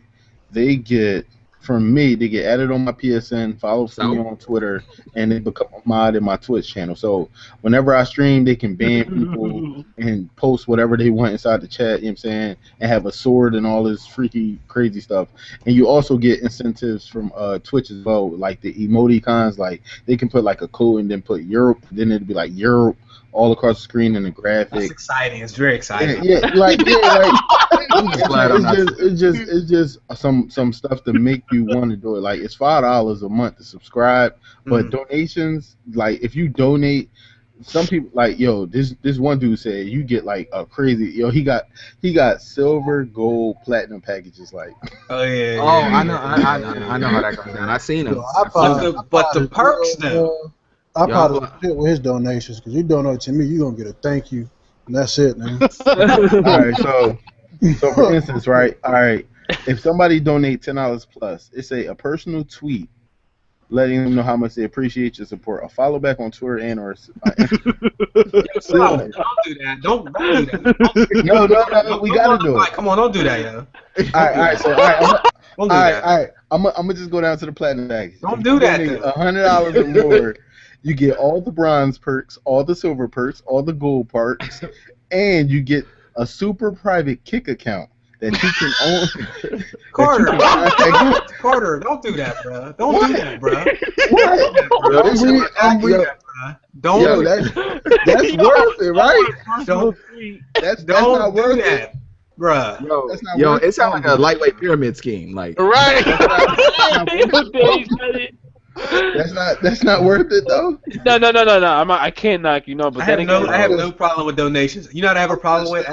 they get from me. They get added on my PSN, follow me on Twitter, and they become a mod in my Twitch channel. So whenever I stream, they can ban people and post whatever they want inside the chat. You know what I'm saying, and have a sword and all this freaky crazy stuff. And you also get incentives from Twitch as well, like the emoticons. Like they can put like a code and then put Europe, then it'd be like Europe all across the screen in the graphic. That's exciting. It's very exciting. It's just some stuff to make you want to do it. Like it's $5 a month to subscribe, but donations, like if you donate, some people like this one dude said you get like a crazy he got silver, gold, platinum packages like. Oh yeah. Oh, I know how that goes down. I seen him. But the perks though. I probably shit with his donations because you donate to me, you gonna get a thank you, and that's it, man. All right, so for instance, right? All right, if somebody donate $10 plus, it's a personal tweet letting them know how much they appreciate your support. A follow back on Twitter and or. Don't do that. Don't do that. No, we gotta do it. Come on, don't do that, yo. All right. I'm gonna just go down to the platinum package. Don't do that. $100 or more. You get all the bronze perks, all the silver perks, all the gold perks, and you get a super private kick account that you can own. Carter, don't do that, bro. Don't do that, bro. Don't do that. That's worth it, right? That's not worth that, bro. Yo, it sounds like a lightweight pyramid scheme, like. Right. That's not worth it though. No. I can't knock you, but I have no problem with donations. You know what I have a problem with?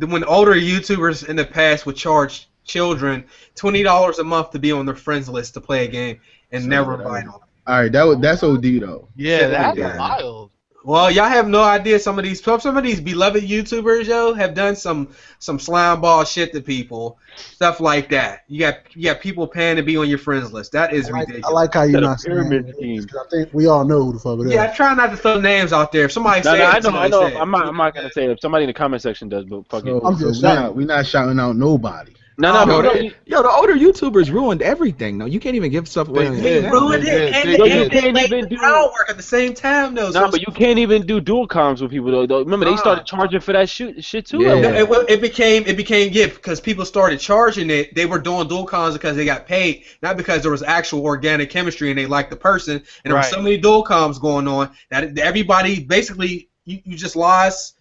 When older YouTubers in the past would charge children $20 a month to be on their friends list to play a game and never buy them. All right, that's OD though. Yeah, that's wild. Well, y'all have no idea. Some of these beloved YouTubers, have done some slime ball shit to people, stuff like that. You got people paying to be on your friends list. That is ridiculous. I like how you're not saying it, because I think we all know who the fuck it is. Yeah, I try not to throw names out there. If somebody say I it, know. I'm not gonna say it. If somebody in the comment section does, but fuck it. I'm just saying. We're not shouting out nobody. The older YouTubers ruined everything. No, you can't even give stuff away. They ruined it, and you can't even do groundwork at the same time, though. No, but you can't even do dual comms with people though. Remember, they started charging for that shit too. Yeah. It became because people started charging it. They were doing dual comms because they got paid, not because there was actual organic chemistry and they liked the person. And there were so many dual comms going on that everybody basically you just lost.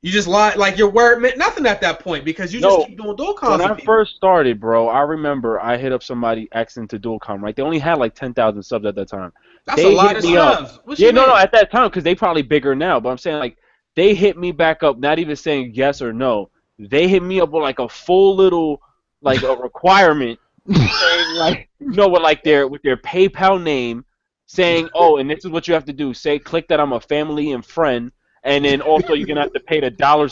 You just lie, like your word meant nothing at that point because you just keep doing dual comms. When I first started, bro, I remember I hit up somebody asking to dual comm, right? They only had like 10,000 subs at that time. That's a lot of subs. No, at that time, because they probably bigger now. But I'm saying, like, they hit me back up, not even saying yes or no. They hit me up with like a full little, like a requirement, saying like, with their PayPal name, saying, oh, and this is what you have to do. Click that I'm a family and friend. And then also you're gonna have to pay the $1.17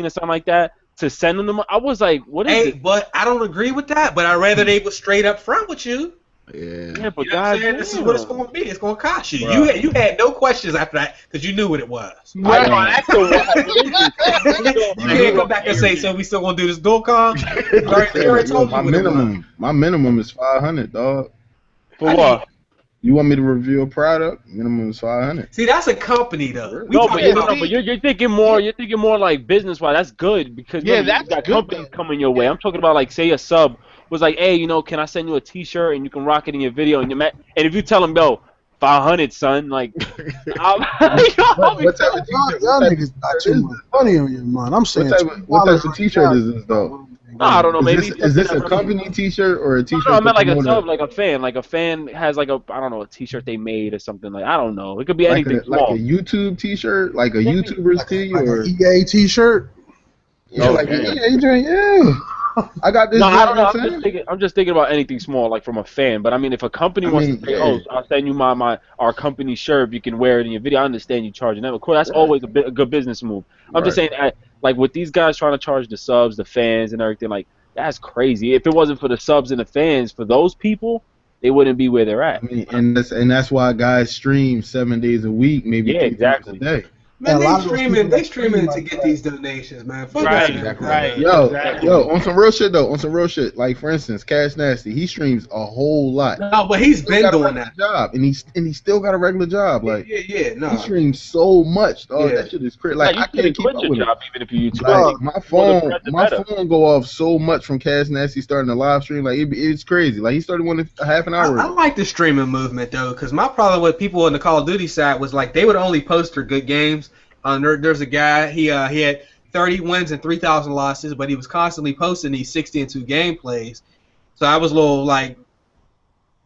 or something like that to send them the money. I was like, what is it? But I don't agree with that. But I'd rather they were straight up front with you. Yeah, but this is what it's gonna be. It's gonna cost you. Bro. You had no questions after that because you knew what it was. Right. You can't come come back and say, so we still gonna do this dual com? You already told my me what it was. minimum is 500, dog. For what? You want me to review a product? Minimum is 500. See, that's a company though. You're thinking more. You're thinking more like business wise. That's good because Yeah, remember, you got companies coming your way. I'm talking about like say a sub was like, hey, can I send you a T-shirt and you can rock it in your video and and if you tell them, yo, 500, son, like, Y'all niggas got too much money on your mind. I'm saying, what type of T-shirt is this though? No, I don't know. Is this a company T-shirt or a T-shirt? No, I meant like a sub, like a fan. Like a fan has like a a T-shirt they made or something. Like I don't know. It could be anything small. Like a YouTube T-shirt, like a YouTuber's tee, or an EA T-shirt. Yeah, like EA joint. Yeah. I got this. No, I don't know. I'm just thinking about anything small, like from a fan. But I mean, if a company wants to say, "Oh, I'll send you our company shirt. You can wear it in your video." I understand you charging them. Of course, that's always a good business move. I'm just saying, like with these guys trying to charge the subs, the fans, and everything, like that's crazy. If it wasn't for the subs and the fans, for those people, they wouldn't be where they're at. I mean, and that's why guys stream 7 days a week, maybe 3 times a day. Man, they streaming to get these donations, man. Fuck that. Right. Yo, on some real shit though. Like for instance, Cash Nasty, he streams a whole lot. No, but he's been doing that job, and he still got a regular job. Like no, he streams so much, dog. That shit is crazy. Like I can't keep up with it. Even if you like, my phone go off so much from Cash Nasty starting to live stream. Like it's crazy. Like he started one a half an hour. I like the streaming movement though, because my problem with people on the Call of Duty side was like they would only post for good games. There's a guy, he had 30 wins and 3,000 losses, but he was constantly posting these 60-2 gameplays. So I was a little like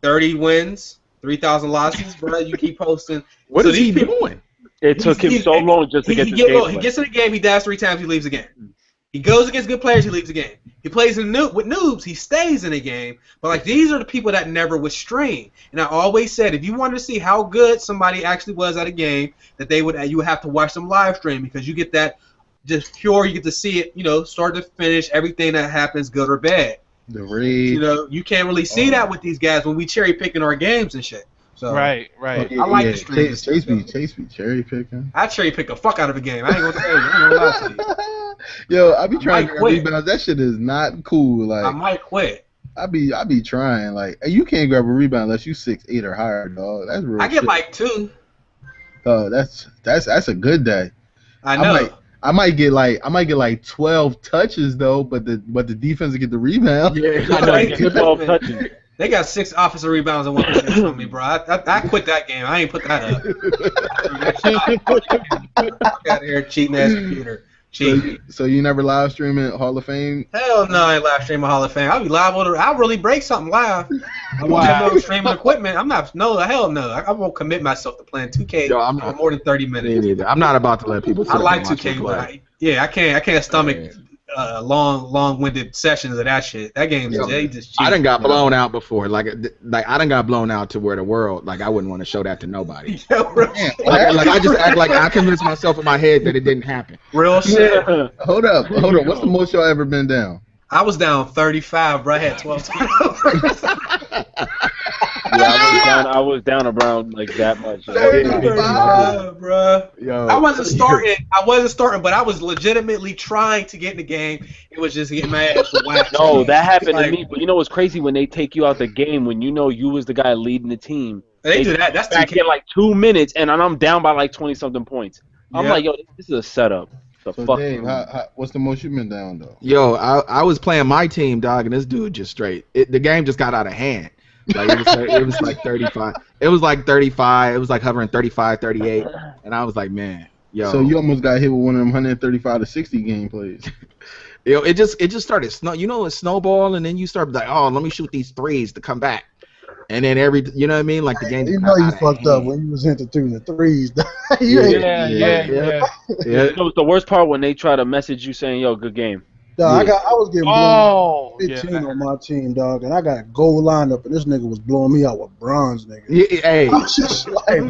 30 wins, 3,000 losses, bro. You keep posting. What is he doing? It took him so long just to get this game. He gets in the game, he dies 3 times, he leaves the game. He goes against good players, he leaves the game. He plays with noobs, he stays in the game. But like these are the people that never would stream. And I always said, if you wanted to see how good somebody actually was at a game, that you would have to watch them live stream because you get that just pure. You get to see it, start to finish, everything that happens, good or bad. The raid. You can't really see that with these guys when we cherry picking our games and shit. So, right. I like the stream. Chase be cherry picking. I cherry pick the fuck out of a game. I ain't gonna tell you. I ain't gonna lie to you. Yo, I be trying to rebound. That shit is not cool. Like I might quit. I be trying. Like you can't grab a rebound unless you 6'8" or higher, dog. That's real. I get like 2. Oh, that's a good day. I know. I might get like 12 touches though, but the defense will get the rebound. Yeah, I know. You get 12 touches. They got 6 offensive rebounds and 1 assist on me, bro. I quit that game. I ain't put that up. Fuck out of here, cheating ass computer. So you never live streaming Hall of Fame? Hell no, I ain't live streaming Hall of Fame. I'll be live on I'll really break something live. I won't have no streaming equipment. Hell no. I won't commit myself to playing 2K for more than 30 minutes. Me neither. I'm not about to let people. I like 2K, but I can't stomach long-winded sessions of that shit. That game is just cheap. I done got blown out before. Like I done got blown out to where the world, like I wouldn't want to show that to nobody. Like I just act like I convinced myself in my head that it didn't happen. Real shit. Hold up. What's the most y'all ever been down? I was down 35, bro. I had 12 turnovers. Yeah, I was down around like that much. 35, bro. Yo. I wasn't starting, but I was legitimately trying to get in the game. It was just getting my ass whacked. No, that happened to me. But you know what's crazy? When they take you out the game, when you know you was the guy leading the team. They do that. That's back in like 2 minutes, and I'm down by like 20-something points. I'm like, yo, this is a setup. So Dave, what's the most you've been down though? Yo, I was playing my team, dog, and this dude just the game just got out of hand. Like it was like 35. It was like 35. It was like hovering 35, 38, and I was like, man, yo. So you almost got hit with one of them 135 to 60 gameplays. Yo, it just started it's snowball, and then you start like, oh, let me shoot these threes to come back. And then you know what I mean? Like the game. You know you fucked up when you was into through the threes. Yeah. You know, it's the worst part when they try to message you saying, "Yo, good game." Dog, I was getting blown Oh, 15 on my team, dog, and I got gold lineup, and this nigga was blowing me out with bronze, nigga. Yeah, hey. I was just like,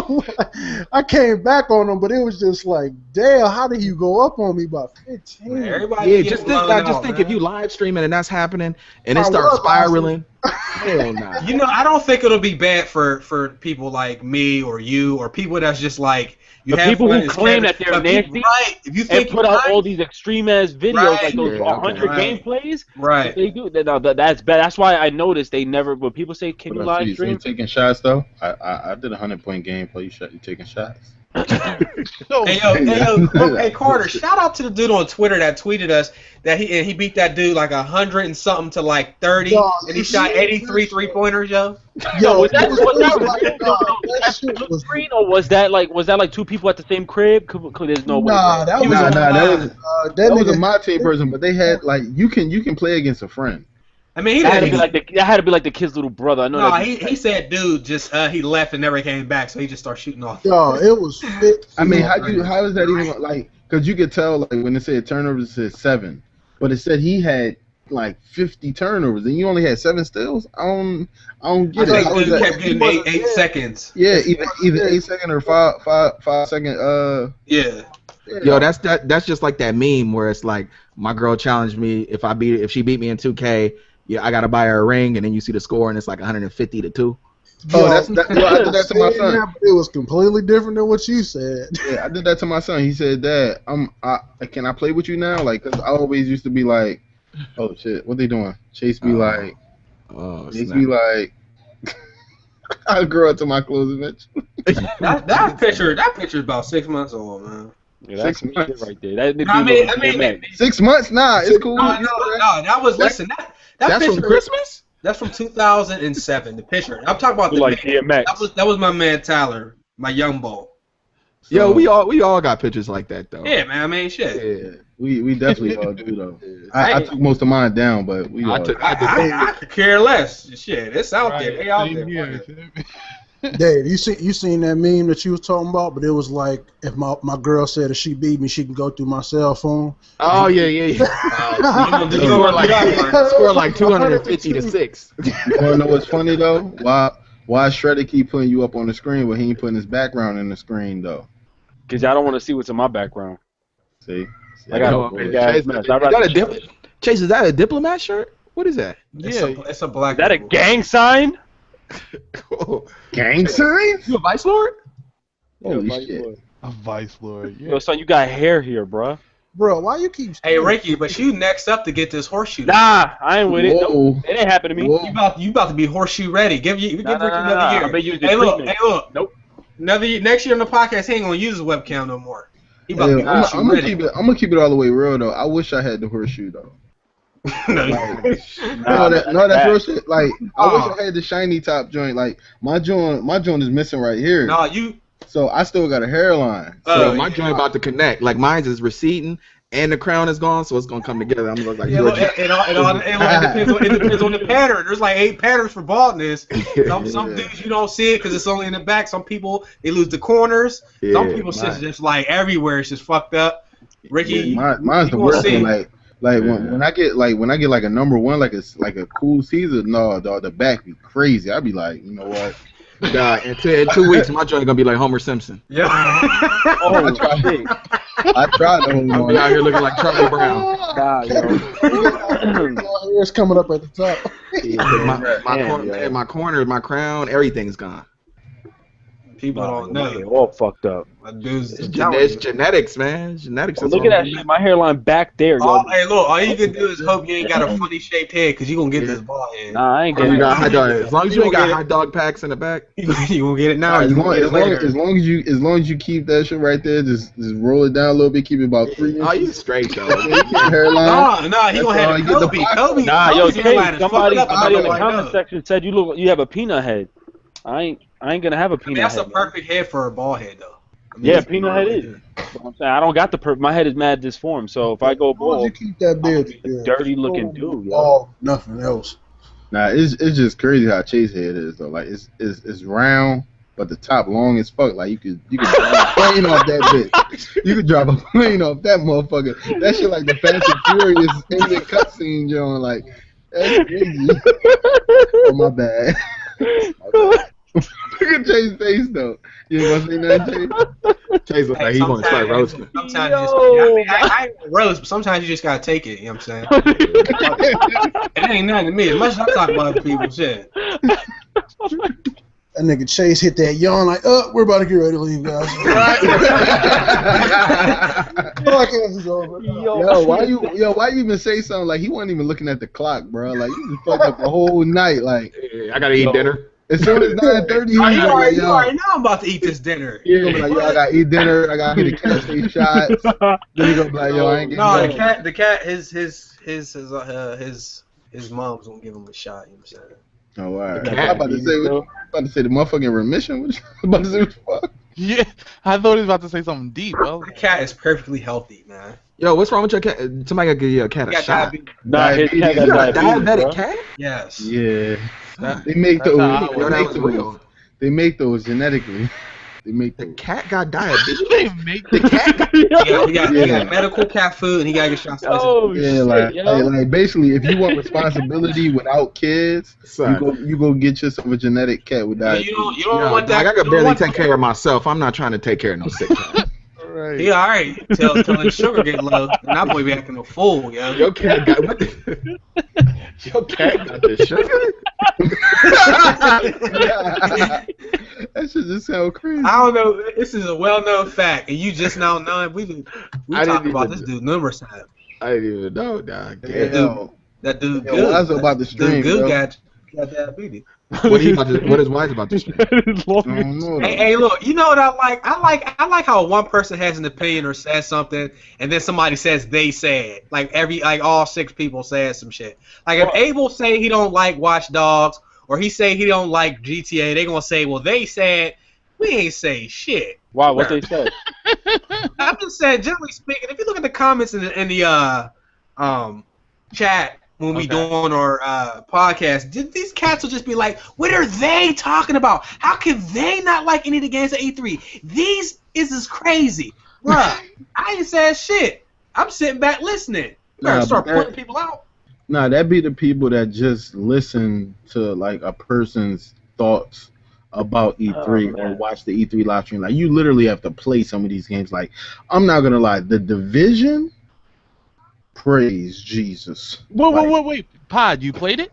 what? I came back on him, but it was just like, damn, how did you go up on me by 15? Man, everybody Yeah, gets just think, blown out, if man. you live streaming and that's happening, and it I starts was spiraling. Hell nah. You know, I don't think it'll be bad for people like me or you or people that's just like you The have people fun who and claim scared, that they're but people- nasty right? If you and think put out all these extreme ass videos Right. like those Yeah, 100 okay. gameplays, right, they do. That's bad. That's why I noticed they never. When people say, "Can you But live so you stream?" taking shots though? I did 100-point gameplay. You taking shots? hey Carter, shout out to the dude on Twitter that tweeted us that he beat that dude like 100 and something to like 30, Dog, and he shot 83 3-pointers, yo. Yo, was that it was like, real? dog, that That shit split was screen, or was that like two people at the same crib? There's no way. nah, that He was was on that mine. was that that was a nigga. my team person, but they had like you can play against a friend. I mean, That had to be like the kid's little brother. I know no, that. he said dude just he left and never came back, so he just started shooting off. Yo, it was fit. I mean, how is that even like? Because you could tell like when it said turnovers, it said 7, but it said he had like 50 turnovers and you only had 7 steals. I don't get I it. think How is dude that? kept getting eight seconds. Yeah, either 8 second or 5 second. Yeah. Yo, that's just like that meme where it's like my girl challenged me if she beat me in 2K, yeah, I gotta buy her a ring, and then you see the score and it's like 150 to 2. Oh, I did that to my son. It was completely different than what you said. Yeah, I did that to my son. He said, "Dad, can I play with you now?" Like, 'cause I always used to be like, "Oh shit, what they doing?" Chase be like, Chase be like, I grew up to my clothes eventually. That picture is about 6 months old, man. Yeah, that's 6 some shit months. right there. That, I mean, 6 months? Nah, it's cool. no, that was listen. That That's picture, from Christmas? That's from 2007. The picture. I'm talking about the like man. DMX. That was my man Tyler, my young bull. Yo, we all got pictures like that though. Yeah, man. I mean, shit. Yeah, we definitely all do though. I took most of mine down, but we all. I could care less. Shit, it's out there. They out Same there. here. Dave, you seen that meme that you was talking about? But it was like if my girl said if she beat me, she can go through my cell phone. Oh yeah. Score like 250 to 6. You wanna know what's funny though? Why Shredder keep putting you up on the screen, but he ain't putting his background in the screen though? Because y'all don't want to see what's in my background. See, I got a big ass mess. Chase, is that a diplomat shirt? What is that? It's a black. Is that a gang sign? gang sign? You a vice lord? Holy Vice shit! Lord. A vice lord. Yeah. Yo, son, you got hair here, bruh. Bro, why you keep? Hey Ricky, but you next up to get this horseshoe. Nah, I ain't with it. Whoa. Nope, it ain't happened to me. Whoa. You about to be horseshoe ready. Give Ricky another year. I bet you Hey look. Nope. Next year on the podcast, he ain't gonna use his webcam no more. He about Hey, to be horseshoe I'm ready. gonna keep it all the way real though. I wish I had the horseshoe though. No, That's real shit. Like I wish I had the shiny top joint. Like my joint is missing right here. no, you. So I still got a hairline. So my joint about to connect. Like mine's is receding and the crown is gone, so it's gonna come together. I'm gonna look like Yeah, look, it depends on the pattern. There's like 8 patterns for baldness. Some dudes you don't see it because it's only in the back. Some people they lose the corners. Some people shit's just like everywhere. It's just fucked up. Ricky, mine's the worst thing. Like when I get like a number one, like it's like a cool season. No, dog, the back be crazy. I'd be like, you know what? God, in 2 weeks, my joint gonna be like Homer Simpson. Yeah. I tried to hold I'll on. be out here looking like Charlie Brown. God, yo. Hair's coming up at the top. My corners, my crown, everything's gone. People don't know. They're all fucked up. It's genetics, man. Genetics. Look at that shit. My hairline back there, yo. Hey, look, all you can do is hope you ain't got a funny shaped head because you gonna get this bald head. Nah, I ain't You getting got it. hot dog. As long as you ain't got hot dog packs in the back. You gonna get it now. As You gonna get it later. long as you keep that shit right there, just roll it down a little bit, keep it about 3 inches. Oh, you straight though. Hairline. No, he gonna have That's all, Kobe. Nah, yo, Kobe's hairline Chase, is somebody fucked up. in the Like, comment no. section said you have a peanut head. I ain't gonna have a I peanut mean, that's head. a perfect head for a bald head, though. I mean, Yeah, it's peanut head is. That's what I'm saying. I don't got my head is mad disformed, so if I go As long as you bald, keep that beard, a dirty looking dude, yo. Oh, nothing else. Nah, it's just crazy how Chase head is though. Like it's round, but the top long as fuck. Like you could drop a plane off that bitch. You could drop a plane off that motherfucker. That shit like the Fast and Furious ending cutscene, John. Like that's crazy. Oh my bad. Look at Jay's face though. You ain't gonna say nothing, Jay? Chase looks like he want to start roasting. Sometimes I ain't gonna roast, but sometimes you just gotta take it. You know what I'm saying? It ain't nothing to me. As much as I talk about other people, shit. That nigga Chase hit that yawn like, we're about to get ready to leave, guys. Podcast is over. Yo, why you even say something like he wasn't even looking at the clock, bro? Like you just fucked up the whole night. Like I gotta eat dinner. As soon as 9:30, you already know I'm about to eat this dinner. You're gonna be like, yo, I gotta eat dinner. I gotta get a cat face shot. Then you gonna be like, yo, I ain't getting no, the cat, his mom's gonna give him a shot. You know what I'm saying? Oh, wow. I'm about to say the motherfucking remission. What you about to say? What the fuck? Yeah, I thought he was about to say something deep. Bro. The cat is perfectly healthy, man. Yo, what's wrong with your cat? Somebody gotta give your cat a shot. Nah, his cat got diabetic cat? Yes. Yeah. They make those genetically. They make the cat got diabetes. They make the cat. He got medical cat food, and he gotta get shots. Oh yeah, shit, like basically, if you want responsibility without kids, you go get yourself a genetic cat with diabetes. You don't want that. I can barely take care of myself. I'm not trying to take care of no sick cat. Right. Yeah, all right. Till his sugar get low, and that boy be acting a fool, yo. Your cat got Your cat got the sugar. That shit just sound crazy. I don't know. This is a well-known fact, and you just now knowing. We talked about this dude numerous times. I didn't even know, dog. That dude. Yo, I was about to stream. Dude got diabetes. What his wife's about to stream? Hey, look. You know what I like? I like how one person has an opinion or says something, and then somebody says they said. Like all 6 people said some shit. Like if Abel say he don't like Watch Dogs, or he say he don't like GTA, they gonna say, well, they said. We ain't say shit. Wow, what they said? I'm just saying, generally speaking, if you look at the comments in the chat when we doing our podcast, these cats will just be like, what are they talking about? How can they not like any of the games at E3? These is crazy. Bruh, I ain't said shit. I'm sitting back listening. You better start pointing people out. Nah, that be the people that just listen to like a person's thoughts about E3 or watch the E3 live stream. Like you literally have to play some of these games. Like I'm not gonna lie, The Division, praise Jesus. Wait, Pod, you played it?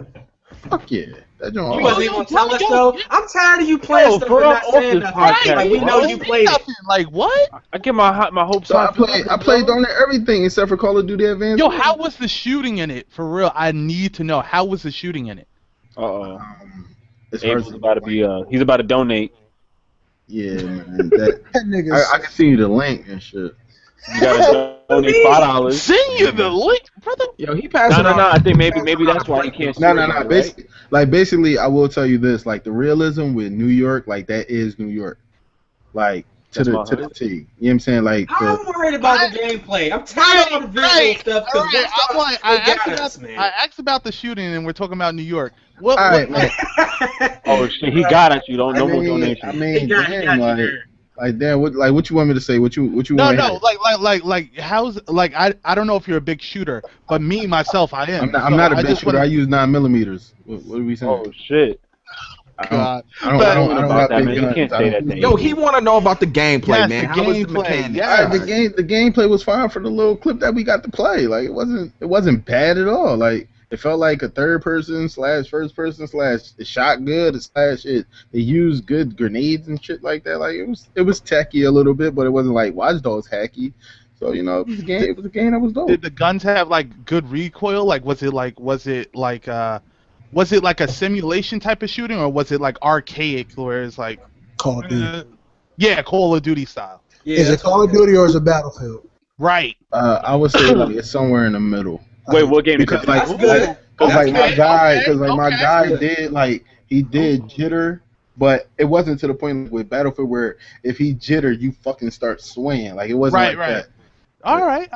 Fuck yeah. That you wasn't even gonna tell us though. I'm tired of you playing stuff and not saying nothing. Like we know you played it. Like what? I get my hopes up. I played on everything except for Call of Duty Advanced. Yo, how was the shooting in it? For real, I need to know. How was the shooting in it? Abel's about to be he's about to donate. Yeah, man. I can see you the link and shit. You gotta donate $5. Send you the link, brother. Yo, he passed it on. No. I think maybe that's why he can't. No. Basically, I will tell you this: like the realism with New York, like that is New York, like to the T. You know what I'm saying? Like I'm worried about the gameplay. I'm tired of the visual stuff. I asked about the shooting, and we're talking about New York. All right, man. Oh shit, he got at you. No more donation. I mean, damn, like damn, what you want me to say? What you want? No, like how's I don't know if you're a big shooter, but me myself I am. I'm not a big shooter. I use 9mm. What are we saying? Oh shit. God. I don't have big guns. You can't say that thing. Yo, he want to know about the gameplay, man. How was the mechanics? Yeah, the gameplay was fine for the little clip that we got to play. Like it wasn't bad at all. Like it felt like a third person / first person / it shot good / it. They used good grenades and shit like that. Like it was techy a little bit, but it wasn't like Watch Dogs hacky. So it was a game. It was a game that was dope. Did the guns have like good recoil? Like was it like a simulation type of shooting, or was it like archaic where it's like Call of Duty? Yeah, Call of Duty style. Yeah, is it Call of Duty or is it Battlefield? Right. I would say like it's somewhere in the middle. Wait, what game? Because my guy did he did jitter, but it wasn't to the point with Battlefield where if he jitter, you fucking start swaying. Like it wasn't that. All right,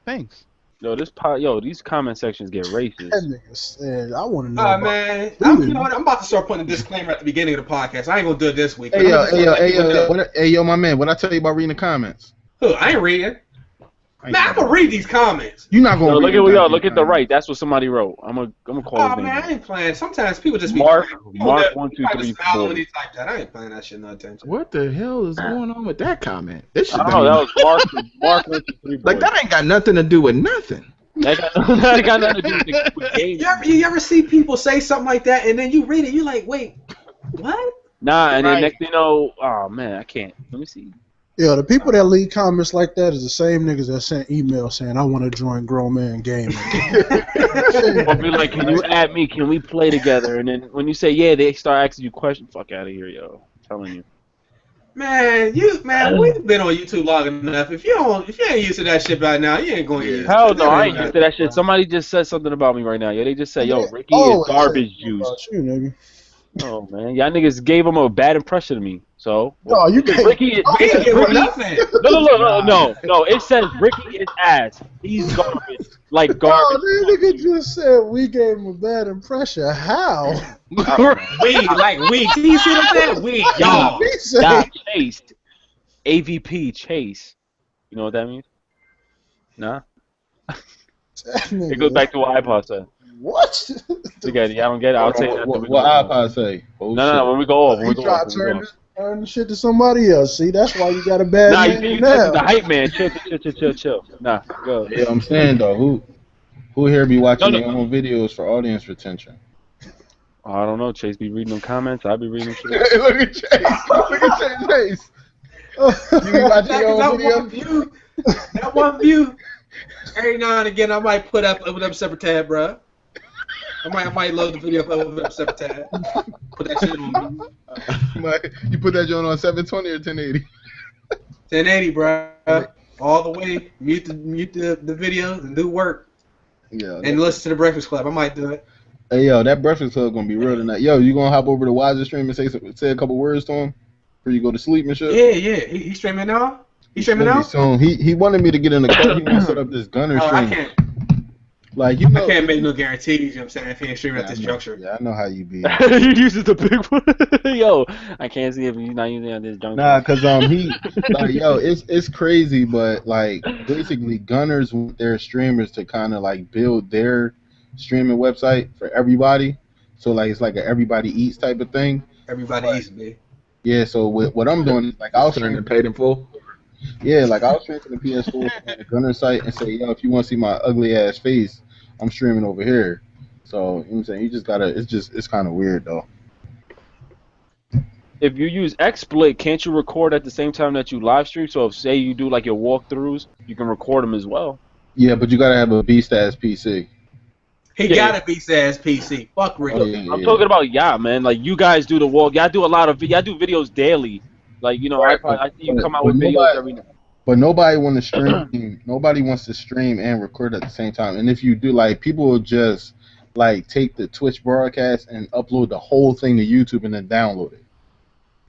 thanks. these comment sections get racist. That nigga said, I want to know. Man, you know what? I'm about to start putting a disclaimer at the beginning of the podcast. I ain't gonna do it this week. Hey yo, my man, what I tell you about reading the comments? Who? I ain't reading. Man, I'm gonna read these comments. You're not gonna look at the right. That's what somebody wrote. I'm gonna call his name. Man, I ain't playing. Sometimes people just Mark be 1, 2, 3, 4. When he typed that. I ain't playing that shit. No attention. What the hell is going on with that comment? This shit. Oh, that was Mark 1, 2, 3, 4. Like that ain't got nothing to do with nothing. That got nothing to do with games. You ever see people say something like that and then you read it, you're like, wait, what? Nah, and then next thing you know, oh man, I can't. Let me see. Yeah, the people that leave comments like that is the same niggas that sent emails saying, I want to join Grown Man Gaming. Or be like, can you add me? Can we play together? And then when you say yeah, they start asking you questions. Fuck out of here, yo. I'm telling you. Man, we've been on YouTube long enough. If you ain't used to that shit by now, you ain't going to use it. Hell no, I ain't used to that shit. Somebody just said something about me right now. Yeah, they just said, yo, Ricky is garbage juice. You, nigga. Oh man, y'all niggas gave him a bad impression of me. So you can't. Ricky is nothing. No. It says Ricky is ass. He's garbage, like garbage. Oh, that nigga just said we gave him a bad impression. How? We. Can you see what I'm saying? We, y'all. Chase. AVP Chase. You know what that means? Nah. It goes back to what iPod said. What? Again, I don't get it. I'll tell you that. What iPod say? No, when we go off. He tried to turn the shit to somebody else. See, that's why you got a bad name now. The hype man. Chill. Nah, go. Yeah, I'm saying though, who here be watching their own videos for audience retention? I don't know. Chase be reading them comments. I be reading them shit. Hey, look at Chase. Look at Chase. You be watching your own video? That one view. Every now and again, I might open up a separate tab, bro. I might load the video up over a separate tab. Put that shit on me. You put that joint on 720 or 1080? 1080, bro. All the way. Mute the video and do work. Yeah. And listen to the Breakfast Club. I might do it. Hey, yo, that Breakfast Club gonna be real tonight. Yo, you gonna hop over to Wiser Stream and say a couple words to him before you go to sleep and shit? Yeah. He's streaming now? He's streaming now? Soon. He wanted me to get in the car. He want to set up this gunner stream. I can't. Like, you know, I can't make no guarantees, you know what I'm saying, if he ain't streaming at this juncture. Yeah, I know how you be. He uses the big one. Yo, I can't see if he's not using it at this juncture. Nah, cause it's crazy, but like basically gunners want their streamers to kind of like build their streaming website for everybody. So like it's like a everybody eats type of thing. Everybody eats, man. Yeah, so what I'm doing is like I'll stream and paid in full. Yeah, like I'll stream to the PS4 on the gunner site and say, yo, if you want to see my ugly ass face, I'm streaming over here. So, you know what I'm saying? You just gotta, it's kind of weird though. If you use XSplit, can't you record at the same time that you live stream? So if, say, you do like your walkthroughs, you can record them as well. Yeah, but you gotta have a beast-ass PC. He got a beast-ass PC. Fuck Rick. I'm talking about man. Like, you guys do the walk. Y'all do a lot of, y'all do videos daily. Like, you know, I see you come out with videos every night. But nobody want to stream. Nobody wants to stream and record at the same time. And if you do, like, people will just like take the Twitch broadcast and upload the whole thing to YouTube and then download it.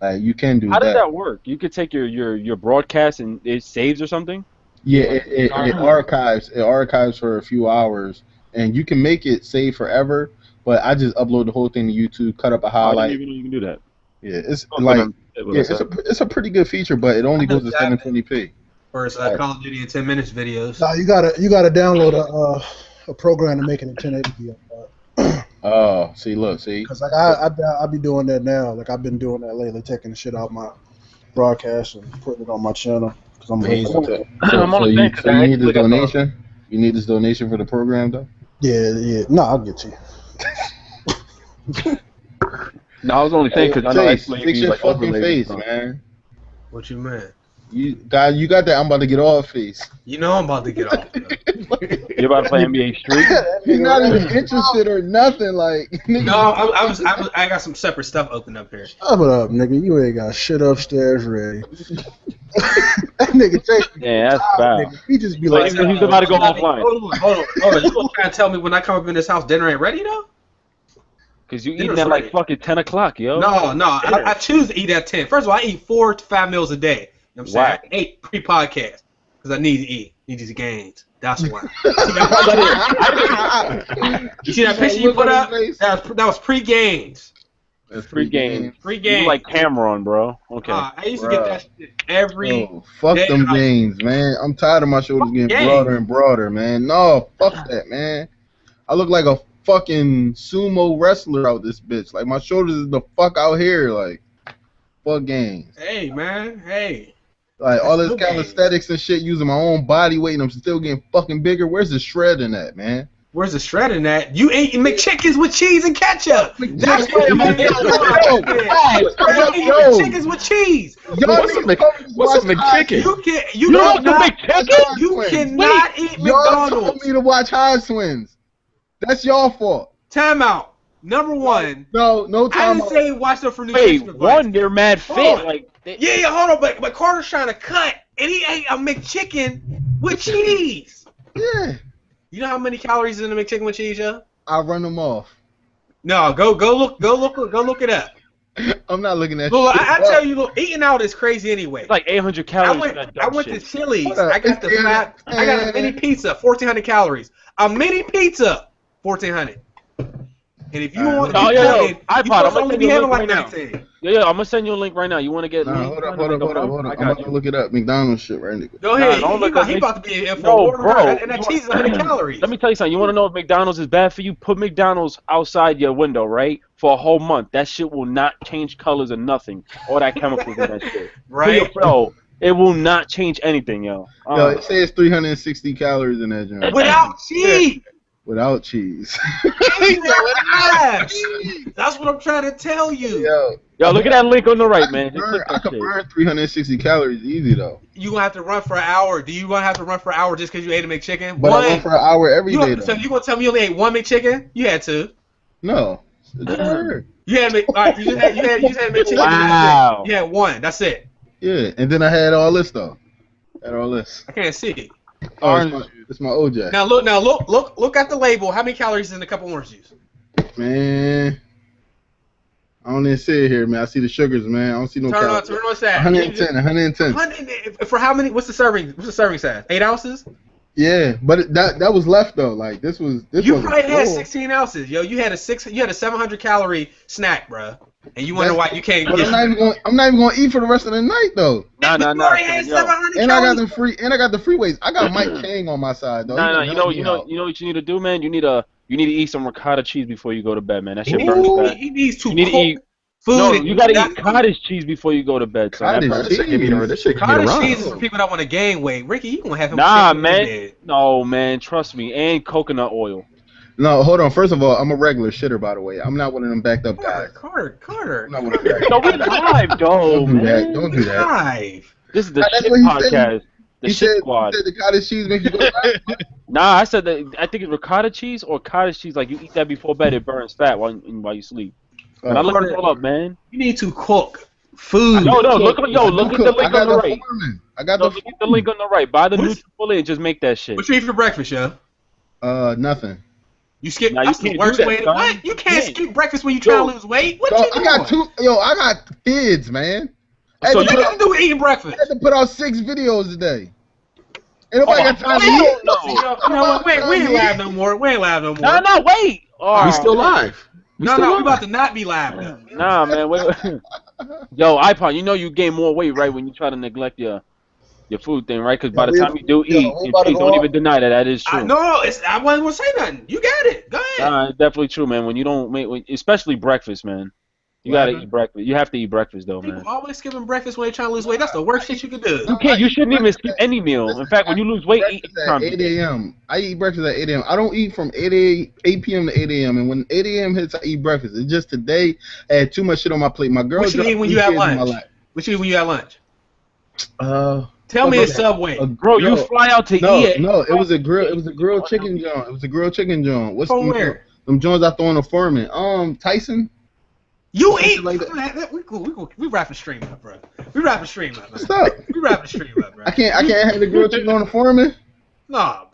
Like, you can do that. How does that work? You could take your broadcast and it saves or something? Yeah, it archives for a few hours, and you can make it save forever. But I just upload the whole thing to YouTube, cut up a highlight. I didn't even know you can do that. Yeah, it's a pretty good feature, but it only goes to 720p. First, Call of Duty in 10 minutes videos. No, you gotta download a program to make it in 1080p. Oh, see. Because like I be doing that now. Like I've been doing that lately, taking the shit out my broadcast and putting it on my channel. Because I'm lazy. So you need this donation? You need this donation for the program, though? Yeah. No, I'll get you. No, I was only saying because I know fix your fucking face, man. What you mean? You got that I'm about to get off face. You know I'm about to get off. You're about to play NBA Street? You're not even interested or nothing, like. No, I got some separate stuff open up here. Shut up, nigga. You ain't got shit upstairs ready. That nigga take me. Yeah, that's bad. He just be like, he's about to go offline. Hold on. You gonna try to tell me when I come up in this house dinner ain't ready though? Because you eating at like fucking 10 o'clock, yo. No. I choose to eat at 10. First of all, I eat 4 to 5 meals a day. You know what I'm saying? I ate pre-podcast because I need to eat. You know Need these gains. That's why. You see that picture you put up? That was pre-gains. That's Pre-game. Pre-games. You like Cameron, bro. Okay. I used to get that shit every fuck day. them gains, man. I'm tired of my shoulders getting broader and broader, man. No, fuck that, man. I look like a fucking sumo wrestler out this bitch. Like, my shoulders is the fuck out here. Like, fuck gains. Hey, man. Hey. Like, all this calisthenics and shit using my own body weight and I'm still getting fucking bigger. Where's the shred in that, man? Where's the shred in that? You ate McChickens with cheese and ketchup. That's what McChickens with cheese. What's a McChicken? You don't know McChicken? You cannot eat McDonald's. Y'all told me to watch Heists twins. That's y'all fault. Time out. Number one. No time I didn't say watch them for new. Wait, one, they're mad fit. Like, yeah, hold on, but Carter's trying to cut, and he ate a McChicken with cheese. Yeah. You know how many calories is in a McChicken with cheese, yo? I'll run them off. No, go look it up. I'm not looking at. Look, I tell you, look, eating out is crazy anyway. it's like 800 calories. I went to Chili's. I got a mini pizza, 1,400 calories. A mini pizza, 1,400. And if you want, iPod, I'm gonna be having like 19. Yeah, I'm gonna send you a link right now. You want to get? Hold up. I'm about to look it up. McDonald's shit right now. Go ahead. He about to be an info. Bro. And that cheese is 100 calories. Let me tell you something. You want to know if McDonald's is bad for you? Put McDonald's outside your window, right, for a whole month. That shit will not change colors or nothing. All that chemicals in that shit. Right. Bro, it will not change anything, yo. Yo, it says 360 calories in that joint. Without cheese. Without cheese. That's what I'm trying to tell you. Yo, look at that link on the right, man. I can burn 360 calories easy though. You gonna have to run for an hour. Do you gonna have to run for an hour just because you ate a McChicken? But I run for an hour every day. So you gonna tell me you only ate one McChicken? You had two. No. You had you just had McChicken. Wow. You had one. That's it. Yeah, and then I had all this though. I can't see. Oh, it's my OJ. Now look at the label. How many calories is in a cup of orange juice? Man, I don't even see it here, man. I see the sugars, man. I don't see no calories. Turn on that. 110. For how many? What's the serving size? 8 ounces? Yeah, but that was left though. Like this was. You probably had 16 ounces, yo. You had a 700 calorie snack, bro. And you wonder why you can't. But I'm not even gonna eat for the rest of the night though. No. And I got the free weights. I got Mike King on my side though. No. You know what you need to do, man. You need to eat some ricotta cheese before you go to bed, man. That shit burns fat. He needs to eat food. No, you gotta eat cottage cheese before you go to bed. Cottage cheese. Cottage cheese is for people that want to gain weight. Ricky, you gonna have him. Nah, man. No, man. Trust me. And coconut oil. No, hold on. First of all, I'm a regular shitter, by the way. I'm not one of them backed up guys. Carter. No, we live, though, man. Don't do that. Live. This is the shit podcast. The shit squad. He said the cottage cheese makes you go to bed. Nah, I said that. I think it's ricotta cheese or cottage cheese. Like you eat that before bed, it burns fat while you sleep. But I looked it all up, man. You need to cook food. No, look at the link on the right. Look at the link on the right. Buy the Nutri-Bullet and just make that shit. What you eat for breakfast, yo? Nothing. You skip. Nah, that's the worst way. What? You can't skip breakfast when you try to lose weight. What you doing? I got kids, man. So you don't do eating breakfast. I had to put out 6 videos a day. Ain't nobody got time to eat. We ain't live no more. No, wait. We still live. We about to not be live now. Nah, man. Wait. Yo, iPod, you know you gain more weight, right, when you try to neglect your food thing, right? Because by the time you do eat, don't even deny that is true. I wasn't gonna say nothing. You got it. Go ahead. Nah, it's definitely true, man. When you don't especially breakfast, man. You gotta eat breakfast. You have to eat breakfast, though, man. People always skipping breakfast when they trying to lose weight. That's the worst shit you could do. You shouldn't even skip any meal. In fact, when you lose weight, eat at 8 a.m. I eat breakfast at 8 a.m. I don't eat from 8 p.m. to 8 a.m. And when 8 a.m. hits, I eat breakfast. It's just today I had too much shit on my plate. My girl. What you eat when you at lunch? Tell me a Subway. Bro, you fly out to eat. No, it was a grilled chicken joint. What's from where? Them joints I throw in the foreman. Tyson. You eat like that. We wrapping stream up, bro. Stop. We wrapping stream up, bro. I can't have the grilled chicken on the foreman. Nah,